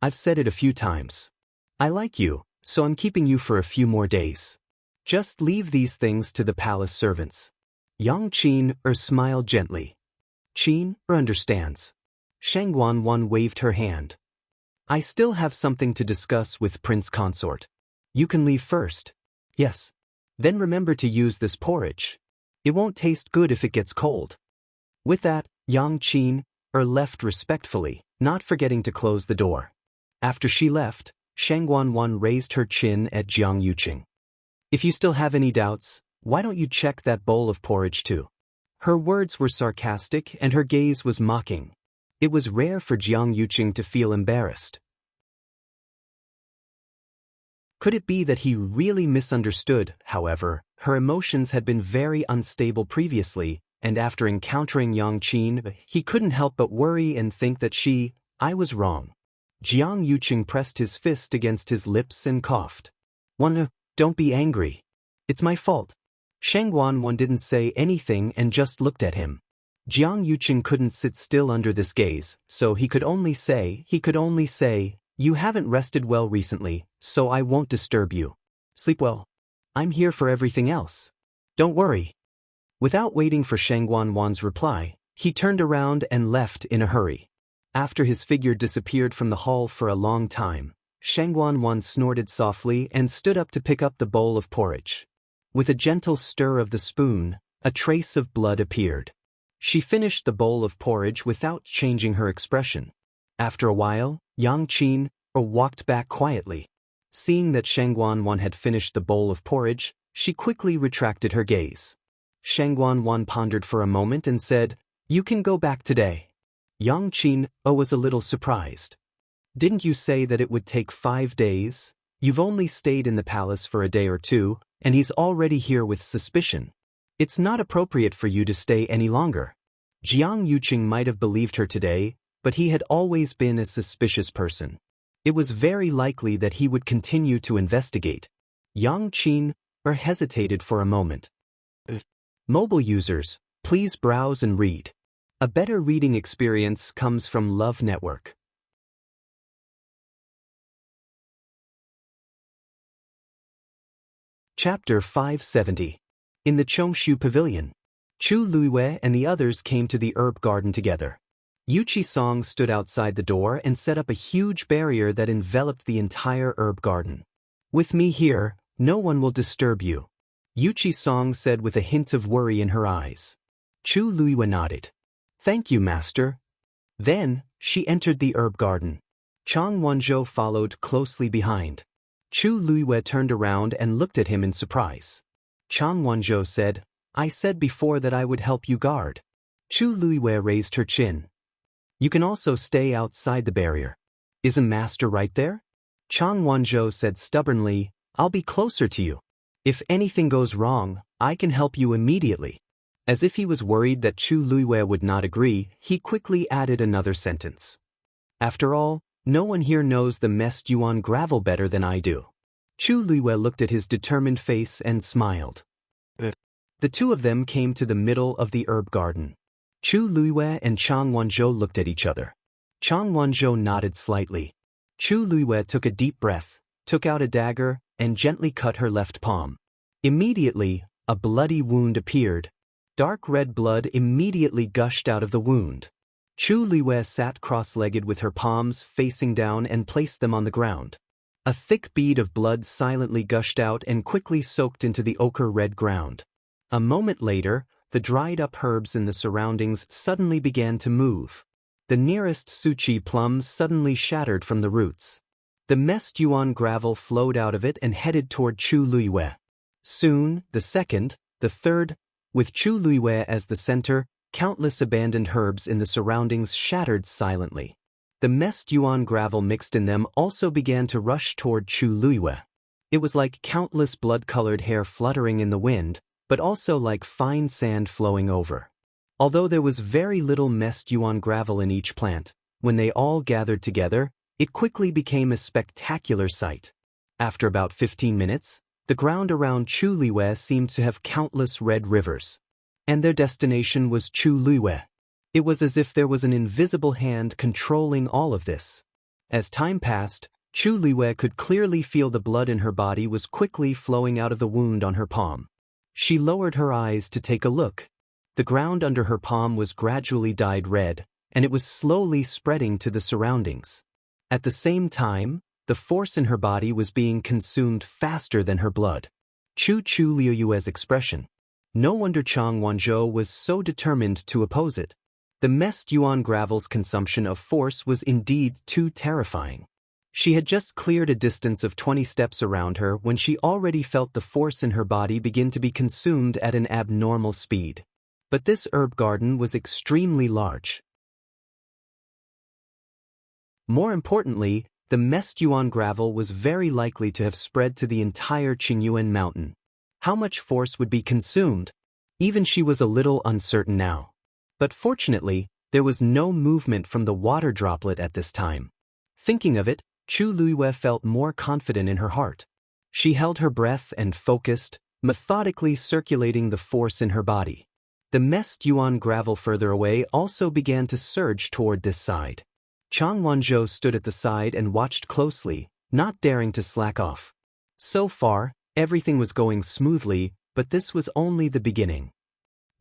I've said it a few times. I like you, so I'm keeping you for a few more days. Just leave these things to the palace servants. Yang Qin smiled gently. Qin understands. Shang Wan waved her hand. I still have something to discuss with Prince Consort. You can leave first. Yes. Then remember to use this porridge. It won't taste good if it gets cold. With that, Yang Qin left respectfully, not forgetting to close the door. After she left, Shang Wan raised her chin at Jiang Yuqing. If you still have any doubts, why don't you check that bowl of porridge too? Her words were sarcastic and her gaze was mocking. It was rare for Jiang Yuqing to feel embarrassed. Could it be that he really misunderstood? However, her emotions had been very unstable previously, and after encountering Yang Qin, he couldn't help but worry and think that I was wrong. Jiang Yuqing pressed his fist against his lips and coughed. Don't be angry. It's my fault. Shang Wan didn't say anything and just looked at him. Jiang Yuqing couldn't sit still under this gaze, so he could only say, you haven't rested well recently, so I won't disturb you. Sleep well. I'm here for everything else. Don't worry. Without waiting for Shang Wan's reply, he turned around and left in a hurry. After his figure disappeared from the hall for a long time, Shang Wan snorted softly and stood up to pick up the bowl of porridge. With a gentle stir of the spoon, a trace of blood appeared. She finished the bowl of porridge without changing her expression. After a while, Yang Qin walked back quietly. Seeing that Shang Wan had finished the bowl of porridge, she quickly retracted her gaze. Shang Wan pondered for a moment and said, You can go back today. Yang Qin was a little surprised. Didn't you say that it would take 5 days? You've only stayed in the palace for a day or two, and he's already here with suspicion. It's not appropriate for you to stay any longer. Jiang Yuqing might have believed her today, but he had always been a suspicious person. It was very likely that he would continue to investigate. Yang Qin hesitated for a moment. Mobile users, please browse and read. A better reading experience comes from Love Network. Chapter 570. In the Chongshu Pavilion, Chu Luiwei and the others came to the herb garden together. Yuchi Song stood outside the door and set up a huge barrier that enveloped the entire herb garden. With me here, no one will disturb you, Yuchi Song said with a hint of worry in her eyes. Chu Luiwei nodded. Thank you, master. Then, she entered the herb garden. Chang Wanzhou followed closely behind. Chu Luiwei turned around and looked at him in surprise. Chang Wanzhou said, I said before that I would help you guard. Chu Luiwei raised her chin. You can also stay outside the barrier. Isn't master right there? Chang Wanzhou said stubbornly, I'll be closer to you. If anything goes wrong, I can help you immediately. As if he was worried that Chu Luiwei would not agree, he quickly added another sentence. After all, no one here knows the Mest Yuan gravel better than I do. Chu Luiwei looked at his determined face and smiled. The two of them came to the middle of the herb garden. Chu Luiwei and Chang Wanzhou looked at each other. Chang Wanzhou nodded slightly. Chu Luiwei took a deep breath, took out a dagger, and gently cut her left palm. Immediately, a bloody wound appeared. Dark red blood immediately gushed out of the wound. Chu Luiwei sat cross-legged with her palms facing down and placed them on the ground. A thick bead of blood silently gushed out and quickly soaked into the ochre-red ground. A moment later, the dried-up herbs in the surroundings suddenly began to move. The nearest Suchi plums suddenly shattered from the roots. The Mest Yuan gravel flowed out of it and headed toward Chu Luiwei. Soon, the second, the third, with Chu Luiwei as the center, countless abandoned herbs in the surroundings shattered silently. The Mest Yuan gravel mixed in them also began to rush toward Chu Luiwei. It was like countless blood-colored hair fluttering in the wind, but also like fine sand flowing over. Although there was very little Mest Yuan gravel in each plant, when they all gathered together, it quickly became a spectacular sight. After about 15 minutes, the ground around Chu Luiwei seemed to have countless red rivers. And their destination was Chu Luiwei. It was as if there was an invisible hand controlling all of this. As time passed, Chu Liwei could clearly feel the blood in her body was quickly flowing out of the wound on her palm. She lowered her eyes to take a look. The ground under her palm was gradually dyed red, and it was slowly spreading to the surroundings. At the same time, the force in her body was being consumed faster than her blood. Chu Liu's expression. No wonder Chang Wanzhou was so determined to oppose it. The messed yuan gravel's consumption of force was indeed too terrifying. She had just cleared a distance of 20 steps around her when she already felt the force in her body begin to be consumed at an abnormal speed. But this herb garden was extremely large. More importantly, the messed yuan gravel was very likely to have spread to the entire Qingyuan mountain. How much force would be consumed? Even she was a little uncertain now. But fortunately, there was no movement from the water droplet at this time. Thinking of it, Chu Liwei felt more confident in her heart. She held her breath and focused, methodically circulating the force in her body. The messed yuan gravel further away also began to surge toward this side. Chang Wanzhou stood at the side and watched closely, not daring to slack off. So far, everything was going smoothly, but this was only the beginning.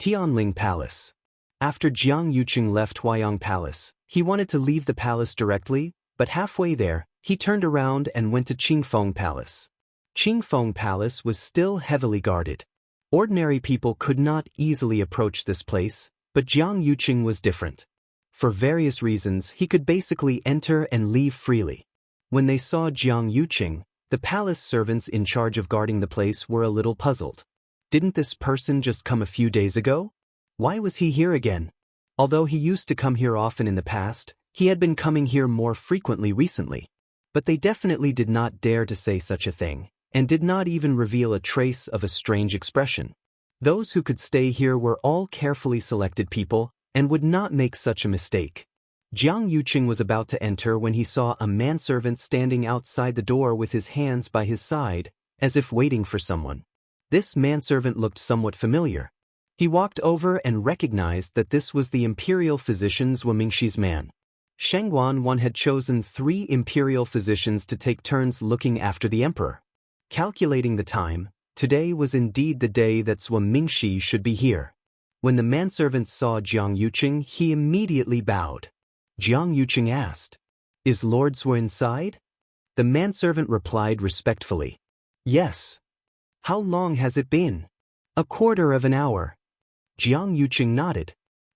Tianling Palace. After Jiang Yuqing left Huayang Palace, he wanted to leave the palace directly, but halfway there, he turned around and went to Qingfeng Palace. Qingfeng Palace was still heavily guarded. Ordinary people could not easily approach this place, but Jiang Yuqing was different. For various reasons, he could basically enter and leave freely. When they saw Jiang Yuqing, the palace servants in charge of guarding the place were a little puzzled. Didn't this person just come a few days ago? Why was he here again? Although he used to come here often in the past, he had been coming here more frequently recently. But they definitely did not dare to say such a thing, and did not even reveal a trace of a strange expression. Those who could stay here were all carefully selected people, and would not make such a mistake. Jiang Yuqing was about to enter when he saw a manservant standing outside the door with his hands by his side, as if waiting for someone. This manservant looked somewhat familiar. He walked over and recognized that this was the imperial physician Zhuo Mingxi's man. Shengguan Wan had chosen 3 imperial physicians to take turns looking after the emperor. Calculating the time, today was indeed the day that Zhuo Mingxi should be here. When the manservant saw Jiang Yuqing, he immediately bowed. Jiang Yuqing asked, "Is Lord Zhuo inside?" The manservant replied respectfully, "Yes." "How long has it been?" "A quarter of an hour." Jiang Yuqing nodded.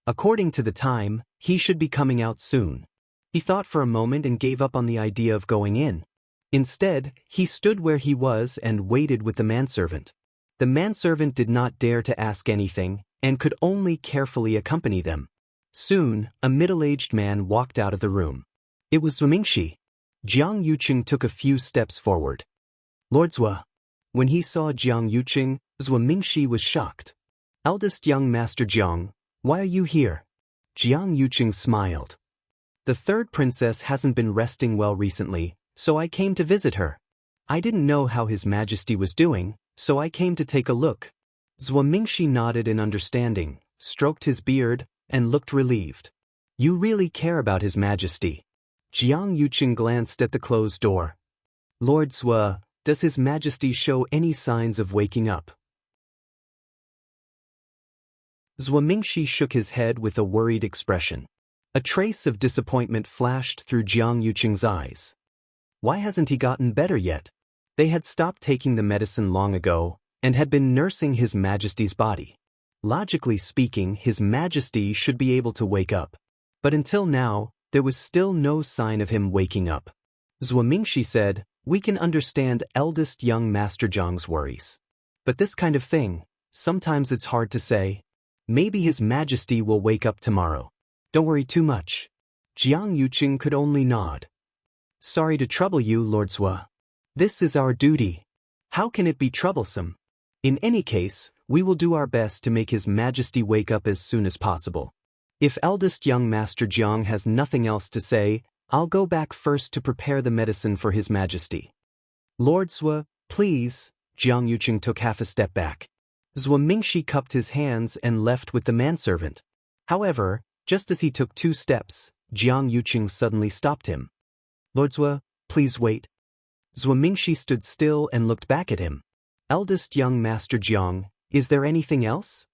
According to the time, he should be coming out soon. He thought for a moment and gave up on the idea of going in. Instead, he stood where he was and waited with the manservant. The manservant did not dare to ask anything, and could only carefully accompany them. Soon, a middle-aged man walked out of the room. It was Zhuo Mingxi. Jiang Yuqing took a few steps forward. "Lord Zhuo." When he saw Jiang Yuqing, Zhuo Mingxi was shocked. "Eldest young Master Jiang, why are you here?" Jiang Yuqing smiled. "The third princess hasn't been resting well recently, so I came to visit her. I didn't know how His Majesty was doing, so I came to take a look." Zhuo Mingxi nodded in understanding, stroked his beard, and looked relieved. "You really care about His Majesty." Jiang Yuqing glanced at the closed door. "Lord Zhuo, does His Majesty show any signs of waking up?" Zhuo Mingxi shook his head with a worried expression. A trace of disappointment flashed through Jiang Yuqing's eyes. Why hasn't he gotten better yet? They had stopped taking the medicine long ago, and had been nursing His Majesty's body. Logically speaking, His Majesty should be able to wake up. But until now, there was still no sign of him waking up. Zhuo Mingxi said, "We can understand eldest young Master Jiang's worries. But this kind of thing, sometimes it's hard to say. Maybe His Majesty will wake up tomorrow. Don't worry too much." Jiang Yuqing could only nod. "Sorry to trouble you, Lord Zhuo. This is our duty. How can it be troublesome? In any case, we will do our best to make His Majesty wake up as soon as possible. If eldest young Master Jiang has nothing else to say, I'll go back first to prepare the medicine for His Majesty." "Lord Zhuo, please." Jiang Yuqing took half a step back. Zhuo Mingxi cupped his hands and left with the manservant. However, just as he took 2 steps, Jiang Yuqing suddenly stopped him. "Lord Zhuo, please wait. Zhuo Mingxi stood still and looked back at him. Eldest young Master Jiang, is there anything else?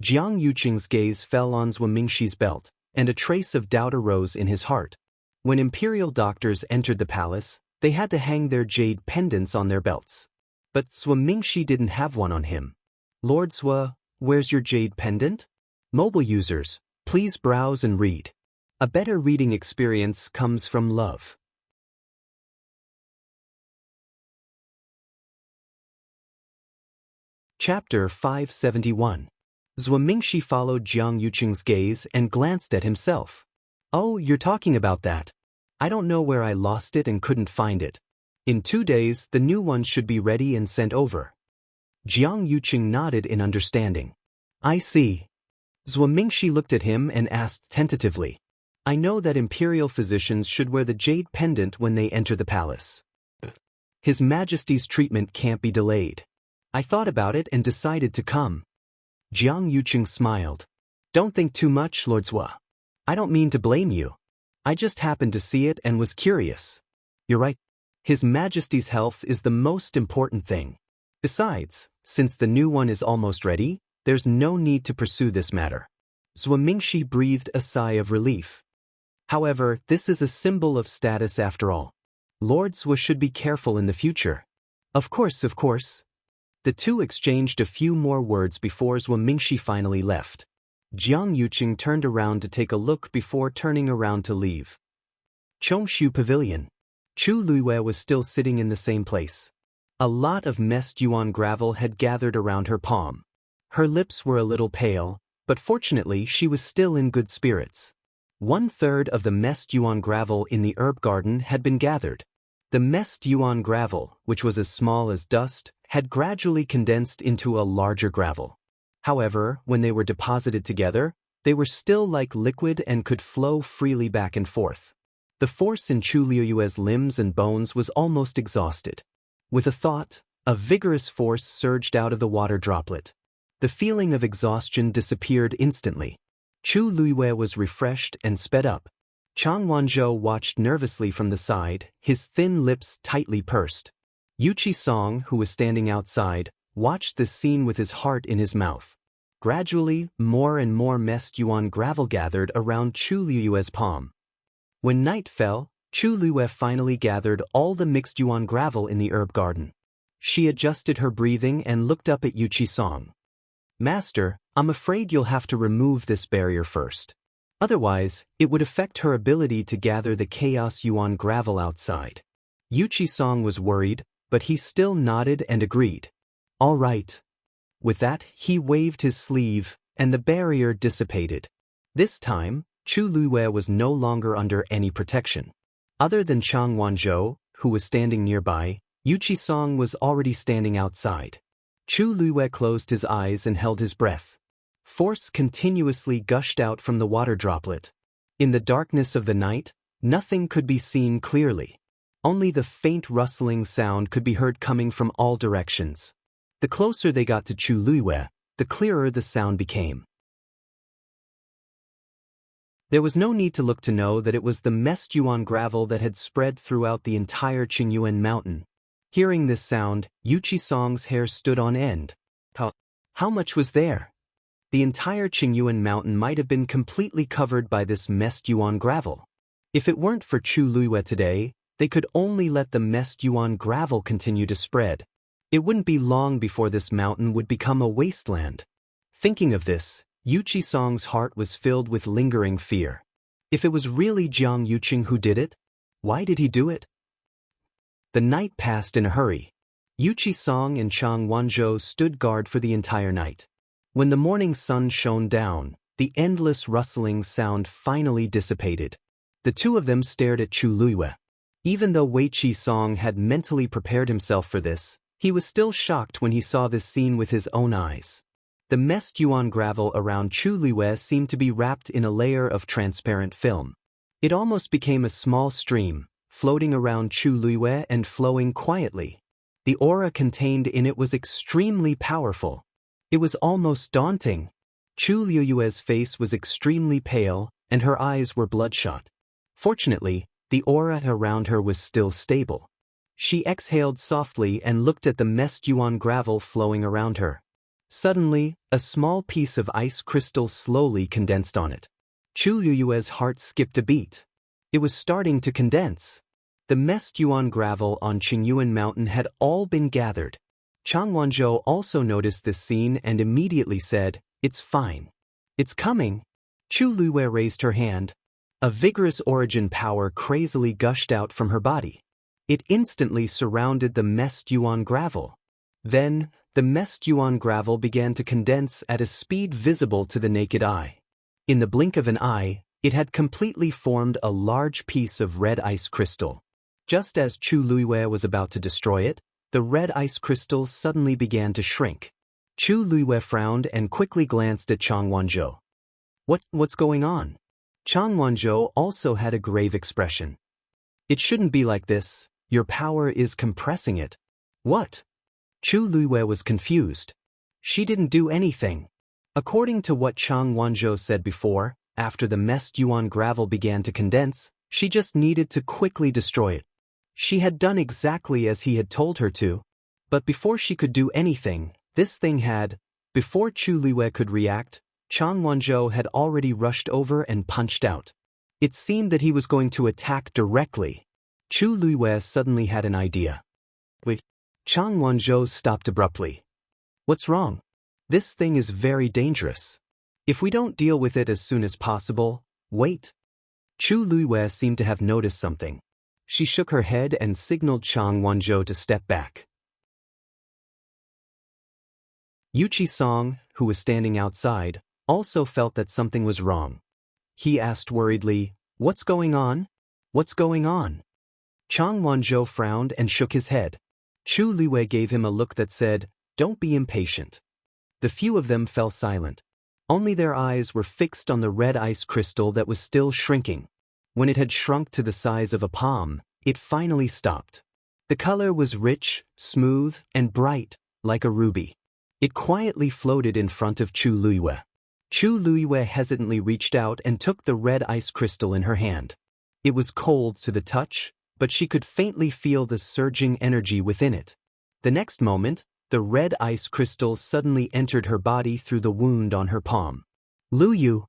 Jiang Yuqing's gaze fell on Zhuo Mingxi's belt, and a trace of doubt arose in his heart. When imperial doctors entered the palace, they had to hang their jade pendants on their belts. But Zhuo Mingxi didn't have one on him. Lord Zhuo, where's your jade pendant? Mobile users, please browse and read. A better reading experience comes from love. Chapter 571. Zhuo Mingxi followed Jiang Yuqing's gaze and glanced at himself. Oh, you're talking about that. I don't know where I lost it and couldn't find it. In 2 days, the new one should be ready and sent over. Jiang Yuqing nodded in understanding. I see. Zhuo Mingxi looked at him and asked tentatively. I know that imperial physicians should wear the jade pendant when they enter the palace. His Majesty's treatment can't be delayed. I thought about it and decided to come. Jiang Yuqing smiled. Don't think too much, Lord Zhuo. I don't mean to blame you. I just happened to see it and was curious. You're right. His Majesty's health is the most important thing. Besides, since the new one is almost ready, there's no need to pursue this matter. Zhuo Mingxi breathed a sigh of relief. However, this is a symbol of status after all. Lord Zhuo should be careful in the future. Of course, of course. The two exchanged a few more words before Zhuo Mingxi finally left. Jiang Yuqing turned around to take a look before turning around to leave. Chongshu Pavilion. Chu Luiyue was still sitting in the same place. A lot of messed yuan gravel had gathered around her palm. Her lips were a little pale, but fortunately she was still in good spirits. 1/3 of the messed yuan gravel in the herb garden had been gathered. The messed yuan gravel, which was as small as dust, had gradually condensed into a larger gravel. However, when they were deposited together, they were still like liquid and could flow freely back and forth. The force in Chu Liuyue's limbs and bones was almost exhausted. With a thought, a vigorous force surged out of the water droplet. The feeling of exhaustion disappeared instantly. Chu Luiyue was refreshed and sped up. Chang Wanzhou watched nervously from the side, his thin lips tightly pursed. Yuqi Song, who was standing outside, watched this scene with his heart in his mouth. Gradually, more and more messed yuan gravel gathered around Chu Liuyue's palm. When night fell, Chu Luiyue finally gathered all the mixed yuan gravel in the herb garden. She adjusted her breathing and looked up at Yuqi Song. Master, I'm afraid you'll have to remove this barrier first. Otherwise, it would affect her ability to gather the chaos yuan gravel outside. Yuqi Song was worried, but he still nodded and agreed. All right. With that, he waved his sleeve, and the barrier dissipated. This time, Chu Luiyue was no longer under any protection. Other than Chang Wanzhou, who was standing nearby, Yuqi Song was already standing outside. Chu Luiyue closed his eyes and held his breath. Force continuously gushed out from the water droplet. In the darkness of the night, nothing could be seen clearly. Only the faint rustling sound could be heard coming from all directions. The closer they got to Chu Luiyue, the clearer the sound became. There was no need to look to know that it was the messed yuan gravel that had spread throughout the entire Qingyuan mountain. Hearing this sound, Yuqi Song's hair stood on end. How much was there? The entire Qingyuan mountain might have been completely covered by this messed yuan gravel. If it weren't for Chu Luiyue today, they could only let the messed yuan gravel continue to spread. It wouldn't be long before this mountain would become a wasteland. Thinking of this, Yuqi Song's heart was filled with lingering fear. If it was really Jiang Yuqing who did it, why did he do it? The night passed in a hurry. Yuqi Song and Chang Wanzhou stood guard for the entire night. When the morning sun shone down, the endless rustling sound finally dissipated. The two of them stared at Chu Luiyue. Even though Weiqi Song had mentally prepared himself for this, he was still shocked when he saw this scene with his own eyes. The messed yuan gravel around Chu Luiyue seemed to be wrapped in a layer of transparent film. It almost became a small stream, floating around Chu Luiyue and flowing quietly. The aura contained in it was extremely powerful. It was almost daunting. Chu Liuyue's face was extremely pale, and her eyes were bloodshot. Fortunately, The aura around her was still stable. She exhaled softly and looked at the messed yuan gravel flowing around her. Suddenly, a small piece of ice crystal slowly condensed on it. Chu Liyue's heart skipped a beat. It was starting to condense. The messed yuan gravel on Qingyuan Mountain had all been gathered. Chang Wanzhou also noticed this scene and immediately said, "It's fine. It's coming." Chu Liyue raised her hand. A vigorous origin power crazily gushed out from her body. It instantly surrounded the messed yuan gravel. Then, the messed yuan gravel began to condense at a speed visible to the naked eye. In the blink of an eye, it had completely formed a large piece of red ice crystal. Just as Chu Liyue was about to destroy it, the red ice crystal suddenly began to shrink. Chu Liyue frowned and quickly glanced at Chang Wanzhou. What's going on?" Chang Wanzhou also had a grave expression. "It shouldn't be like this. Your power is compressing it." "What?" Chu Liyue was confused. "She didn't do anything." According to what Chang Wanzhou said before, after the messed yuan gravel began to condense, she just needed to quickly destroy it. She had done exactly as he had told her to. But before she could do anything, this thing had. Before Chu Liyue could react, Chang Wanzhou had already rushed over and punched out. It seemed that he was going to attack directly. Chu Liyue suddenly had an idea. "Wait." Chang Wanzhou stopped abruptly. "What's wrong? This thing is very dangerous. If we don't deal with it as soon as possible, wait." Chu Liyue seemed to have noticed something. She shook her head and signaled Chang Wanzhou to step back. Yuqi Song, who was standing outside, also felt that something was wrong. He asked worriedly, "What's going on? What's going on?" Chang Wanzhou frowned and shook his head. Chu Liyue gave him a look that said, "Don't be impatient." The few of them fell silent. Only their eyes were fixed on the red ice crystal that was still shrinking. When it had shrunk to the size of a palm, it finally stopped. The color was rich, smooth, and bright, like a ruby. It quietly floated in front of Chu Liyue. Chu Liyue hesitantly reached out and took the red ice crystal in her hand. It was cold to the touch, but she could faintly feel the surging energy within it. The next moment, the red ice crystal suddenly entered her body through the wound on her palm. "Luyu!"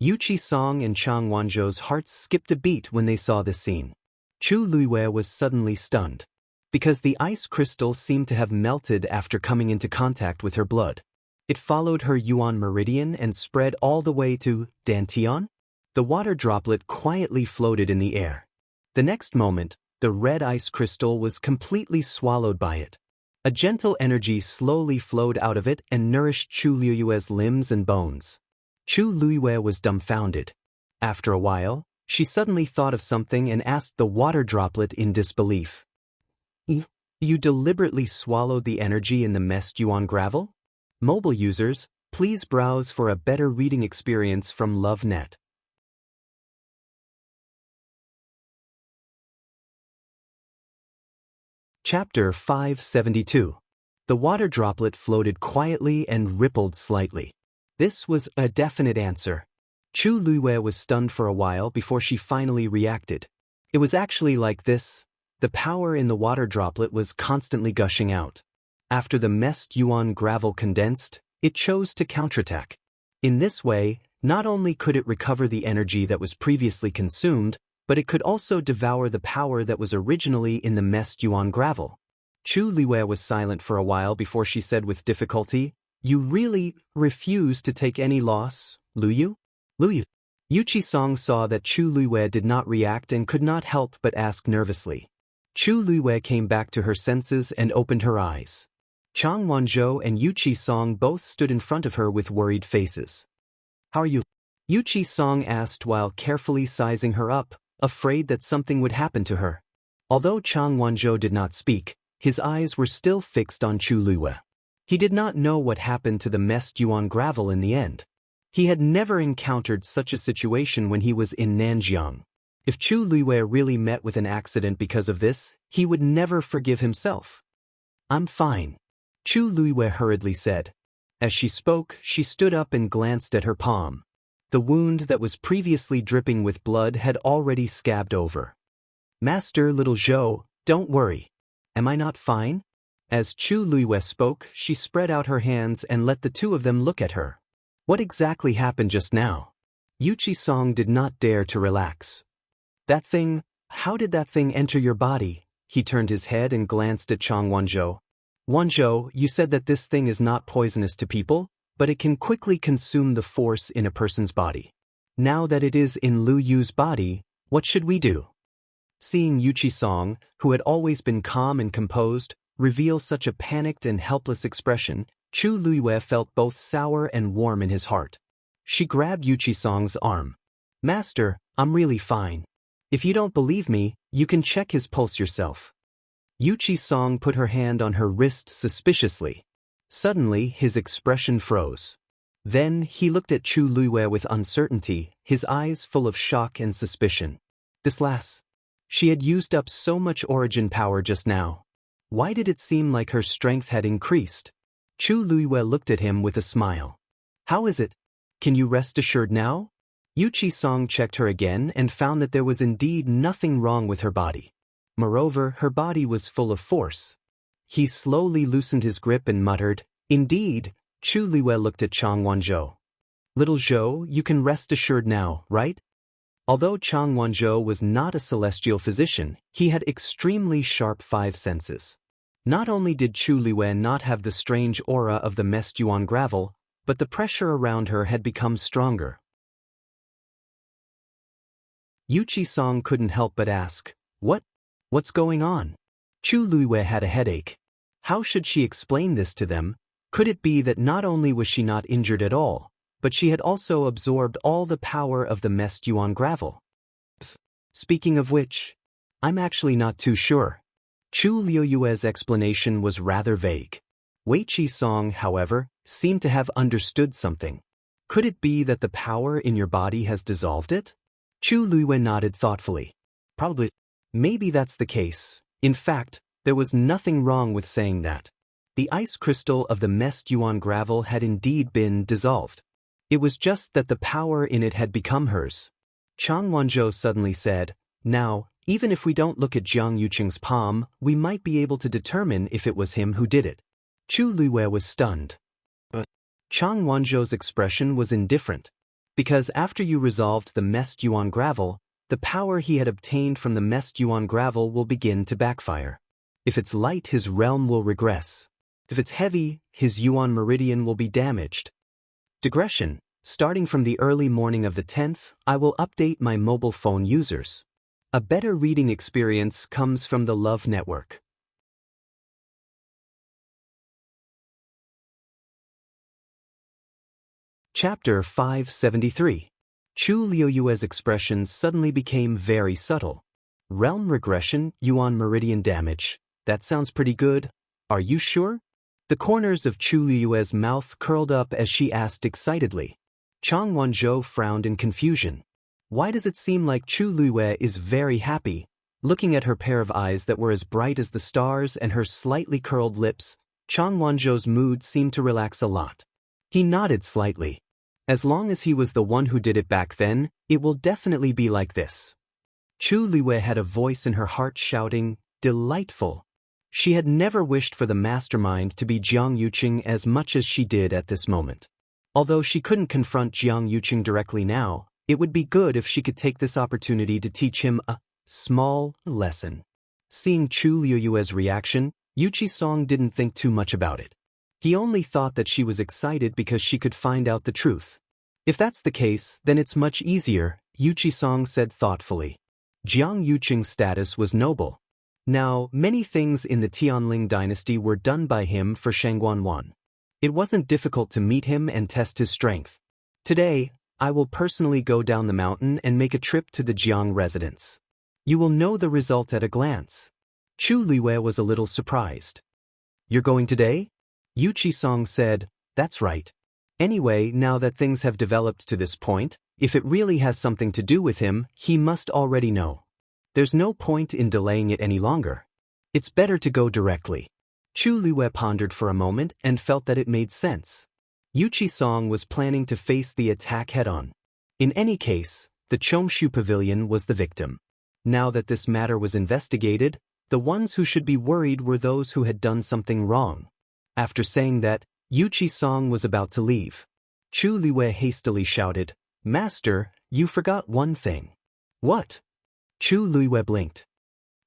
Yuqi Song and Chang Wanzhou's hearts skipped a beat when they saw this scene. Chu Liyue was suddenly stunned. Because the ice crystal seemed to have melted after coming into contact with her blood. It followed her yuan meridian and spread all the way to Dantian. The water droplet quietly floated in the air. The next moment, the red ice crystal was completely swallowed by it. A gentle energy slowly flowed out of it and nourished Chu Liyue's limbs and bones. Chu Liyue was dumbfounded. After a while, she suddenly thought of something and asked the water droplet in disbelief. You deliberately swallowed the energy in the messed yuan gravel?" Mobile users, please browse for a better reading experience from LoveNet. Chapter 572. The water droplet floated quietly and rippled slightly. This was a definite answer. Chu Liyue was stunned for a while before she finally reacted. It was actually like this. The power in the water droplet was constantly gushing out. After the messed yuan gravel condensed, it chose to counterattack. In this way, not only could it recover the energy that was previously consumed, but it could also devour the power that was originally in the messed yuan gravel. Chu Liyue was silent for a while before she said with difficulty, "You really refuse to take any loss, Luyu?" "Luyu." Yuqi Song saw that Chu Liyue did not react and could not help but ask nervously. Chu Liyue came back to her senses and opened her eyes. Chang Wanzhou and Yuqi Song both stood in front of her with worried faces. "How are you?" Yuqi Song asked while carefully sizing her up, afraid that something would happen to her. Although Chang Wanzhou did not speak, his eyes were still fixed on Chu Liyue. He did not know what happened to the messed yuan gravel in the end. He had never encountered such a situation when he was in Nanjiang. If Chu Liyue really met with an accident because of this, he would never forgive himself. "I'm fine," Chu Liyue hurriedly said. As she spoke, she stood up and glanced at her palm. The wound that was previously dripping with blood had already scabbed over. Master Little Zhou, don't worry. Am I not fine? As Chu Luiyue spoke, she spread out her hands and let the two of them look at her. What exactly happened just now? Yuchi Song did not dare to relax. That thing, how did that thing enter your body? He turned his head and glanced at Chang Wanzhou. Wanzhou, you said that this thing is not poisonous to people, but it can quickly consume the force in a person's body. Now that it is in Lu Yu's body, what should we do? Seeing Yuchi Song, who had always been calm and composed, reveal such a panicked and helpless expression, Chu Luiyue felt both sour and warm in his heart. She grabbed Yuchi Song's arm. Master, I'm really fine. If you don't believe me, you can check his pulse yourself. Yuchi Song put her hand on her wrist suspiciously. Suddenly, his expression froze. Then, he looked at Chu Luiyue with uncertainty, his eyes full of shock and suspicion. This lass. She had used up so much origin power just now. Why did it seem like her strength had increased? Chu Luiyue looked at him with a smile. How is it? Can you rest assured now? Yuchi Song checked her again and found that there was indeed nothing wrong with her body. Moreover, her body was full of force. He slowly loosened his grip and muttered, Indeed. Chu Luiyue looked at Chang Wanzhou. Little Zhou, you can rest assured now, right? Although Chang Wanzhou was not a celestial physician, he had extremely sharp five senses. Not only did Chu Luiyue not have the strange aura of the mest yuan gravel, but the pressure around her had become stronger. Yuchi Song couldn't help but ask, What's going on? Chu Luiyue had a headache. How should she explain this to them? Could it be that not only was she not injured at all, but she had also absorbed all the power of the mest yuan gravel? Speaking of which, I'm actually not too sure. Chu Luiyue's explanation was rather vague. Weiqi Song, however, seemed to have understood something. Could it be that the power in your body has dissolved it? Chu Luiyue nodded thoughtfully. Probably. Maybe that's the case. In fact, there was nothing wrong with saying that. The ice crystal of the mest yuan gravel had indeed been dissolved. It was just that the power in it had become hers. Chang Wanzhou suddenly said, Now, even if we don't look at Jiang Yuqing's palm, we might be able to determine if it was him who did it. Chu Luiyue was stunned. But Chang Wanzhou's expression was indifferent. Because after you resolved the mest yuan gravel, the power he had obtained from the mest yuan gravel will begin to backfire. If it's light, his realm will regress. If it's heavy, his yuan meridian will be damaged. Digression. Starting from the early morning of the 10th, I will update my mobile phone users. A better reading experience comes from the Love Network. Chapter 573. Chu Luiyue's expressions suddenly became very subtle. Realm regression, yuan meridian damage. That sounds pretty good. Are you sure? The corners of Chu Luiyue's mouth curled up as she asked excitedly. Chang Wanzhou frowned in confusion. Why does it seem like Chu Luiyue is very happy? Looking at her pair of eyes that were as bright as the stars and her slightly curled lips, Chang Wanzhou's mood seemed to relax a lot. He nodded slightly. As long as he was the one who did it back then, it will definitely be like this. Chu Luiyue had a voice in her heart shouting, Delightful. She had never wished for the mastermind to be Jiang Yuqing as much as she did at this moment. Although she couldn't confront Jiang Yuqing directly now, it would be good if she could take this opportunity to teach him a small lesson. Seeing Chu Luiyue's reaction, Yuchi Song didn't think too much about it. He only thought that she was excited because she could find out the truth. If that's the case, then it's much easier, Yuchi Song said thoughtfully. Jiang Yuqing's status was noble. Now, many things in the Tianling dynasty were done by him for Shangguanwan. It wasn't difficult to meet him and test his strength. Today, I will personally go down the mountain and make a trip to the Jiang residence. You will know the result at a glance. Chu Luiyue was a little surprised. You're going today? Yuchi Song said, That's right. Anyway, now that things have developed to this point, if it really has something to do with him, he must already know. There's no point in delaying it any longer. It's better to go directly. Chu Luiyue pondered for a moment and felt that it made sense. Yuchi Song was planning to face the attack head-on. In any case, the Chomshu Pavilion was the victim. Now that this matter was investigated, the ones who should be worried were those who had done something wrong. After saying that, Yu Qisong was about to leave. Chu Liwei hastily shouted, "Master, you forgot one thing." "What?" Chu Liwei blinked.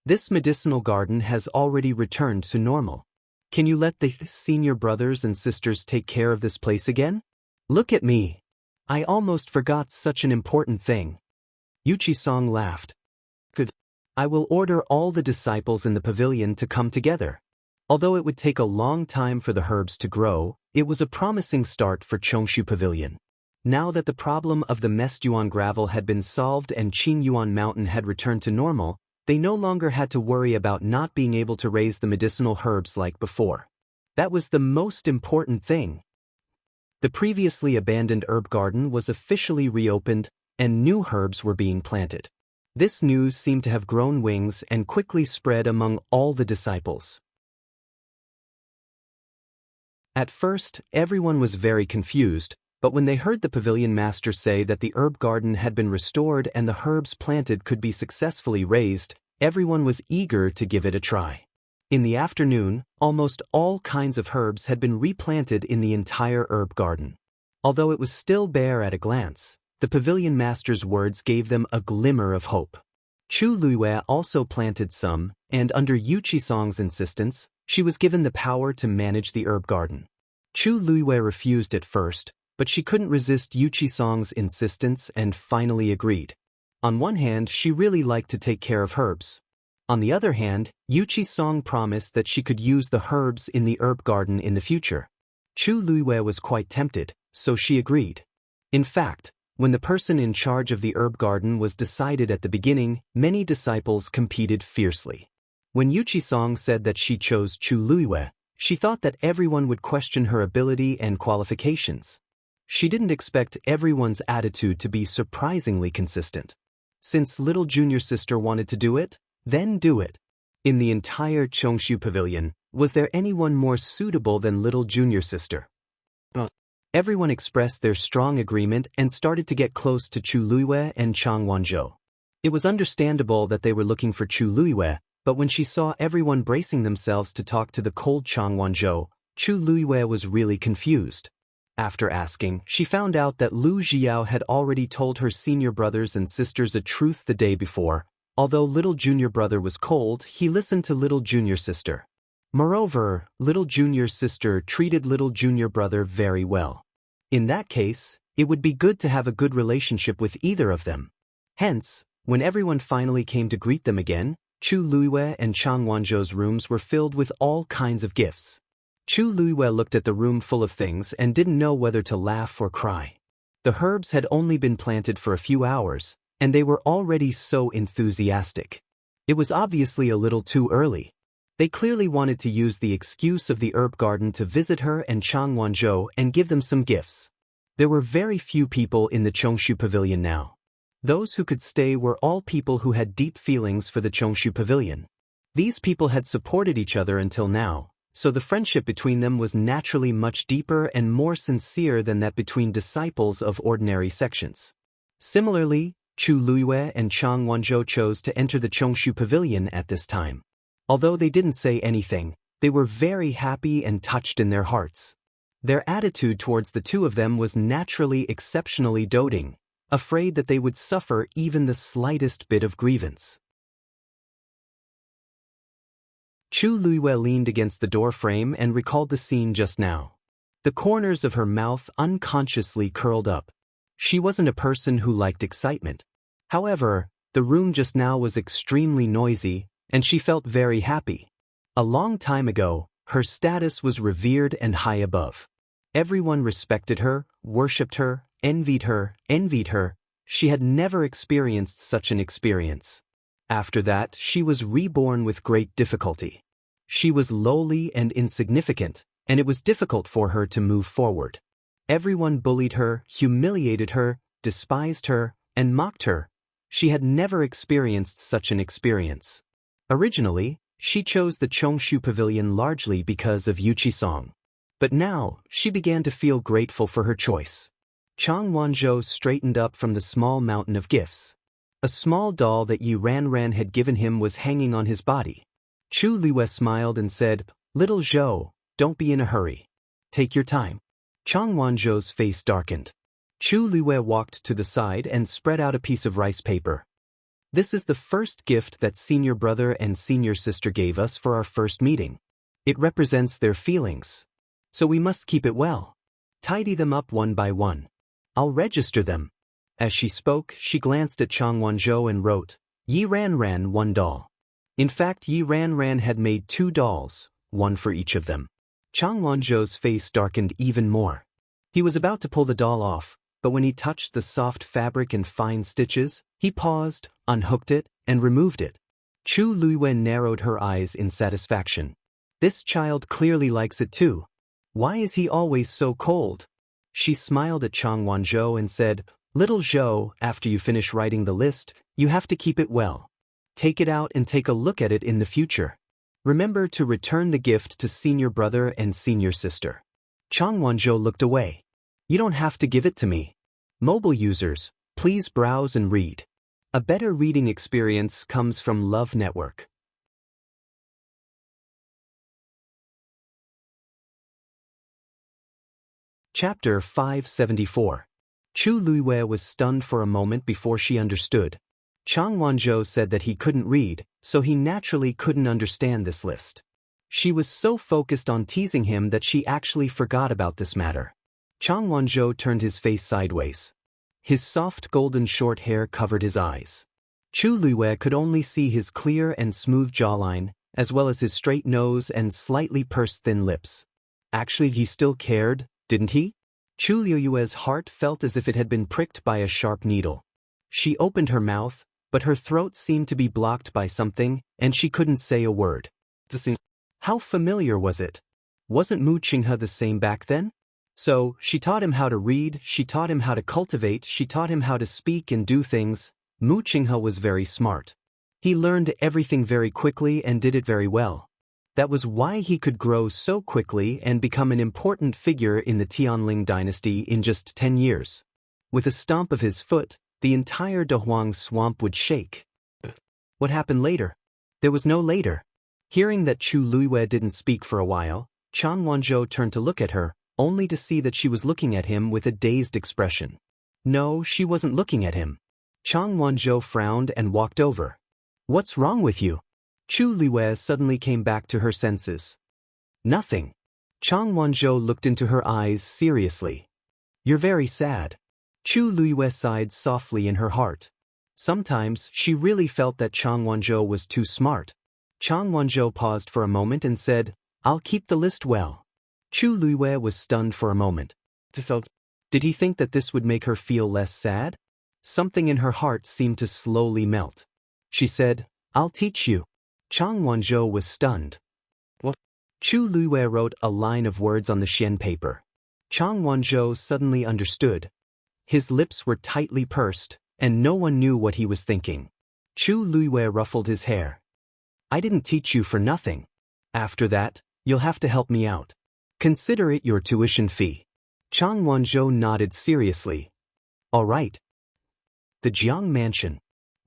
"This medicinal garden has already returned to normal. Can you let the senior brothers and sisters take care of this place again? Look at me. I almost forgot such an important thing." Yu Qisong laughed. "Good. I will order all the disciples in the pavilion to come together." Although it would take a long time for the herbs to grow, it was a promising start for Chongshu Pavilion. Now that the problem of the Mestyuan gravel had been solved and Qingyuan Mountain had returned to normal, they no longer had to worry about not being able to raise the medicinal herbs like before. That was the most important thing. The previously abandoned herb garden was officially reopened, and new herbs were being planted. This news seemed to have grown wings and quickly spread among all the disciples. At first, everyone was very confused, but when they heard the pavilion master say that the herb garden had been restored and the herbs planted could be successfully raised, everyone was eager to give it a try. In the afternoon, almost all kinds of herbs had been replanted in the entire herb garden. Although it was still bare at a glance, the pavilion master's words gave them a glimmer of hope. Chu Liwei also planted some, and under Yu Qisong's insistence, she was given the power to manage the herb garden. Chu Liwei refused at first, but she couldn't resist Yu Qisong's insistence and finally agreed. On one hand, she really liked to take care of herbs. On the other hand, Yu Qisong promised that she could use the herbs in the herb garden in the future. Chu Liwei was quite tempted, so she agreed. In fact, when the person in charge of the herb garden was decided at the beginning, many disciples competed fiercely. When Yu Qisong said that she chose Chu Liwei, she thought that everyone would question her ability and qualifications. She didn't expect everyone's attitude to be surprisingly consistent. Since little junior sister wanted to do it, then do it. In the entire Chongshu Pavilion, was there anyone more suitable than little junior sister? Everyone expressed their strong agreement and started to get close to Chu Liwei and Chang Wanzhou. It was understandable that they were looking for Chu Liwei, but when she saw everyone bracing themselves to talk to the cold Chang Wanzhou, Chu Liwei was really confused. After asking, she found out that Lu Jiao had already told her senior brothers and sisters a truth the day before. Although little junior brother was cold, he listened to little junior sister. Moreover, little junior sister treated little junior brother very well. In that case, it would be good to have a good relationship with either of them. Hence, when everyone finally came to greet them again, Chu Liwei and Chang Wanzhou's rooms were filled with all kinds of gifts. Chu Liwei looked at the room full of things and didn't know whether to laugh or cry. The herbs had only been planted for a few hours, and they were already so enthusiastic. It was obviously a little too early. They clearly wanted to use the excuse of the herb garden to visit her and Chang Wanzhou and give them some gifts. There were very few people in the Chongshu Pavilion now. Those who could stay were all people who had deep feelings for the Chongshu Pavilion. These people had supported each other until now, so the friendship between them was naturally much deeper and more sincere than that between disciples of ordinary sections. Similarly, Chu Liwei and Chang Wanzhou chose to enter the Chongshu Pavilion at this time. Although they didn't say anything, they were very happy and touched in their hearts. Their attitude towards the two of them was naturally exceptionally doting, afraid that they would suffer even the slightest bit of grievance. Chu Liwei leaned against the door frame and recalled the scene just now. The corners of her mouth unconsciously curled up. She wasn't a person who liked excitement. However, the room just now was extremely noisy, and she felt very happy. A long time ago, her status was revered and high above. Everyone respected her, worshipped her, envied her. She had never experienced such an experience. After that, she was reborn with great difficulty. She was lowly and insignificant, and it was difficult for her to move forward. Everyone bullied her, humiliated her, despised her, and mocked her. She had never experienced such an experience. Originally, she chose the Chongshu Pavilion largely because of Yu Qisong. But now, she began to feel grateful for her choice. Chang Wanzhou straightened up from the small mountain of gifts. A small doll that Yi Ranran had given him was hanging on his body. Chu Liwei smiled and said, "Little Zhou, don't be in a hurry. Take your time." Chang Wanzhou's face darkened. Chu Liwei walked to the side and spread out a piece of rice paper. "This is the first gift that senior brother and senior sister gave us for our first meeting. It represents their feelings. So we must keep it well. Tidy them up one by one. I'll register them." As she spoke, she glanced at Chang Wanzhou and wrote, "Yi Ranran 1 doll." In fact, Yi Ranran had made 2 dolls, 1 for each of them. Chang Wanzhou's face darkened even more. He was about to pull the doll off, but when he touched the soft fabric and fine stitches, he paused, unhooked it, and removed it. Chu Liwei narrowed her eyes in satisfaction. This child clearly likes it too. Why is he always so cold? She smiled at Chang Wanzhou and said, "Little Zhou, after you finish writing the list, you have to keep it well. Take it out and take a look at it in the future. Remember to return the gift to senior brother and senior sister." Chang Wanzhou looked away. "You don't have to give it to me. Mobile users, please browse and read. A better reading experience comes from Love Network." Chapter 574. Chu Liwei was stunned for a moment before she understood. Chang Wanzhou said that he couldn't read, so he naturally couldn't understand this list. She was so focused on teasing him that she actually forgot about this matter. Chang Wanzhou turned his face sideways. His soft golden short hair covered his eyes. Chu Liwei could only see his clear and smooth jawline, as well as his straight nose and slightly pursed thin lips. Actually, he still cared, didn't he? Chu Liue's heart felt as if it had been pricked by a sharp needle. She opened her mouth, but her throat seemed to be blocked by something, and she couldn't say a word. How familiar was it? Wasn't Mu Qinghe the same back then? So, she taught him how to read, she taught him how to cultivate, she taught him how to speak and do things. Mu Qinghe was very smart. He learned everything very quickly and did it very well. That was why he could grow so quickly and become an important figure in the Tianling dynasty in just 10 years. With a stomp of his foot, the entire Dehuang swamp would shake. What happened later? There was no later. Hearing that Chu Liwei didn't speak for a while, Chang Wanzhou turned to look at her, only to see that she was looking at him with a dazed expression. No, she wasn't looking at him. Chang Wanzhou frowned and walked over. "What's wrong with you?" Chu Liwei suddenly came back to her senses. "Nothing." Chang Wanzhou looked into her eyes seriously. "You're very sad." Chu Liwei sighed softly in her heart. Sometimes she really felt that Chang Wanzhou was too smart. Chang Wanzhou paused for a moment and said, "I'll keep the list well." Chu Liwei was stunned for a moment. Did he think that this would make her feel less sad? Something in her heart seemed to slowly melt. She said, "I'll teach you." Chang Wanzhou was stunned. "What?" Chu Liwei wrote a line of words on the Xian paper. Chang Wanzhou suddenly understood. His lips were tightly pursed, and no one knew what he was thinking. Chu Liwei ruffled his hair. "I didn't teach you for nothing. After that, you'll have to help me out. Consider it your tuition fee." Chang Wanzhou nodded seriously. "All right." The Jiang mansion.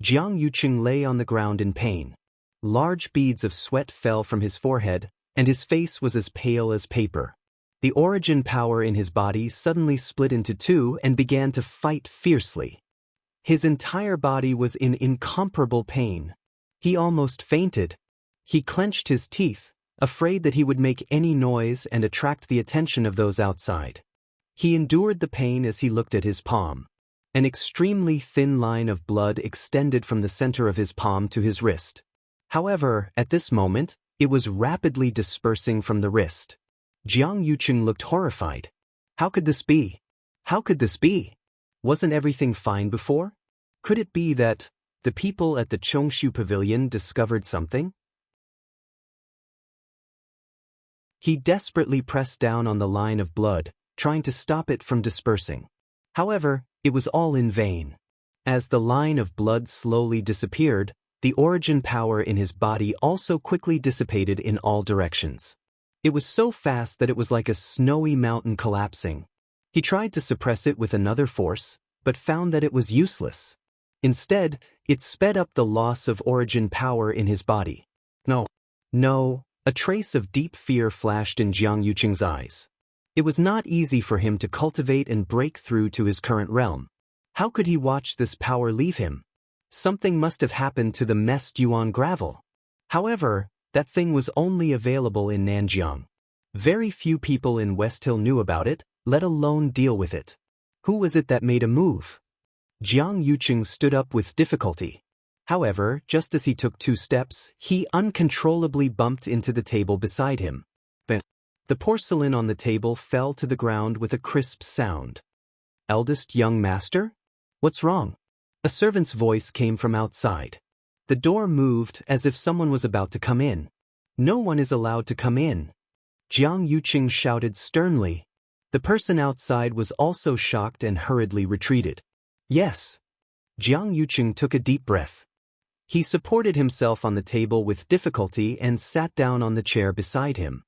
Jiang Yuqing lay on the ground in pain. Large beads of sweat fell from his forehead, and his face was as pale as paper. The origin power in his body suddenly split into 2 and began to fight fiercely. His entire body was in incomparable pain. He almost fainted. He clenched his teeth, afraid that he would make any noise and attract the attention of those outside. He endured the pain as he looked at his palm. An extremely thin line of blood extended from the center of his palm to his wrist. However, at this moment, it was rapidly dispersing from the wrist. Jiang Yuqing looked horrified. How could this be? How could this be? Wasn't everything fine before? Could it be that the people at the Chongshu Pavilion discovered something? He desperately pressed down on the line of blood, trying to stop it from dispersing. However, it was all in vain. As the line of blood slowly disappeared, the origin power in his body also quickly dissipated in all directions. It was so fast that it was like a snowy mountain collapsing. He tried to suppress it with another force, but found that it was useless. Instead, it sped up the loss of origin power in his body. No, a trace of deep fear flashed in Jiang Yuqing's eyes. It was not easy for him to cultivate and break through to his current realm. How could he watch this power leave him? Something must have happened to the messed Yuan gravel. However, that thing was only available in Nanjiang. Very few people in West Hill knew about it, let alone deal with it. Who was it that made a move? Jiang Yuqing stood up with difficulty. However, just as he took 2 steps, he uncontrollably bumped into the table beside him. The porcelain on the table fell to the ground with a crisp sound. Eldest young master? What's wrong? A servant's voice came from outside. The door moved as if someone was about to come in. No one is allowed to come in. Jiang Yuqing shouted sternly. The person outside was also shocked and hurriedly retreated. Yes. Jiang Yuqing took a deep breath. He supported himself on the table with difficulty and sat down on the chair beside him.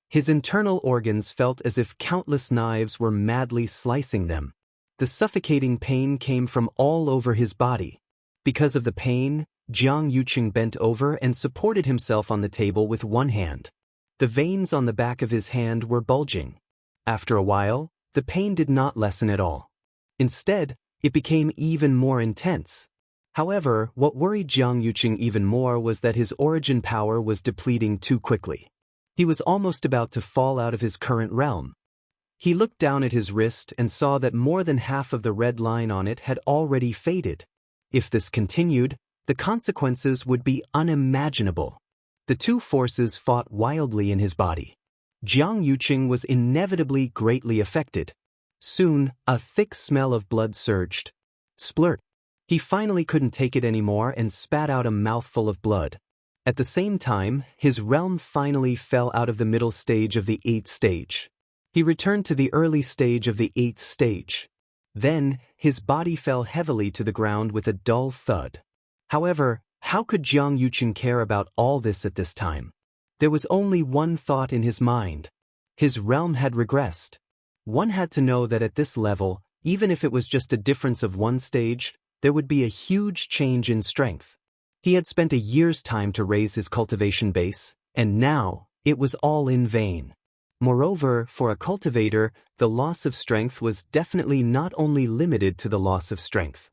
His internal organs felt as if countless knives were madly slicing them. The suffocating pain came from all over his body. Because of the pain, Jiang Yuqing bent over and supported himself on the table with one hand. The veins on the back of his hand were bulging. After a while, the pain did not lessen at all. Instead, it became even more intense. However, what worried Jiang Yuqing even more was that his origin power was depleting too quickly. He was almost about to fall out of his current realm. He looked down at his wrist and saw that more than half of the red line on it had already faded. If this continued, the consequences would be unimaginable. The 2 forces fought wildly in his body. Jiang Yuqing was inevitably greatly affected. Soon, a thick smell of blood surged. Splurt. He finally couldn't take it anymore and spat out a mouthful of blood. At the same time, his realm finally fell out of the middle stage of the 8th stage. He returned to the early stage of the 8th stage. Then, his body fell heavily to the ground with a dull thud. However, how could Jiang Yuqing care about all this at this time? There was only one thought in his mind. His realm had regressed. One had to know that at this level, even if it was just a difference of 1 stage, there would be a huge change in strength. He had spent a year's time to raise his cultivation base, and now, it was all in vain. Moreover, for a cultivator, the loss of strength was definitely not only limited to the loss of strength.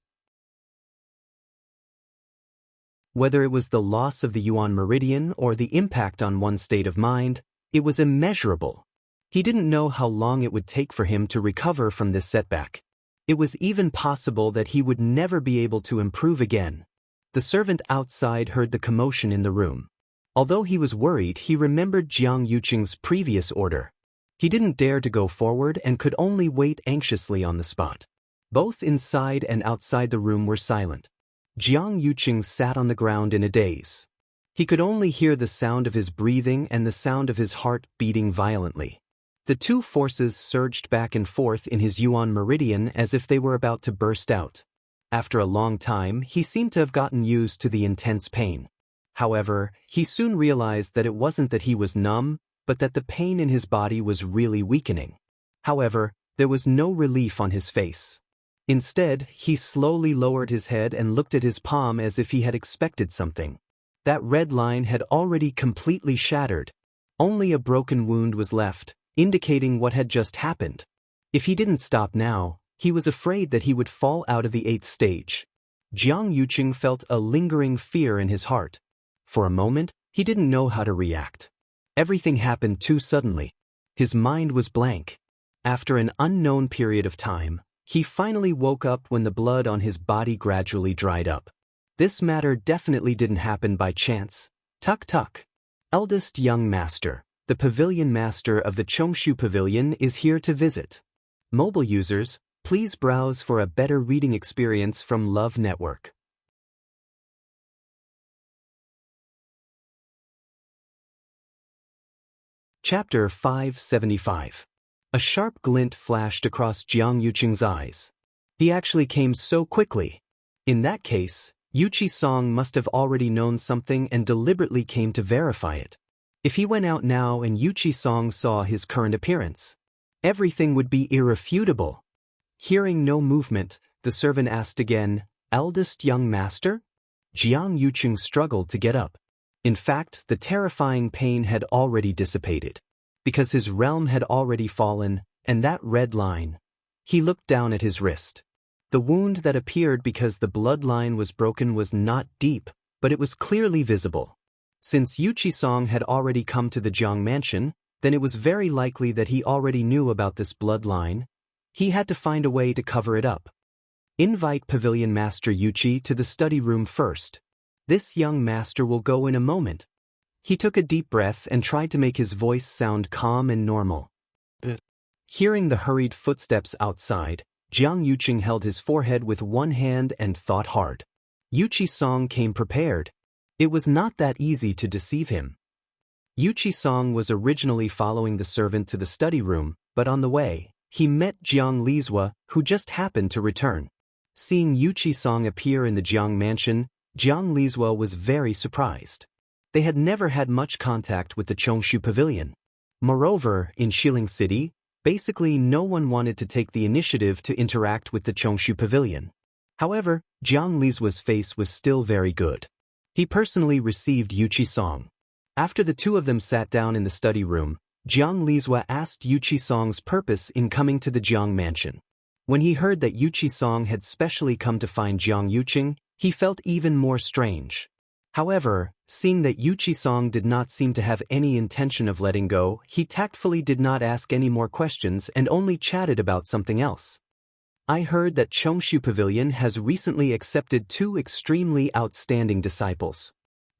Whether it was the loss of the Yuan meridian or the impact on one's state of mind, it was immeasurable. He didn't know how long it would take for him to recover from this setback. It was even possible that he would never be able to improve again. The servant outside heard the commotion in the room. Although he was worried, he remembered Jiang Yuqing's previous order. He didn't dare to go forward and could only wait anxiously on the spot. Both inside and outside the room were silent. Jiang Yuqing sat on the ground in a daze. He could only hear the sound of his breathing and the sound of his heart beating violently. The 2 forces surged back and forth in his Yuan meridian as if they were about to burst out. After a long time, he seemed to have gotten used to the intense pain. However, he soon realized that it wasn't that he was numb, but that the pain in his body was really weakening. However, there was no relief on his face. Instead, he slowly lowered his head and looked at his palm as if he had expected something. That red line had already completely shattered. Only a broken wound was left, indicating what had just happened. If he didn't stop now, he was afraid that he would fall out of the 8th stage. Jiang Yuqing felt a lingering fear in his heart. For a moment, he didn't know how to react. Everything happened too suddenly. His mind was blank. After an unknown period of time, he finally woke up when the blood on his body gradually dried up. This matter definitely didn't happen by chance. Tuk tuk. Eldest young master, the pavilion master of the Chongshu Pavilion is here to visit. Mobile users, please browse for a better reading experience from Love Network. Chapter 575. A sharp glint flashed across Jiang Yuqing's eyes. He actually came so quickly. In that case, Yuqi Song must have already known something and deliberately came to verify it. If he went out now and Yuqi Song saw his current appearance, everything would be irrefutable. Hearing no movement, the servant asked again, eldest young master? Jiang Yuqing struggled to get up. In fact, the terrifying pain had already dissipated. Because his realm had already fallen, and that red line. He looked down at his wrist. The wound that appeared because the bloodline was broken was not deep, but it was clearly visible. Since Yuqi-song had already come to the Jiang mansion, then it was very likely that he already knew about this bloodline. He had to find a way to cover it up. Invite Pavilion Master Yuqi to the study room first. This young master will go in a moment. He took a deep breath and tried to make his voice sound calm and normal. Hearing the hurried footsteps outside, Jiang Yuqing held his forehead with one hand and thought hard. Yuqi-song came prepared. It was not that easy to deceive him. Yuqi-song was originally following the servant to the study room, but on the way, he met Jiang Lizhua, who just happened to return. Seeing Yuqi-song appear in the Jiang mansion, Jiang Lizhua was very surprised. They had never had much contact with the Chongshu Pavilion. Moreover, in Xiling City, basically no one wanted to take the initiative to interact with the Chongshu Pavilion. However, Jiang Lizhua's face was still very good. He personally received Yuqi-song. After the two of them sat down in the study room, Jiang Lizhua asked Yuqi-song's purpose in coming to the Jiang mansion. When he heard that Yuqi-song had specially come to find Jiang Yuqing, he felt even more strange. However, seeing that Yuqi-song did not seem to have any intention of letting go, he tactfully did not ask any more questions and only chatted about something else. I heard that Chongshu Pavilion has recently accepted 2 extremely outstanding disciples.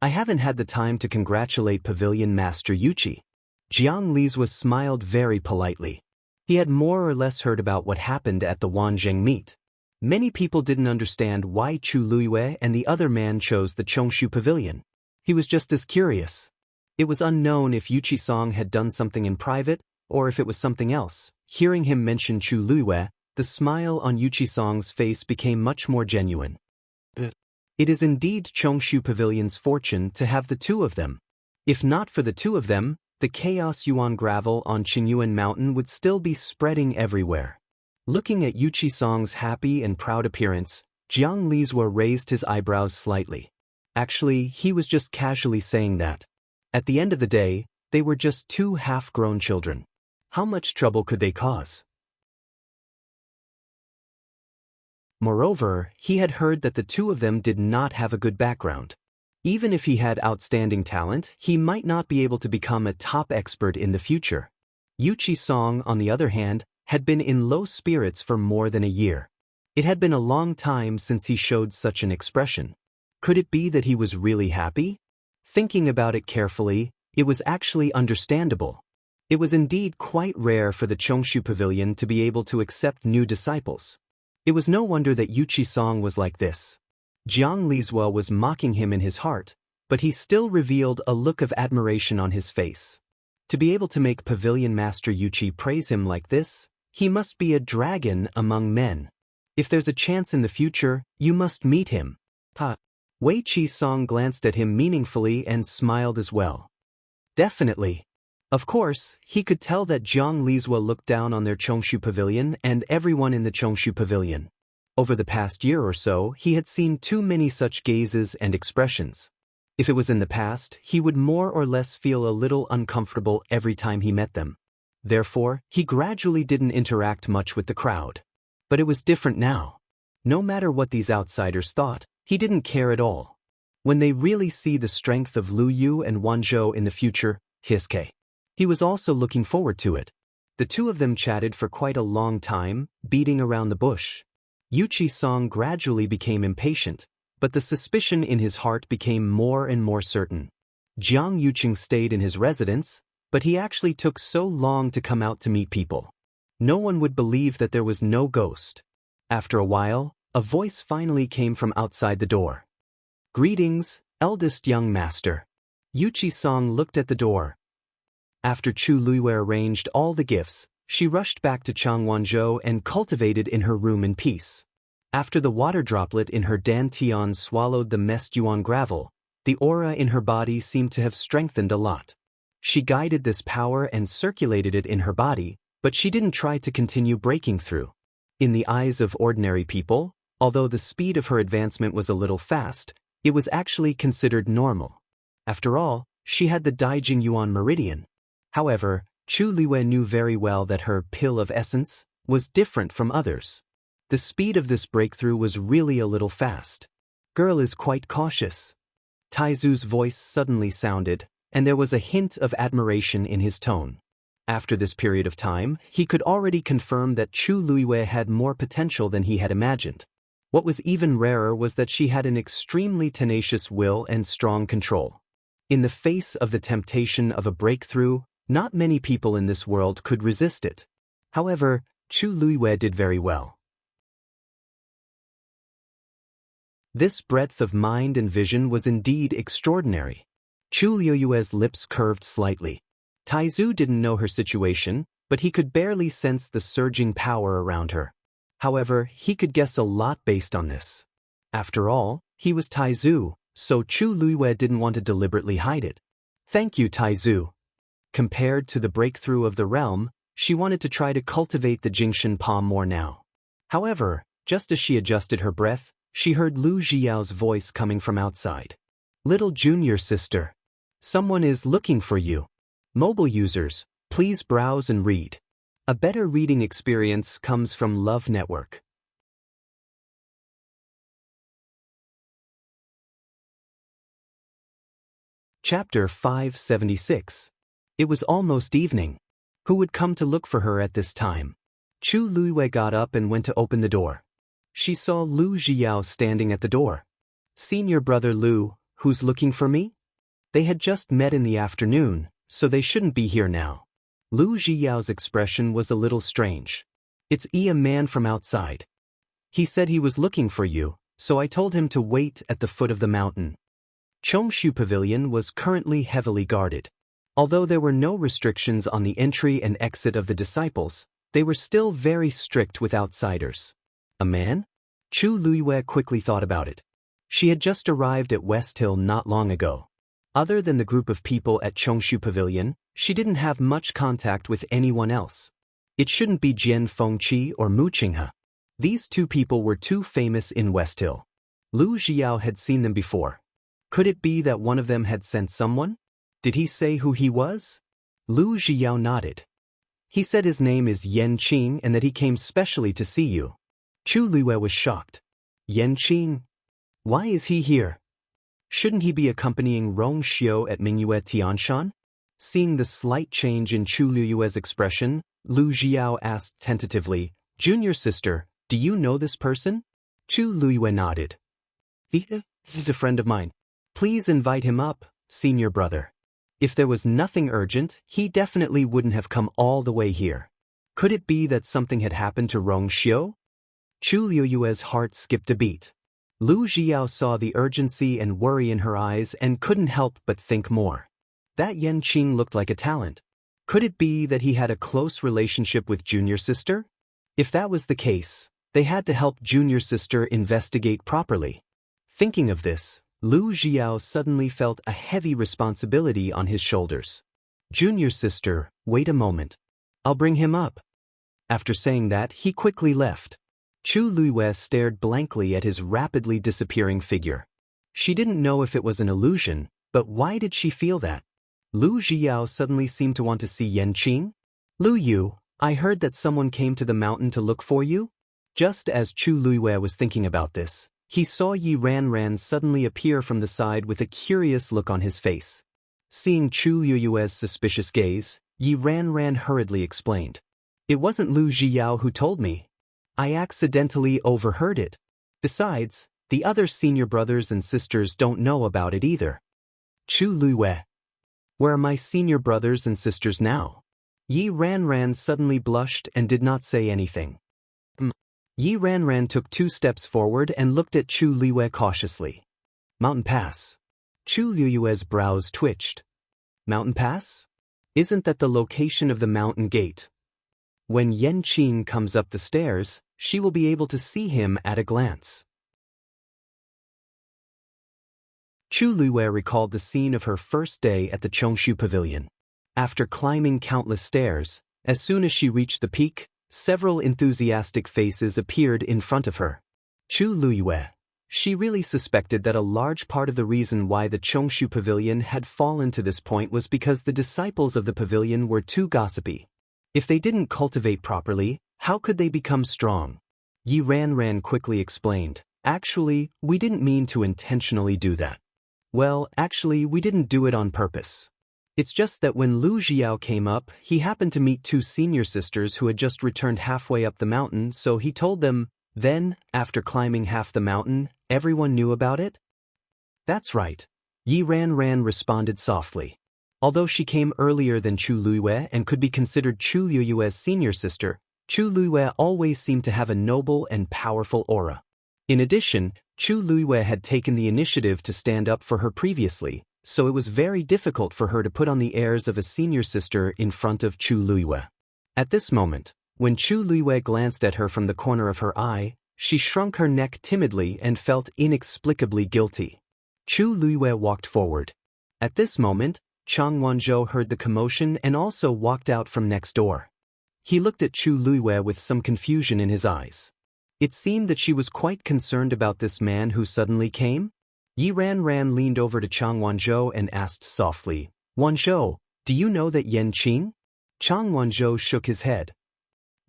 I haven't had the time to congratulate Pavilion Master Yuqi. Jiang Lizhua smiled very politely. He had more or less heard about what happened at the Wanzheng meet. Many people didn't understand why Chu Luiyue and the other man chose the Chongshu Pavilion. He was just as curious. It was unknown if Yuqi-song had done something in private, or if it was something else. Hearing him mention Chu Luiyue, the smile on Yuqi-song's face became much more genuine. It is indeed Chongshu Pavilion's fortune to have the two of them. If not for the two of them, the Chaos Yuan gravel on Qingyuan Mountain would still be spreading everywhere. Looking at Yuqi-song's happy and proud appearance, Jiang Lizhua raised his eyebrows slightly. Actually, he was just casually saying that. At the end of the day, they were just 2 half-grown children. How much trouble could they cause? Moreover, he had heard that the two of them did not have a good background. Even if he had outstanding talent, he might not be able to become a top expert in the future. Yuqi-song, on the other hand, had been in low spirits for more than a year. It had been a long time since he showed such an expression. Could it be that he was really happy? Thinking about it carefully, it was actually understandable. It was indeed quite rare for the Chongshu Pavilion to be able to accept new disciples. It was no wonder that Yuqi-song was like this. Jiang Lizhua was mocking him in his heart, but he still revealed a look of admiration on his face. To be able to make Pavilion Master Yuqi praise him like this, he must be a dragon among men. If there's a chance in the future, you must meet him. Wei Qi-song glanced at him meaningfully and smiled as well. Definitely. Of course, he could tell that Jiang Lizhua looked down on their Chongshu Pavilion and everyone in the Chongshu Pavilion. Over the past year or so, he had seen too many such gazes and expressions. If it was in the past, he would more or less feel a little uncomfortable every time he met them. Therefore, he gradually didn't interact much with the crowd. But it was different now. No matter what these outsiders thought, he didn't care at all. When they really see the strength of Lu Yu and Wanzhou in the future, he was also looking forward to it. The two of them chatted for quite a long time, beating around the bush. Yuqi-song gradually became impatient, but the suspicion in his heart became more and more certain. Jiang Yuqing stayed in his residence, but he actually took so long to come out to meet people. No one would believe that there was no ghost. After a while, a voice finally came from outside the door. "Greetings, eldest young master." Yuqi-song looked at the door. After Chu Luiyue arranged all the gifts, she rushed back to Changwanzhou and cultivated in her room in peace. After the water droplet in her dantian swallowed the messed yuan gravel, the aura in her body seemed to have strengthened a lot. She guided this power and circulated it in her body, but she didn't try to continue breaking through. In the eyes of ordinary people, Although the speed of her advancement was a little fast, it was actually considered normal. After all, she had the Daijing Yuan meridian. However, Chu Liwei knew very well that her pill of essence was different from others. The speed of this breakthrough was really a little fast. Girl is quite cautious. Taizu's voice suddenly sounded, and there was a hint of admiration in his tone. After this period of time, he could already confirm that Chu Liwei had more potential than he had imagined. What was even rarer was that she had an extremely tenacious will and strong control. In the face of the temptation of a breakthrough, not many people in this world could resist it. However, Chu Liwei did very well. This breadth of mind and vision was indeed extraordinary. Chu Liu's lips curved slightly. Taizu didn't know her situation, but he could barely sense the surging power around her. However, he could guess a lot based on this. After all, he was Taizu, so Chu Liwei didn't want to deliberately hide it. Thank you, Taizu. Compared to the breakthrough of the realm, she wanted to try to cultivate the Jingshan palm more now. However, just as she adjusted her breath, she heard Lu Jiao's voice coming from outside. Little junior sister. Someone is looking for you. Mobile users, please browse and read. A better reading experience comes from Love Network. Chapter 576. It was almost evening. Who would come to look for her at this time? Chu Liwei got up and went to open the door. She saw Lu Jiao standing at the door. Senior brother Lu, who's looking for me? They had just met in the afternoon, so they shouldn't be here now. Lu Jiao's expression was a little strange. It's a man from outside. He said he was looking for you, so I told him to wait at the foot of the mountain. Chongshu Pavilion was currently heavily guarded. Although there were no restrictions on the entry and exit of the disciples, they were still very strict with outsiders. A man? Chu Liwei quickly thought about it. She had just arrived at West Hill not long ago. Other than the group of people at Chongshu Pavilion, she didn't have much contact with anyone else. It shouldn't be Jian Fengqi or Mu Qinghe. These two people were too famous in West Hill. Lu Jiao had seen them before. Could it be that one of them had sent someone? Did he say who he was? Lu Jiao nodded. He said his name is Yan Qing and that he came specially to see you. Chu Liwei was shocked. Yan Qing? Why is he here? Shouldn't he be accompanying Rong Xiu at Mingyue Tianshan? Seeing the slight change in Chu Liu's expression, Lu Jiao asked tentatively, Junior sister, do you know this person? Chu Liu nodded. He's a friend of mine. Please invite him up, senior brother. If there was nothing urgent, he definitely wouldn't have come all the way here. Could it be that something had happened to Rong Xiu? Chu Liu's heart skipped a beat. Lu Jiao saw the urgency and worry in her eyes and couldn't help but think more. That Yan Qing looked like a talent. Could it be that he had a close relationship with junior sister? If that was the case, they had to help junior sister investigate properly. Thinking of this, Lu Jiao suddenly felt a heavy responsibility on his shoulders. Junior sister, wait a moment. I'll bring him up. After saying that, he quickly left. Chu Liu stared blankly at his rapidly disappearing figure. She didn't know if it was an illusion, but why did she feel that? Lu Jiao suddenly seemed to want to see Yan Qing. Lu Yu, I heard that someone came to the mountain to look for you? Just as Chu Liu was thinking about this, he saw Yi Ranran suddenly appear from the side with a curious look on his face. Seeing Chu Liu's suspicious gaze, Yi Ranran hurriedly explained. It wasn't Lu Jiao who told me. I accidentally overheard it. Besides, the other senior brothers and sisters don't know about it either. Chu Liu. Where are my senior brothers and sisters now? Yi Ranran suddenly blushed and did not say anything. Yi Ranran took 2 steps forward and looked at Chu Liu cautiously. Mountain Pass. Chu Liu's brows twitched. Mountain Pass? Isn't that the location of the mountain gate? When Yan Qing comes up the stairs, she will be able to see him at a glance. Chu Liu recalled the scene of her first day at the Chongshu Pavilion. After climbing countless stairs, as soon as she reached the peak, several enthusiastic faces appeared in front of her. Chu Luiyue. She really suspected that a large part of the reason why the Chongshu Pavilion had fallen to this point was because the disciples of the pavilion were too gossipy. If they didn't cultivate properly, how could they become strong? Yi Ran quickly explained. Actually, we didn't mean to intentionally do that. Well, actually, we didn't do it on purpose. It's just that when Lu Xiao came up, he happened to meet two senior sisters who had just returned halfway up the mountain, so he told them. Then, after climbing half the mountain, everyone knew about it? That's right. Yi Ran responded softly. Although she came earlier than Chu Luiyue and could be considered Chu Luiyue's senior sister, Chu Luiyue always seemed to have a noble and powerful aura. In addition, Chu Luiyue had taken the initiative to stand up for her previously, so it was very difficult for her to put on the airs of a senior sister in front of Chu Luiyue. At this moment, when Chu Luiyue glanced at her from the corner of her eye, she shrunk her neck timidly and felt inexplicably guilty. Chu Luiyue walked forward. At this moment, Chang Wanzhou heard the commotion and also walked out from next door. He looked at Chu Luiyue with some confusion in his eyes. It seemed that she was quite concerned about this man who suddenly came. Yi Ran leaned over to Chang Wanzhou and asked softly, "Wanzhou, do you know that Yan Qing?" Chang Wanzhou shook his head.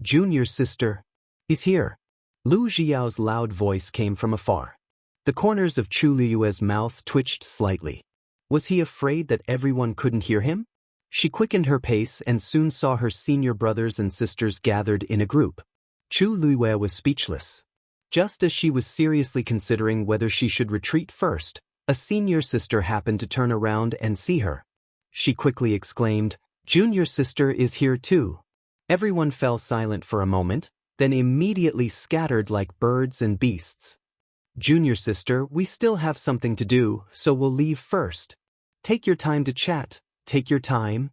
"Junior sister is here." Lu Xiao's loud voice came from afar. The corners of Chu Luiyue's mouth twitched slightly. Was he afraid that everyone couldn't hear him? She quickened her pace and soon saw her senior brothers and sisters gathered in a group. Chu Luiyue was speechless. Just as she was seriously considering whether she should retreat first, a senior sister happened to turn around and see her. She quickly exclaimed, "Junior sister is here too." Everyone fell silent for a moment, then immediately scattered like birds and beasts. "Junior sister, we still have something to do, so we'll leave first. Take your time to chat, take your time."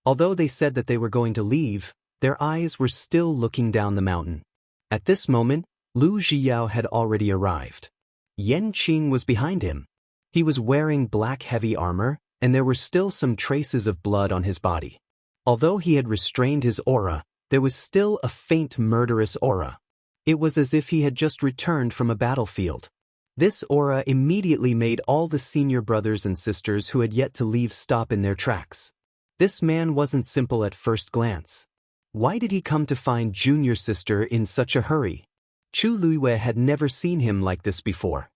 Although they said that they were going to leave, their eyes were still looking down the mountain. At this moment, Lu Xiao had already arrived. Yan Qing was behind him. He was wearing black heavy armor, and there were still some traces of blood on his body. Although he had restrained his aura, there was still a faint murderous aura. It was as if he had just returned from a battlefield. This aura immediately made all the senior brothers and sisters who had yet to leave stop in their tracks. This man wasn't simple at first glance. Why did he come to find junior sister in such a hurry? Chu Luiyue had never seen him like this before.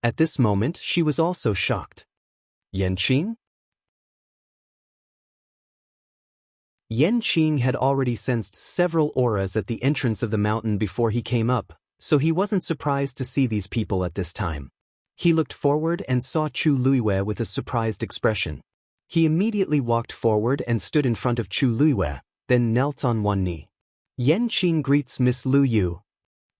At this moment, she was also shocked. Yan Qing? Yan Qing had already sensed several auras at the entrance of the mountain before he came up, so he wasn't surprised to see these people at this time. He looked forward and saw Chu Luiyue with a surprised expression. He immediately walked forward and stood in front of Chu Luiyue, then knelt on one knee. "Yan Qing greets Miss Lu Yu."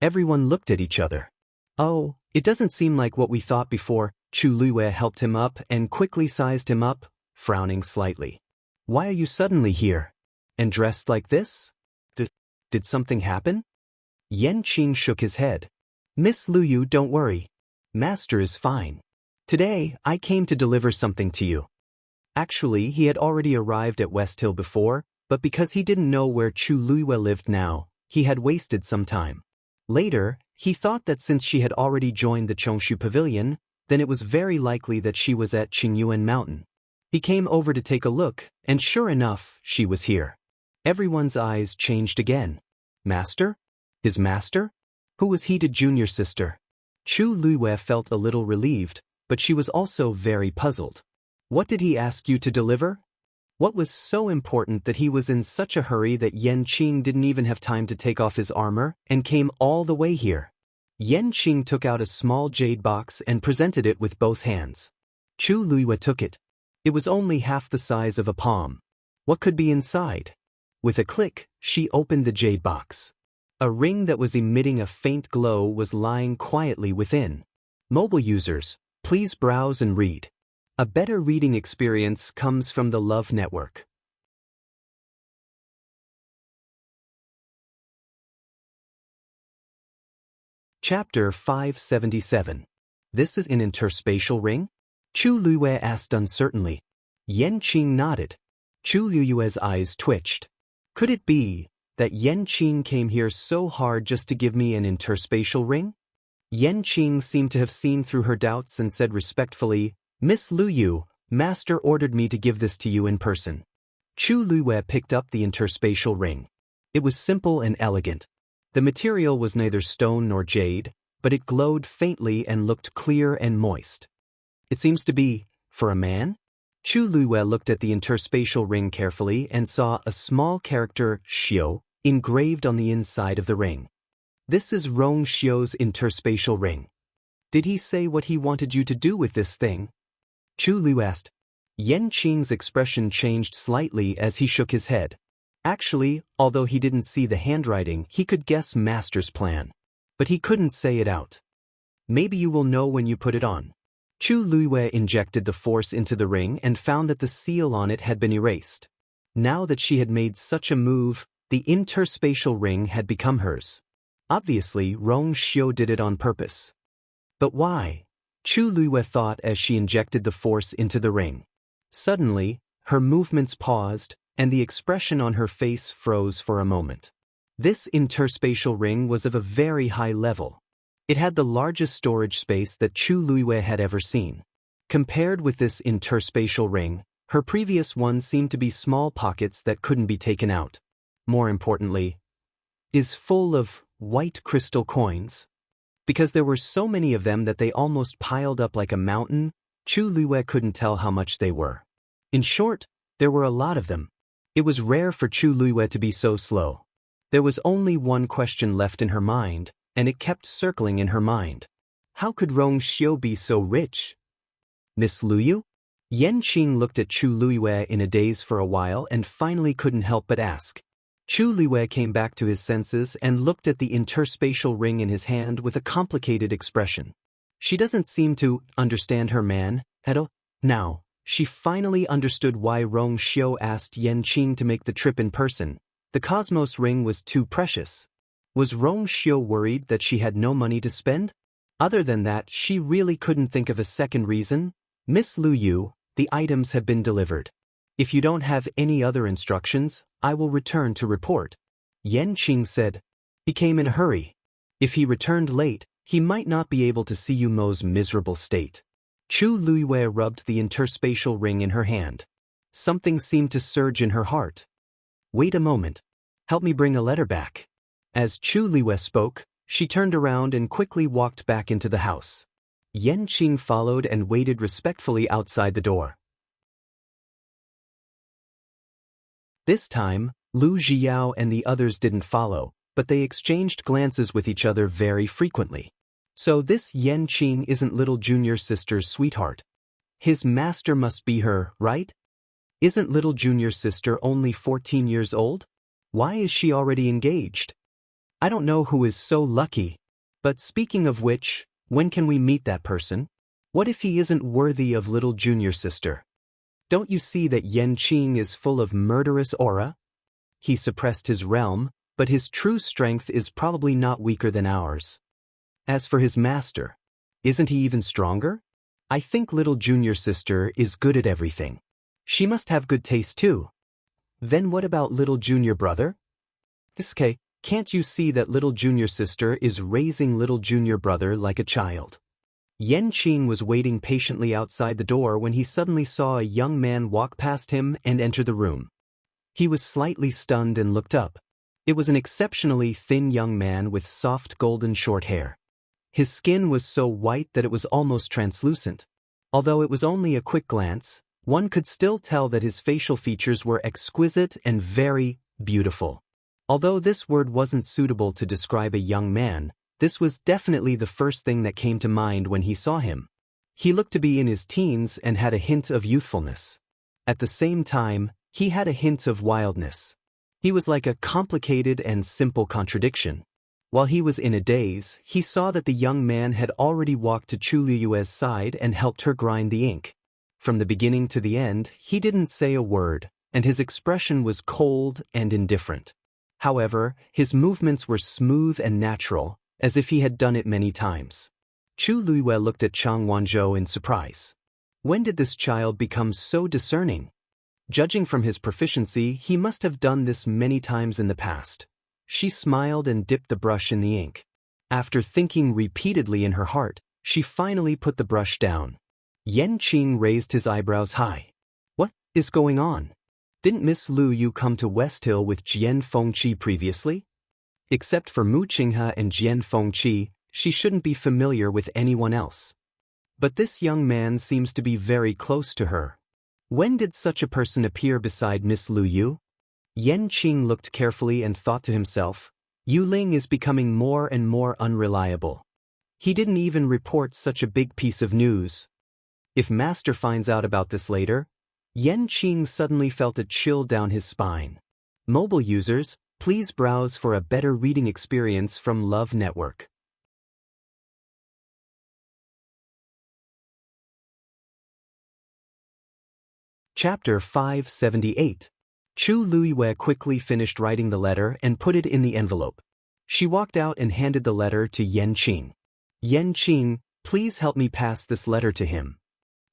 Everyone looked at each other. "Oh, it doesn't seem like what we thought before." Chu Luiyue helped him up and quickly sized him up, frowning slightly. "Why are you suddenly here? And dressed like this? Did something happen?" Yan Qing shook his head. "Miss Lu Yu, don't worry. Master is fine. Today, I came to deliver something to you." Actually, he had already arrived at West Hill before, but because he didn't know where Chu Luiyue lived now, he had wasted some time. Later, he thought that since she had already joined the Chongshu Pavilion, then it was very likely that she was at Qingyuan Mountain. He came over to take a look, and sure enough, she was here. Everyone's eyes changed again. Master? His master? Who was he to junior sister? Chu Luiyue felt a little relieved, but she was also very puzzled. What did he ask you to deliver? What was so important that he was in such a hurry that Yan Qing didn't even have time to take off his armor and came all the way here? Yan Qing took out a small jade box and presented it with both hands. Chu Luiyue took it. It was only half the size of a palm. What could be inside? With a click, she opened the jade box. A ring that was emitting a faint glow was lying quietly within. Mobile users, please browse and read. A better reading experience comes from the Love Network. Chapter 577. This is an interspatial ring? Chu Luiyue asked uncertainly. Yan Qing nodded. Chu Luiyue's eyes twitched. Could it be that Yan Qing came here so hard just to give me an interspatial ring? Yan Qing seemed to have seen through her doubts and said respectfully, "Miss Lu Yu, Master ordered me to give this to you in person." Chu Luiwei picked up the interspatial ring. It was simple and elegant. The material was neither stone nor jade, but it glowed faintly and looked clear and moist. "It seems to be, for a man?" Chu Luiwei looked at the interspatial ring carefully and saw a small character, Xiao, engraved on the inside of the ring. "This is Rong Xiao's interspatial ring. Did he say what he wanted you to do with this thing?" Chu Lu asked. Yan Qing's expression changed slightly as he shook his head. Actually, although he didn't see the handwriting, he could guess Master's plan. But he couldn't say it out. "Maybe you will know when you put it on." Chu Luiwei injected the force into the ring and found that the seal on it had been erased. Now that she had made such a move, the interspatial ring had become hers. Obviously, Rong Xiao did it on purpose. But why? Chu Luiwei thought as she injected the force into the ring. Suddenly, her movements paused, and the expression on her face froze for a moment. This interspatial ring was of a very high level. It had the largest storage space that Chu Luiwei had ever seen. Compared with this interspatial ring, her previous one seemed to be small pockets that couldn't be taken out. More importantly, is full of white crystal coins. Because there were so many of them that they almost piled up like a mountain, Chu Luiwei couldn't tell how much they were. In short, there were a lot of them. It was rare for Chu Luiwei to be so slow. There was only one question left in her mind, and it kept circling in her mind. How could Rong Xiao be so rich? "Miss Lu Yu?" Yan Qing looked at Chu Luiwei in a daze for a while and finally couldn't help but ask. Chu Luiwei came back to his senses and looked at the interspatial ring in his hand with a complicated expression. She doesn't seem to understand her man at all. Now, she finally understood why Rong Xiao asked Yan Qing to make the trip in person. The Cosmos ring was too precious. Was Rong Xiao worried that she had no money to spend? Other than that, she really couldn't think of a second reason. "Miss Lu Yu, the items have been delivered. If you don't have any other instructions, I will return to report," Yan Qing said. He came in a hurry. If he returned late, he might not be able to see Yu Mo's miserable state. Chu Luiwei rubbed the interspatial ring in her hand. Something seemed to surge in her heart. "Wait a moment. Help me bring a letter back." As Chu Luiwei spoke, she turned around and quickly walked back into the house. Yan Qing followed and waited respectfully outside the door. This time, Lu Zhiyao and the others didn't follow, but they exchanged glances with each other very frequently. So this Yan Qing isn't little junior sister's sweetheart. His master must be her, right? Isn't little junior sister only 14 years old? Why is she already engaged? I don't know who is so lucky. But speaking of which, when can we meet that person? What if he isn't worthy of little junior sister? Don't you see that Yan Qing is full of murderous aura? He suppressed his realm, but his true strength is probably not weaker than ours. As for his master, isn't he even stronger? I think little junior sister is good at everything. She must have good taste too. Then what about little junior brother? Can't you see that little junior sister is raising little junior brother like a child? Yan Qing was waiting patiently outside the door when he suddenly saw a young man walk past him and enter the room. He was slightly stunned and looked up. It was an exceptionally thin young man with soft golden short hair. His skin was so white that it was almost translucent. Although it was only a quick glance, one could still tell that his facial features were exquisite and very beautiful. Although this word wasn't suitable to describe a young man, this was definitely the first thing that came to mind when he saw him. He looked to be in his teens and had a hint of youthfulness. At the same time, he had a hint of wildness. He was like a complicated and simple contradiction. While he was in a daze, he saw that the young man had already walked to Chu Luiwei's side and helped her grind the ink. From the beginning to the end, he didn't say a word, and his expression was cold and indifferent. However, his movements were smooth and natural, as if he had done it many times. Chu Luiwei looked at Chang Wanzhou in surprise. When did this child become so discerning? Judging from his proficiency, he must have done this many times in the past. She smiled and dipped the brush in the ink. After thinking repeatedly in her heart, she finally put the brush down. Yanqing raised his eyebrows high. What is going on? Didn't Miss Lu Yu come to West Hill with Jian Fengqi previously? Except for Mu Qinghe and Jian Fengqi, she shouldn't be familiar with anyone else. But this young man seems to be very close to her. When did such a person appear beside Miss Lu Yu? Yanqing looked carefully and thought to himself, Yu Ling is becoming more and more unreliable. He didn't even report such a big piece of news. If Master finds out about this later, Yanqing suddenly felt a chill down his spine. Mobile users, please browse for a better reading experience from Love Network. Chapter 578. Chu Luiwei quickly finished writing the letter and put it in the envelope. She walked out and handed the letter to Yanqing. Yanqing, please help me pass this letter to him.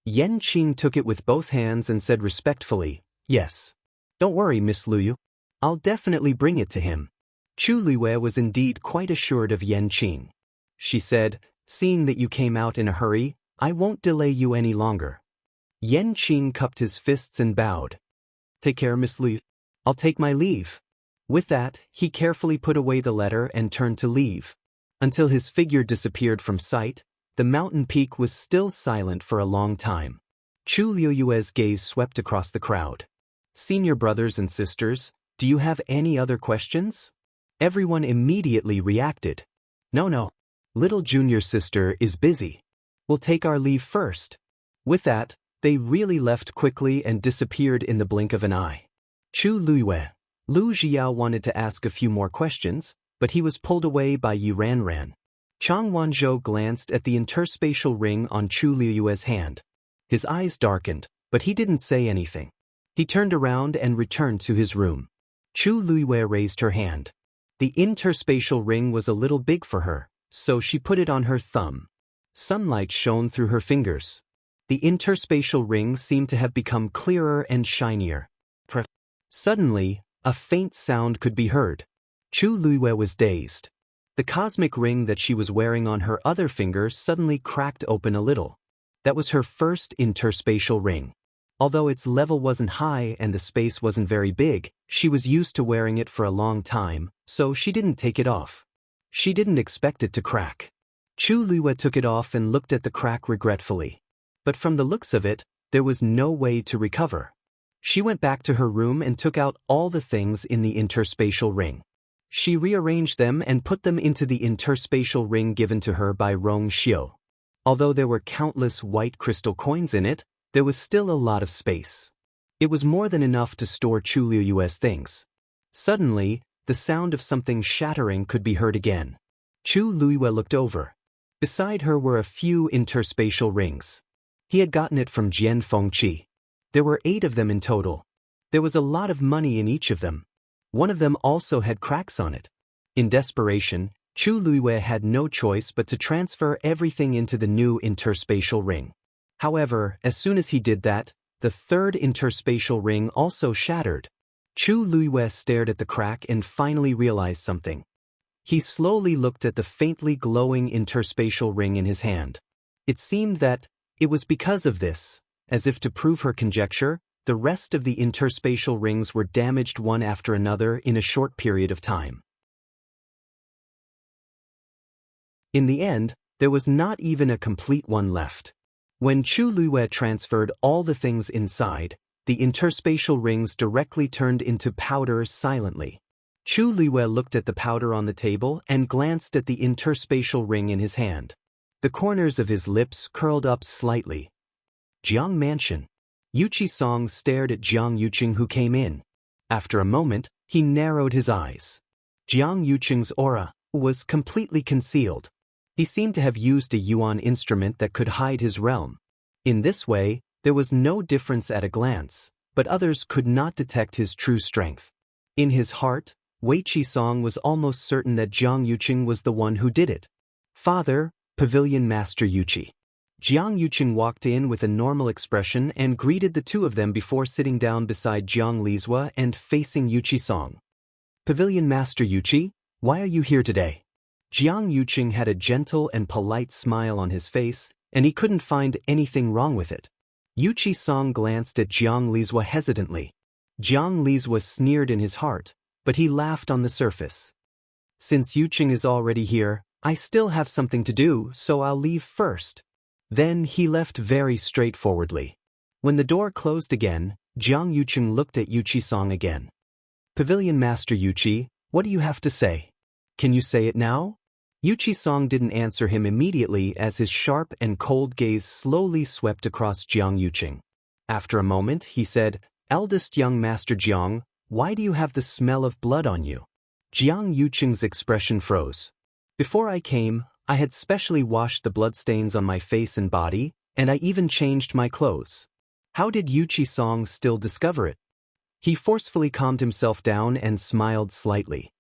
Yanqing took it with both hands and said respectfully, Yes. Don't worry, Miss Lu Yu. I'll definitely bring it to him. Chu Luiwei was indeed quite assured of Yanqing. She said, Seeing that you came out in a hurry, I won't delay you any longer. Yanqing cupped his fists and bowed. Take care, Miss Lu. I'll take my leave. With that, he carefully put away the letter and turned to leave. Until his figure disappeared from sight, the mountain peak was still silent for a long time. Chu Luiwei's gaze swept across the crowd. Senior brothers and sisters, do you have any other questions? Everyone immediately reacted. No. Little junior sister is busy. We'll take our leave first. With that, they really left quickly and disappeared in the blink of an eye. Chu Luiwei. Lu Jiao wanted to ask a few more questions, but he was pulled away by Yi Ranran. Chang Wanzhou glanced at the interspatial ring on Chu Luiwei's hand. His eyes darkened, but he didn't say anything. He turned around and returned to his room. Chu Luiwei raised her hand. The interspatial ring was a little big for her, so she put it on her thumb. Sunlight shone through her fingers. The interspatial ring seemed to have become clearer and shinier. Suddenly, a faint sound could be heard. Chu Luiwei was dazed. The cosmic ring that she was wearing on her other finger suddenly cracked open a little. That was her first interspatial ring. Although its level wasn't high and the space wasn't very big, she was used to wearing it for a long time, so she didn't take it off. She didn't expect it to crack. Chu Luiwei took it off and looked at the crack regretfully. But from the looks of it, there was no way to recover. She went back to her room and took out all the things in the interspatial ring. She rearranged them and put them into the interspatial ring given to her by Rong Xiu. Although there were countless white crystal coins in it, there was still a lot of space. It was more than enough to store Chu Luiwei's things. Suddenly, the sound of something shattering could be heard again. Chu Luiwei looked over. Beside her were a few interspatial rings. He had gotten it from Jian Fengqi. There were 8 of them in total. There was a lot of money in each of them. One of them also had cracks on it. In desperation, Chu Luiwei had no choice but to transfer everything into the new interspatial ring. However, as soon as he did that, the third interspatial ring also shattered. Chu Luiwei stared at the crack and finally realized something. He slowly looked at the faintly glowing interspatial ring in his hand. It seemed that it was because of this. As if to prove her conjecture, the rest of the interspatial rings were damaged one after another in a short period of time. In the end, there was not even a complete one left. When Chu Luiwei transferred all the things inside, the interspatial rings directly turned into powder silently. Chu Luiwei looked at the powder on the table and glanced at the interspatial ring in his hand. The corners of his lips curled up slightly. Jiang Mansion. Yuqi Song stared at Jiang Yuqing who came in. After a moment, he narrowed his eyes. Jiang Yuqing's aura was completely concealed. He seemed to have used a yuan instrument that could hide his realm. In this way, there was no difference at a glance, but others could not detect his true strength. In his heart, Wei Qisong was almost certain that Jiang Yuqing was the one who did it. Father, Pavilion Master Yuqi. Jiang Yuqing walked in with a normal expression and greeted the two of them before sitting down beside Jiang Lizhua and facing Yuqi Song. Pavilion Master Yuqi, why are you here today? Jiang Yuqing had a gentle and polite smile on his face, and he couldn't find anything wrong with it. Yuqi Song glanced at Jiang Lizhua hesitantly. Jiang Lizhua sneered in his heart, but he laughed on the surface. Since Yuqing is already here, I still have something to do, so I'll leave first. Then he left very straightforwardly. When the door closed again, Jiang Yuqing looked at Yuqi Song again. Pavilion Master Yuqi, what do you have to say? Can you say it now? Yuqi Song didn't answer him immediately as his sharp and cold gaze slowly swept across Jiang Yuqing. After a moment, he said, Eldest young Master Jiang, why do you have the smell of blood on you? Jiang Yuqing's expression froze. Before I came, I had specially washed the bloodstains on my face and body, and I even changed my clothes. How did Yuqi Song still discover it? He forcefully calmed himself down and smiled slightly.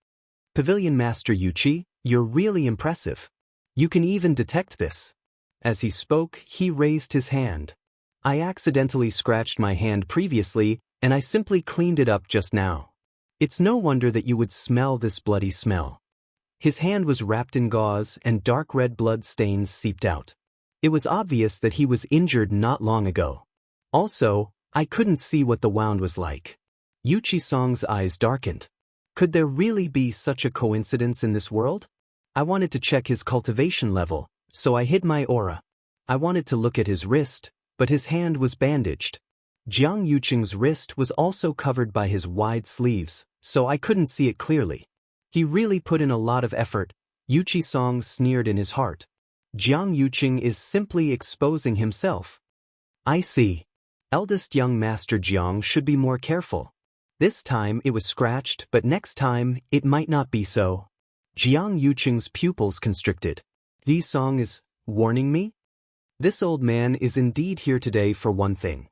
Pavilion Master Yuqi, you're really impressive. You can even detect this. As he spoke, he raised his hand. I accidentally scratched my hand previously, and I simply cleaned it up just now. It's no wonder that you would smell this bloody smell. His hand was wrapped in gauze and dark red blood stains seeped out. It was obvious that he was injured not long ago. Also, I couldn't see what the wound was like. Yuqi Song's eyes darkened. Could there really be such a coincidence in this world? I wanted to check his cultivation level, so I hid my aura. I wanted to look at his wrist, but his hand was bandaged. Jiang Yuqing's wrist was also covered by his wide sleeves, so I couldn't see it clearly. He really put in a lot of effort, Yuqi Song sneered in his heart. Jiang Yuqing is simply exposing himself. I see. Eldest young Master Jiang should be more careful. This time it was scratched, but next time it might not be so. Jiang Yuqing's pupils constricted. Yi Song is warning me? This old man is indeed here today for one thing.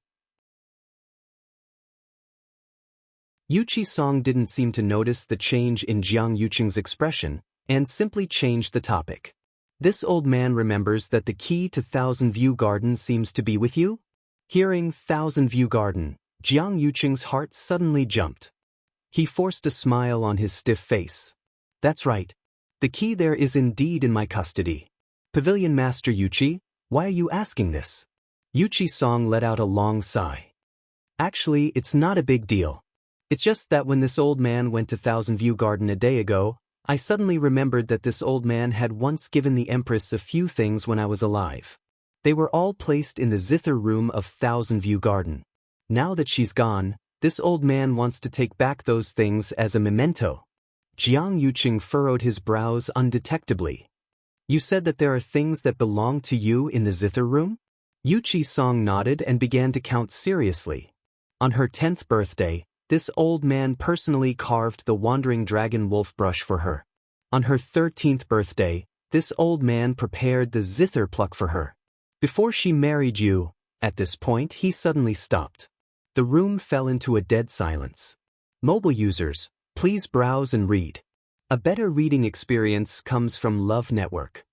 Yuqi Song didn't seem to notice the change in Jiang Yuqing's expression, and simply changed the topic. This old man remembers that the key to Thousand View Garden seems to be with you? Hearing Thousand View Garden, Jiang Yuqing's heart suddenly jumped. He forced a smile on his stiff face. That's right. The key there is indeed in my custody. Pavilion Master Yuqi, why are you asking this? Yuqi Song let out a long sigh. Actually, it's not a big deal. It's just that when this old man went to Thousand View Garden a day ago, I suddenly remembered that this old man had once given the Empress a few things when I was alive. They were all placed in the zither room of Thousand View Garden. Now that she's gone, this old man wants to take back those things as a memento. Jiang Yuqing furrowed his brows undetectably. You said that there are things that belong to you in the zither room? Yuqi Song nodded and began to count seriously. On her 10th birthday, this old man personally carved the wandering dragon wolf brush for her. On her 13th birthday, this old man prepared the zither pluck for her. Before she married you, at this point he suddenly stopped. The room fell into a dead silence. Mobile users, please browse and read. A better reading experience comes from Love Network.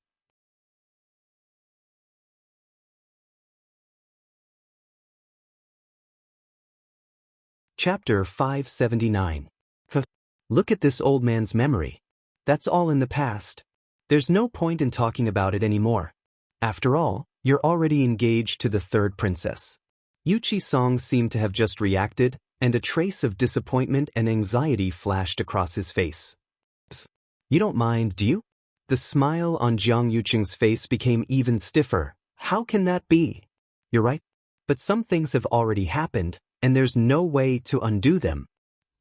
Chapter 579. Look at this old man's memory. That's all in the past. There's no point in talking about it anymore. After all, you're already engaged to the third princess. Yuqi Song seemed to have just reacted, and a trace of disappointment and anxiety flashed across his face. You don't mind, do you? The smile on Jiang Yuqing's face became even stiffer. How can that be? You're right. But some things have already happened, and there's no way to undo them.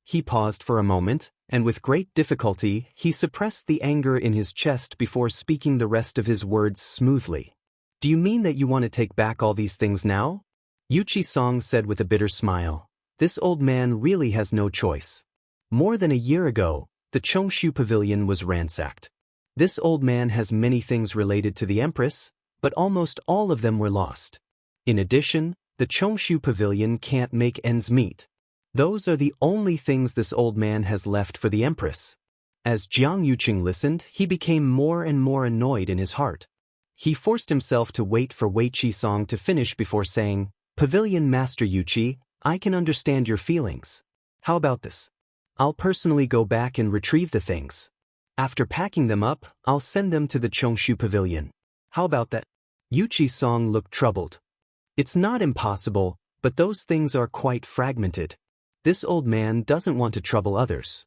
He paused for a moment, and with great difficulty, he suppressed the anger in his chest before speaking the rest of his words smoothly. Do you mean that you want to take back all these things now? Yuqi Song said with a bitter smile. This old man really has no choice. More than a year ago, the Chongshu Pavilion was ransacked. This old man has many things related to the Empress, but almost all of them were lost. In addition, the Chongshu Pavilion can't make ends meet. Those are the only things this old man has left for the Empress. As Jiang Yuqing listened, he became more and more annoyed in his heart. He forced himself to wait for Yuqi Song to finish before saying, Pavilion Master Yuqi, I can understand your feelings. How about this? I'll personally go back and retrieve the things. After packing them up, I'll send them to the Chongshu Pavilion. How about that? Yuchi Song looked troubled. It's not impossible, but those things are quite fragmented. This old man doesn't want to trouble others.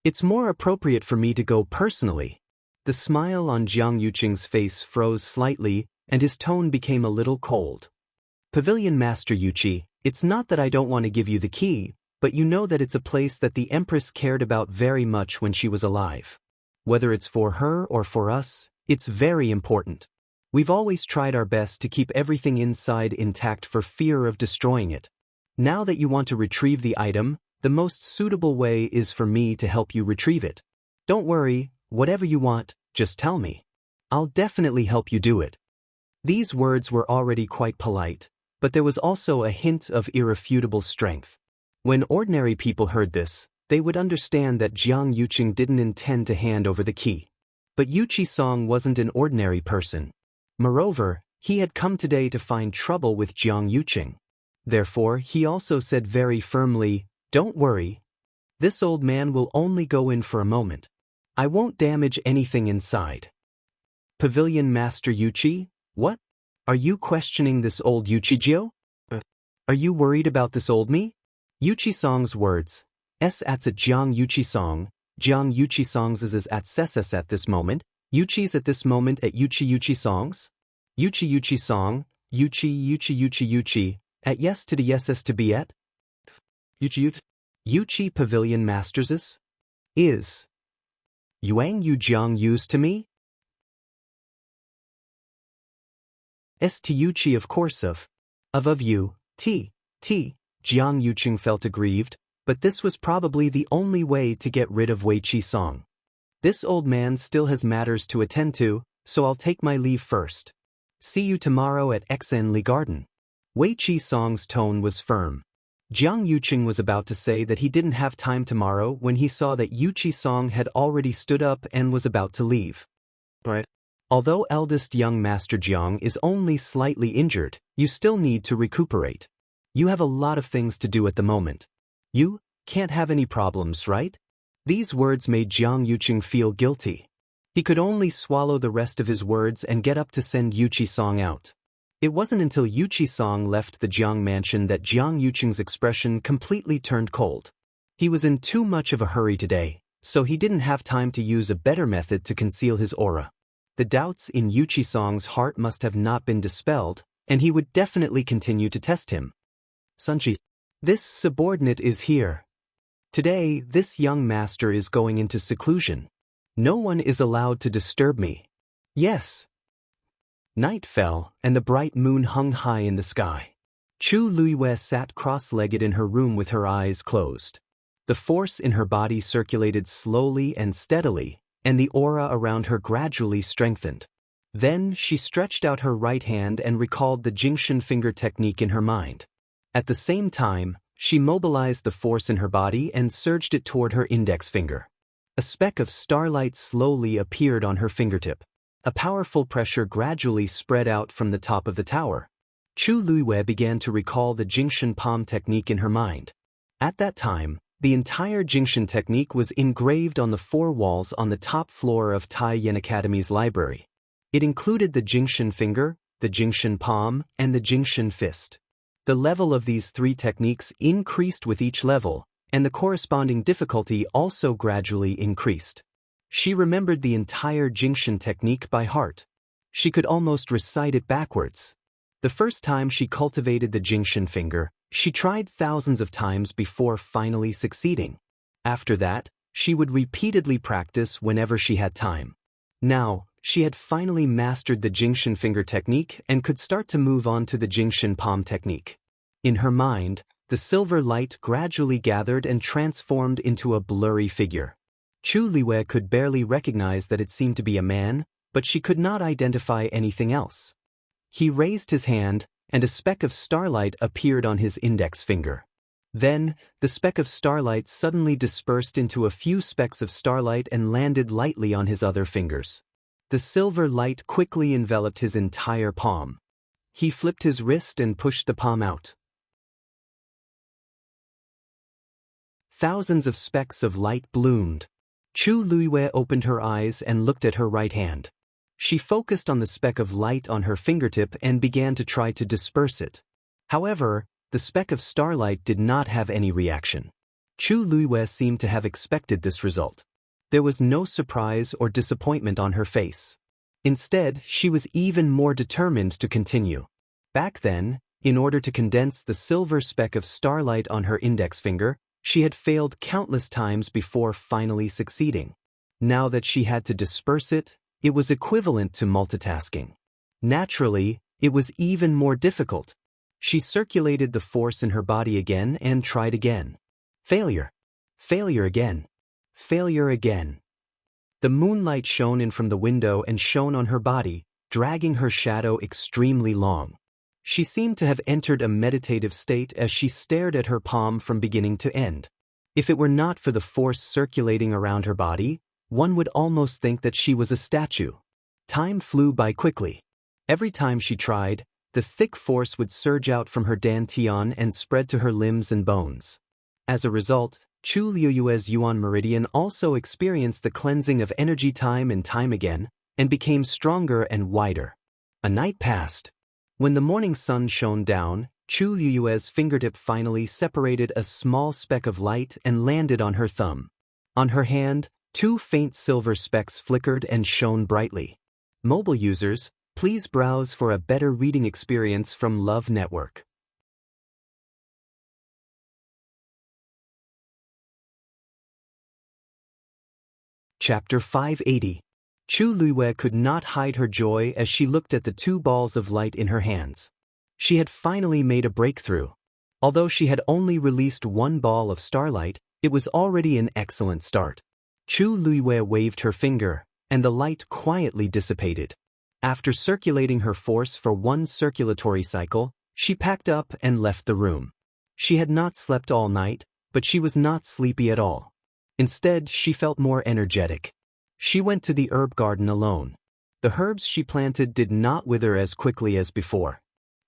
It's more appropriate for me to go personally. The smile on Jiang Yuqing's face froze slightly, and his tone became a little cold. Pavilion Master Yuchi, it's not that I don't want to give you the key, but you know that it's a place that the Empress cared about very much when she was alive. Whether it's for her or for us, it's very important. We've always tried our best to keep everything inside intact for fear of destroying it. Now that you want to retrieve the item, the most suitable way is for me to help you retrieve it. Don't worry, whatever you want, just tell me. I'll definitely help you do it. These words were already quite polite, but there was also a hint of irrefutable strength. When ordinary people heard this, they would understand that Jiang Yuqing didn't intend to hand over the key. But Yuchi Song wasn't an ordinary person. Moreover, he had come today to find trouble with Jiang Yuqing. Therefore, he also said very firmly, "Don't worry. This old man will only go in for a moment. I won't damage anything inside." Pavilion Master Yuchi, what? Are you questioning this old Yuchijio? Are you worried about this old me? Yuchi Song's words, s at Jiang Yuchi Song, Jiang Yuchi Songs is at ses at this moment, Yuchi's at this moment at Yuchi Songs? Yuchi Song, Yuchi, at yes to the yeses to be at? Yuchi Pavilion Masters is. Yuang Yu Jiang used to me? To Yuchi of course of you, Jiang Yuqing felt aggrieved, but this was probably the only way to get rid of Wei Qi Song. This old man still has matters to attend to, so I'll take my leave first. See you tomorrow at Xen Garden. Wei Qi Song's tone was firm. Jiang Yuqing was about to say that he didn't have time tomorrow when he saw that Yuchi Song had already stood up and was about to leave. Right. Although eldest young Master Jiang is only slightly injured, you still need to recuperate. You have a lot of things to do at the moment. You can't have any problems, right? These words made Jiang Yuqing feel guilty. He could only swallow the rest of his words and get up to send Yuchi Song out. It wasn't until Yuchi Song left the Jiang mansion that Jiang Yuqing's expression completely turned cold. He was in too much of a hurry today, so he didn't have time to use a better method to conceal his aura. The doubts in Yuchi Song's heart must have not been dispelled, and he would definitely continue to test him. Sunji, this subordinate is here. Today, this young master is going into seclusion. No one is allowed to disturb me. Yes. Night fell, and the bright moon hung high in the sky. Chu Luiwei sat cross-legged in her room with her eyes closed. The force in her body circulated slowly and steadily, and the aura around her gradually strengthened. Then she stretched out her right hand and recalled the Jingxin finger technique in her mind. At the same time, she mobilized the force in her body and surged it toward her index finger. A speck of starlight slowly appeared on her fingertip. A powerful pressure gradually spread out from the top of the tower. Chu Luiwei began to recall the Jingxin palm technique in her mind. At that time, the entire Jingxin technique was engraved on the 4 walls on the top floor of Tai Yen Academy's library. It included the Jingxin finger, the Jingxin palm, and the Jingxin fist. The level of these 3 techniques increased with each level, and the corresponding difficulty also gradually increased. She remembered the entire Jingxin technique by heart. She could almost recite it backwards. The first time she cultivated the Jingxin finger, she tried thousands of times before finally succeeding. After that, she would repeatedly practice whenever she had time. Now, she had finally mastered the Jingxin finger technique and could start to move on to the Jingxin palm technique. In her mind, the silver light gradually gathered and transformed into a blurry figure. Chu Liwei could barely recognize that it seemed to be a man, but she could not identify anything else. He raised his hand, and a speck of starlight appeared on his index finger. Then, the speck of starlight suddenly dispersed into a few specks of starlight and landed lightly on his other fingers. The silver light quickly enveloped his entire palm. He flipped his wrist and pushed the palm out. Thousands of specks of light bloomed. Chu Luiwei opened her eyes and looked at her right hand. She focused on the speck of light on her fingertip and began to try to disperse it. However, the speck of starlight did not have any reaction. Chu Luiwei seemed to have expected this result. There was no surprise or disappointment on her face. Instead, she was even more determined to continue. Back then, in order to condense the silver speck of starlight on her index finger, she had failed countless times before finally succeeding. Now that she had to disperse it, it was equivalent to multitasking. Naturally, it was even more difficult. She circulated the force in her body again and tried again. Failure. Failure again. Failure again. The moonlight shone in from the window and shone on her body, dragging her shadow extremely long. She seemed to have entered a meditative state as she stared at her palm from beginning to end. If it were not for the force circulating around her body, one would almost think that she was a statue. Time flew by quickly. Every time she tried, the thick force would surge out from her dantian and spread to her limbs and bones. As a result, Chu Liuyue's Yuan meridian also experienced the cleansing of energy time and time again, and became stronger and wider. A night passed. When the morning sun shone down, Chu Liuyue's fingertip finally separated a small speck of light and landed on her thumb. On her hand, 2 faint silver specks flickered and shone brightly. Mobile users, please browse for a better reading experience from Love Network. Chapter 580. Chu Luiwei could not hide her joy as she looked at the 2 balls of light in her hands. She had finally made a breakthrough. Although she had only released 1 ball of starlight, it was already an excellent start. Chu Luiwei waved her finger, and the light quietly dissipated. After circulating her force for 1 circulatory cycle, she packed up and left the room. She had not slept all night, but she was not sleepy at all. Instead, she felt more energetic. She went to the herb garden alone. The herbs she planted did not wither as quickly as before.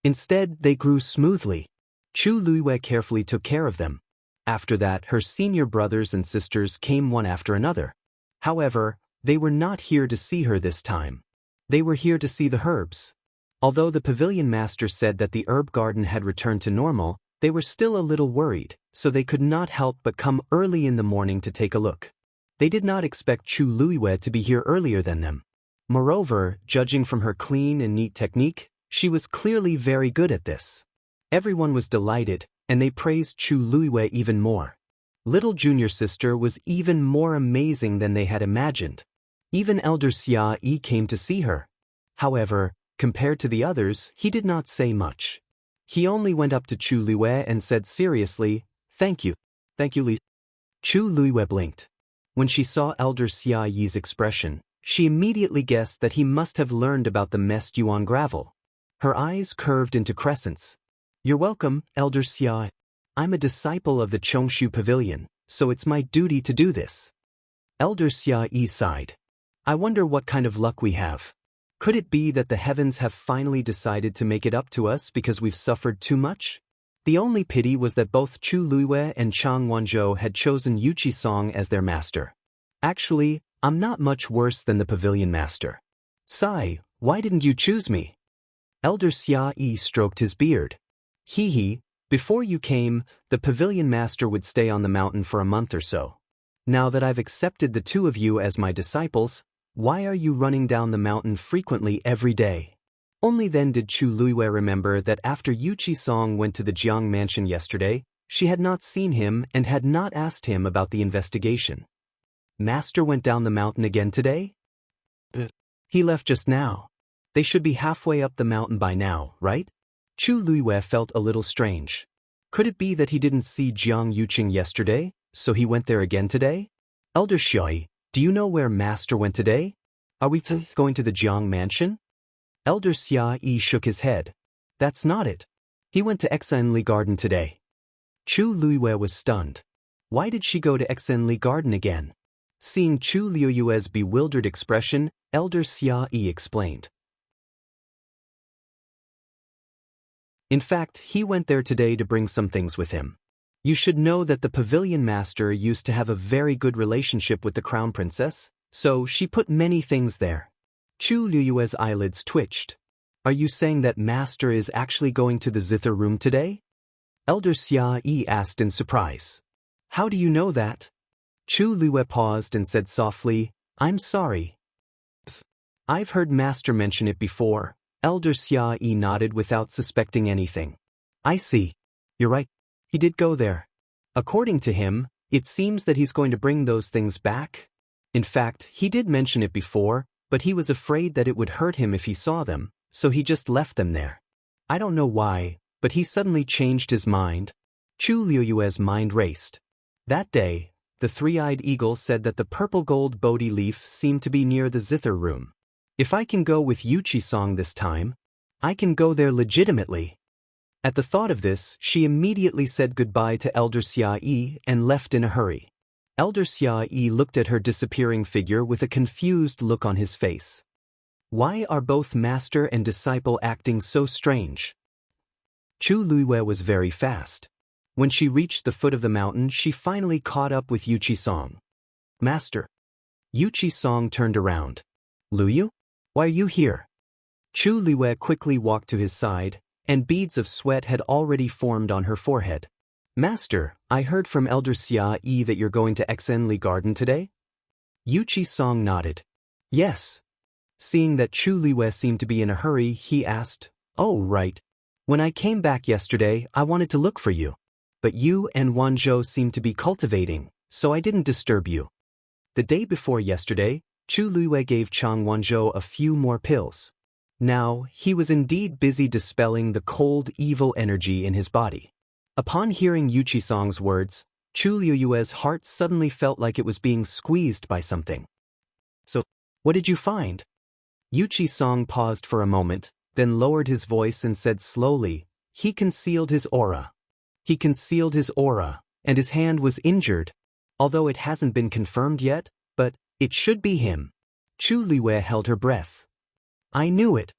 Instead, they grew smoothly. Chu Luiwei carefully took care of them. After that, her senior brothers and sisters came one after another. However, they were not here to see her this time. They were here to see the herbs. Although the pavilion master said that the herb garden had returned to normal, they were still a little worried, so they could not help but come early in the morning to take a look. They did not expect Chu Luiwei to be here earlier than them. Moreover, judging from her clean and neat technique, she was clearly very good at this. Everyone was delighted, and they praised Chu Luiwei even more. Little junior sister was even more amazing than they had imagined. Even Elder Xia came to see her. However, compared to the others, he did not say much. He only went up to Chu Luiwei and said seriously, "Thank you. Thank you, Li." Chu Luiwei blinked. When she saw Elder Xia's expression, she immediately guessed that he must have learned about the messed yuan gravel. Her eyes curved into crescents. "You're welcome, Elder Xia. I'm a disciple of the Chongshu Pavilion, so it's my duty to do this." Elder Xia sighed. "I wonder what kind of luck we have. Could it be that the heavens have finally decided to make it up to us because we've suffered too much?" The only pity was that both Chu Luiwei and Chang Wanzhou had chosen Yuqi Song as their master. "Actually, I'm not much worse than the pavilion master. Sai, why didn't you choose me?" Elder Xia stroked his beard. "Hee, before you came, the pavilion master would stay on the mountain for a month or so. Now that I've accepted the 2 of you as my disciples, why are you running down the mountain frequently every day?" Only then did Chu Luiwei remember that after Yuqi Song went to the Jiang mansion yesterday, she had not seen him and had not asked him about the investigation. "Master went down the mountain again today?" "He left just now. They should be halfway up the mountain by now, right?" Chu Luiwei felt a little strange. Could it be that he didn't see Jiang Yuqing yesterday, so he went there again today? "Elder Xiao, do you know where Master went today? Are we going to the Jiang mansion?" Elder Xia shook his head. "That's not it. He went to Exenli Garden today." Chu Luiwei was stunned. Why did she go to Exenli Garden again? Seeing Chu Liuyue's bewildered expression, Elder Xia explained. In fact, he went there today to bring some things with him. You should know that the pavilion master used to have a very good relationship with the crown princess, so she put many things there. Chu Liyue's eyelids twitched. Are you saying that master is actually going to the zither room today? Elder Xia Yi asked in surprise. How do you know that? Chu Liyue paused and said softly, I'm sorry. I've heard master mention it before. Elder Xia Yi nodded without suspecting anything. I see. You're right. He did go there. According to him, it seems that he's going to bring those things back. In fact, he did mention it before, but he was afraid that it would hurt him if he saw them, so he just left them there. I don't know why, but he suddenly changed his mind. Chu Liyue's mind raced. That day, the three-eyed eagle said that the purple gold Bodhi leaf seemed to be near the zither room. If I can go with Yuchi Song this time, I can go there legitimately. At the thought of this, she immediately said goodbye to Elder Xia Yi and left in a hurry. Elder Xia Yi looked at her disappearing figure with a confused look on his face. Why are both master and disciple acting so strange? Chu Liyue was very fast. When she reached the foot of the mountain, she finally caught up with Yuchi Song. Master. Yuchi Song turned around. Luyu? Why are you here? Chu Liyue quickly walked to his side, and beads of sweat had already formed on her forehead. Master, I heard from Elder Xia Yi that you're going to Xenli Garden today? Yuchi Song nodded. Yes. Seeing that Chu Liyue seemed to be in a hurry, he asked, Oh, right. When I came back yesterday, I wanted to look for you. But you and Wanzhou seemed to be cultivating, so I didn't disturb you. The day before yesterday, Chu Liyue gave Chang Wanzhou a few more pills. Now, he was indeed busy dispelling the cold, evil energy in his body. Upon hearing Yuchi Song's words, Chu Liyue's heart suddenly felt like it was being squeezed by something. So, what did you find? Yuchi Song paused for a moment, then lowered his voice and said slowly, He concealed his aura. He concealed his aura, and his hand was injured. Although it hasn't been confirmed yet, but it should be him. Chu Liyue held her breath. I knew it.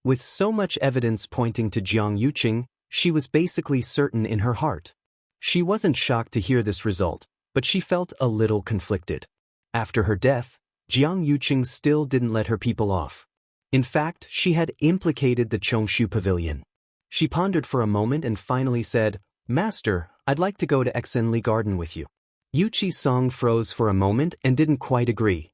With so much evidence pointing to Jiang Yuqing, she was basically certain in her heart. She wasn't shocked to hear this result, but she felt a little conflicted. After her death, Jiang Yuqing still didn't let her people off. In fact, she had implicated the Chongshu Pavilion. She pondered for a moment and finally said, Master, I'd like to go to Xenli Garden with you. Yuchi Song froze for a moment and didn't quite agree.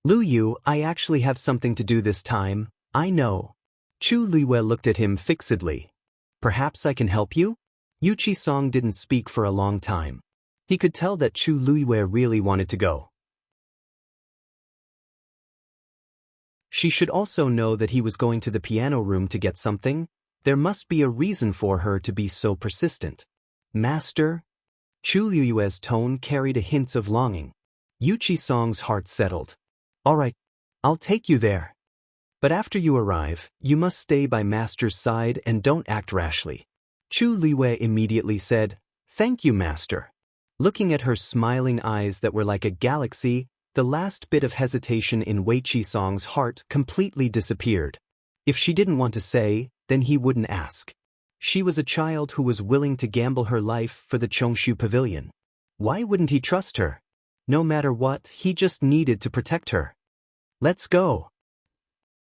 Luyu, I actually have something to do this time, I know. Chu Liyue looked at him fixedly. Perhaps I can help you? Yuchi Song didn't speak for a long time. He could tell that Chu Liyue really wanted to go. She should also know that he was going to the piano room to get something. There must be a reason for her to be so persistent. Master? Chu Liyue's tone carried a hint of longing. Yuchi Song's heart settled. All right, I'll take you there. But after you arrive, you must stay by Master's side and don't act rashly. Chu Liyue immediately said, Thank you, Master. Looking at her smiling eyes that were like a galaxy, the last bit of hesitation in Wei Qi Song's heart completely disappeared. If she didn't want to say, then he wouldn't ask. She was a child who was willing to gamble her life for the Chongshu Pavilion. Why wouldn't he trust her? No matter what, he just needed to protect her. Let's go.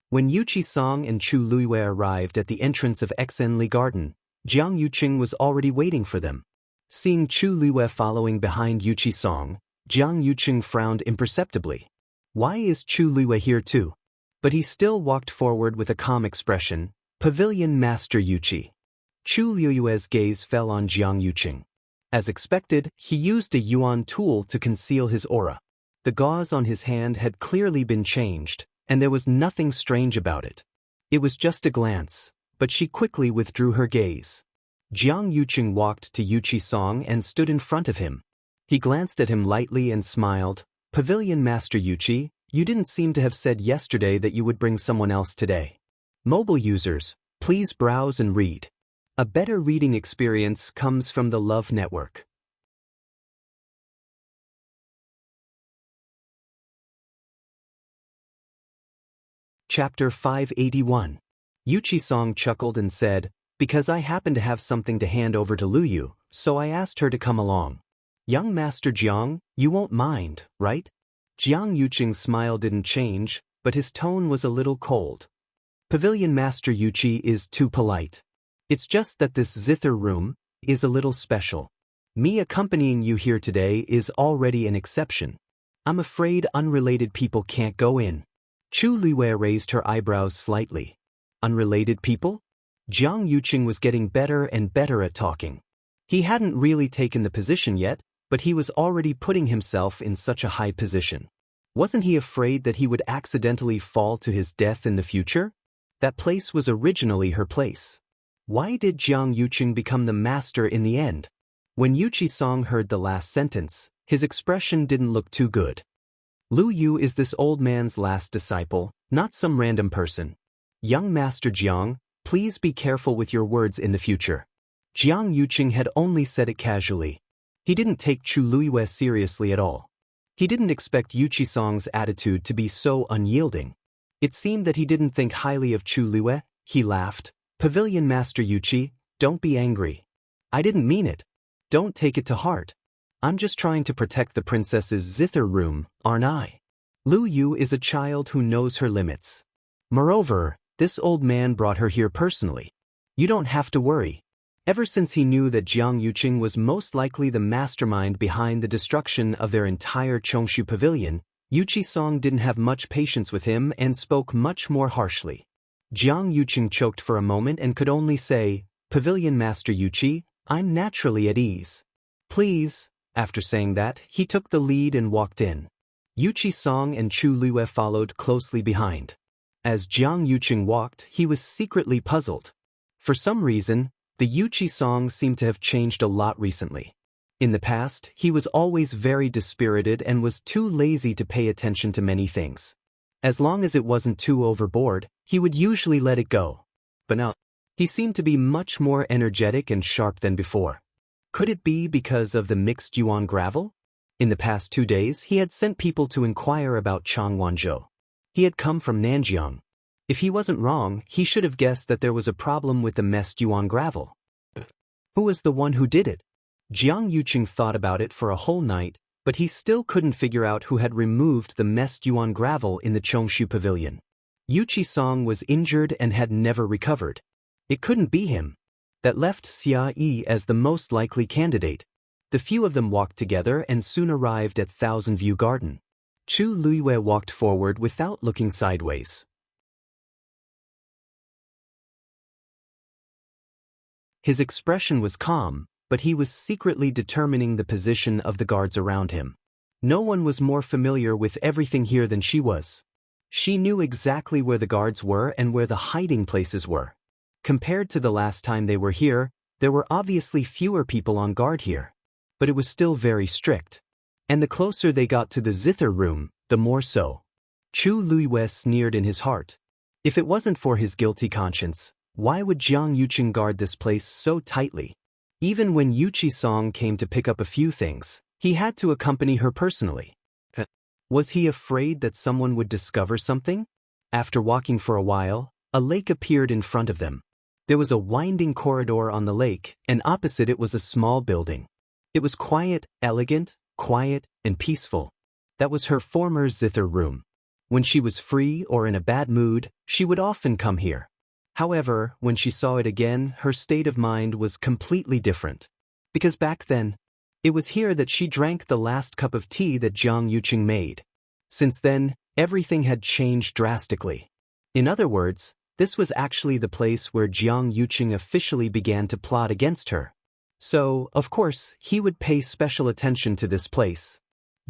When Yuchi Song and Chu Liyue arrived at the entrance of Xenli Garden, Jiang Yuqing was already waiting for them. Seeing Chu Liyue following behind Yuchi Song, Jiang Yuqing frowned imperceptibly. Why is Chu Liyue here too? But he still walked forward with a calm expression. Pavilion Master Yuchi. Chu Liyue's gaze fell on Jiang Yuqing. As expected, he used a yuan tool to conceal his aura. The gauze on his hand had clearly been changed, and there was nothing strange about it. It was just a glance, but she quickly withdrew her gaze. Jiang Yuqing walked to Yuchi Song and stood in front of him. He glanced at him lightly and smiled. Pavilion Master Yuchi, you didn't seem to have said yesterday that you would bring someone else today. Mobile users, please browse and read. A better reading experience comes from the Love Network. Chapter 581. Yuchi Song chuckled and said, Because I happen to have something to hand over to Luyu, so I asked her to come along. Young Master Jiang, you won't mind, right? Jiang Yuqing's smile didn't change, but his tone was a little cold. Pavilion Master Yuqi is too polite. It's just that this zither room is a little special. Me accompanying you here today is already an exception. I'm afraid unrelated people can't go in. Chu Liwei raised her eyebrows slightly. Unrelated people? Jiang Yuqing was getting better and better at talking. He hadn't really taken the position yet, but he was already putting himself in such a high position. Wasn't he afraid that he would accidentally fall to his death in the future? That place was originally her place. Why did Jiang Yuqing become the master in the end? When Yuqi Song heard the last sentence, his expression didn't look too good. Lu Yu is this old man's last disciple, not some random person. Young Master Jiang, please be careful with your words in the future. Jiang Yuqing had only said it casually. He didn't take Chu Luiwei seriously at all. He didn't expect Yuqi Song's attitude to be so unyielding. It seemed that he didn't think highly of Chu Luiwei. He laughed. Pavilion Master Yuqi, don't be angry. I didn't mean it. Don't take it to heart. I'm just trying to protect the princess's zither room, aren't I? Lu Yu is a child who knows her limits. Moreover, this old man brought her here personally. You don't have to worry. Ever since he knew that Jiang Yuqing was most likely the mastermind behind the destruction of their entire Chongshu pavilion, Yuqi Song didn't have much patience with him and spoke much more harshly. Jiang Yuqing choked for a moment and could only say, Pavilion Master Yuqi, I'm naturally at ease. Please. After saying that, he took the lead and walked in. Yuqi Song and Chu Liwei followed closely behind. As Jiang Yuqing walked, he was secretly puzzled. For some reason, the Yuqi Song seemed to have changed a lot recently. In the past, he was always very dispirited and was too lazy to pay attention to many things. As long as it wasn't too overboard, he would usually let it go. But now, he seemed to be much more energetic and sharp than before. Could it be because of the mixed yuan gravel? In the past 2 days, he had sent people to inquire about Changwanzhou. He had come from Nanjiang. If he wasn't wrong, he should have guessed that there was a problem with the messed yuan gravel. Who was the one who did it? Jiang Yuqing thought about it for a whole night, but he still couldn't figure out who had removed the messed yuan gravel in the Chongshu pavilion. Yuqi Song was injured and had never recovered. It couldn't be him. That left Xia Yi as the most likely candidate. The few of them walked together and soon arrived at Thousand View Garden. Chu Luiwei walked forward without looking sideways. His expression was calm, but he was secretly determining the position of the guards around him. No one was more familiar with everything here than she was. She knew exactly where the guards were and where the hiding places were. Compared to the last time they were here, there were obviously fewer people on guard here. But it was still very strict. And the closer they got to the zither room, the more so. Chu Luiwei sneered in his heart. If it wasn't for his guilty conscience, why would Jiang Yuqing guard this place so tightly? Even when Yuqi Song came to pick up a few things, he had to accompany her personally. Was he afraid that someone would discover something? After walking for a while, a lake appeared in front of them. There was a winding corridor on the lake, and opposite it was a small building. It was quiet, quiet, and peaceful. That was her former zither room. When she was free or in a bad mood, she would often come here. However, when she saw it again, her state of mind was completely different. Because back then, it was here that she drank the last cup of tea that Jiang Yuqing made. Since then, everything had changed drastically. In other words, this was actually the place where Jiang Yuqing officially began to plot against her. So, of course, he would pay special attention to this place.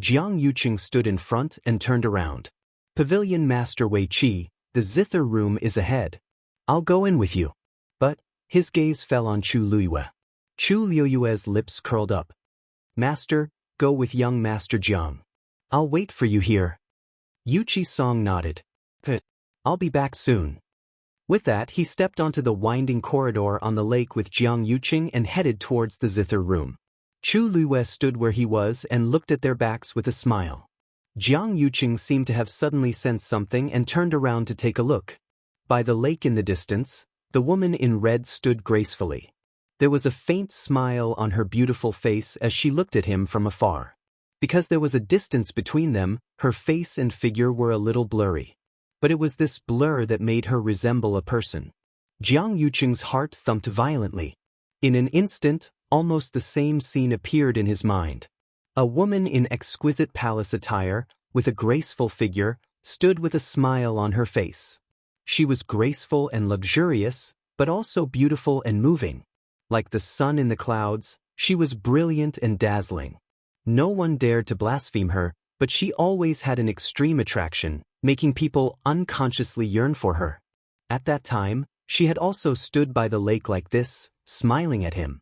Jiang Yuqing stood in front and turned around. Pavilion Master Wei Qi, the zither room is ahead. I'll go in with you. But, his gaze fell on Chu Luiwei. Chu Luiwei's lips curled up. Master, go with young Master Jiang. I'll wait for you here. Yuqi Song nodded. I'll be back soon. With that, he stepped onto the winding corridor on the lake with Jiang Yuqing and headed towards the zither room. Chu Luiwei stood where he was and looked at their backs with a smile. Jiang Yuqing seemed to have suddenly sensed something and turned around to take a look. By the lake in the distance, the woman in red stood gracefully. There was a faint smile on her beautiful face as she looked at him from afar. Because there was a distance between them, her face and figure were a little blurry. But it was this blur that made her resemble a person. Jiang Yuqing's heart thumped violently. In an instant, almost the same scene appeared in his mind. A woman in exquisite palace attire, with a graceful figure, stood with a smile on her face. She was graceful and luxurious, but also beautiful and moving. Like the sun in the clouds, she was brilliant and dazzling. No one dared to blaspheme her, but she always had an extreme attraction, making people unconsciously yearn for her. At that time, she had also stood by the lake like this, smiling at him.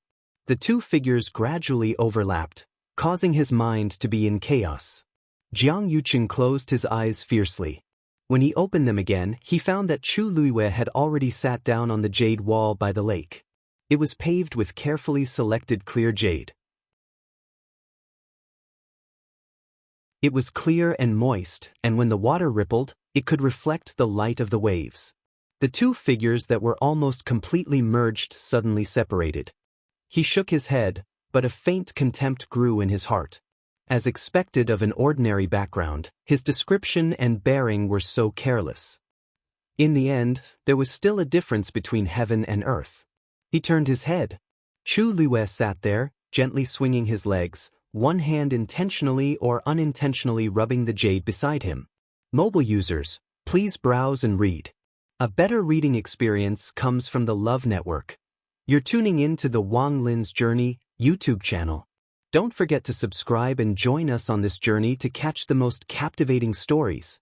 The two figures gradually overlapped, causing his mind to be in chaos. Jiang Yuqing closed his eyes fiercely. When he opened them again, he found that Chu Luiwei had already sat down on the jade wall by the lake. It was paved with carefully selected clear jade. It was clear and moist, and when the water rippled, it could reflect the light of the waves. The two figures that were almost completely merged suddenly separated. He shook his head, but a faint contempt grew in his heart. As expected of an ordinary background, his description and bearing were so careless. In the end, there was still a difference between heaven and earth. He turned his head. Chu Luiwei sat there, gently swinging his legs, one hand intentionally or unintentionally rubbing the jade beside him. Mobile users, please browse and read. A better reading experience comes from the Love Network. You're tuning in to the Wang Lin's Journey YouTube channel. Don't forget to subscribe and join us on this journey to catch the most captivating stories.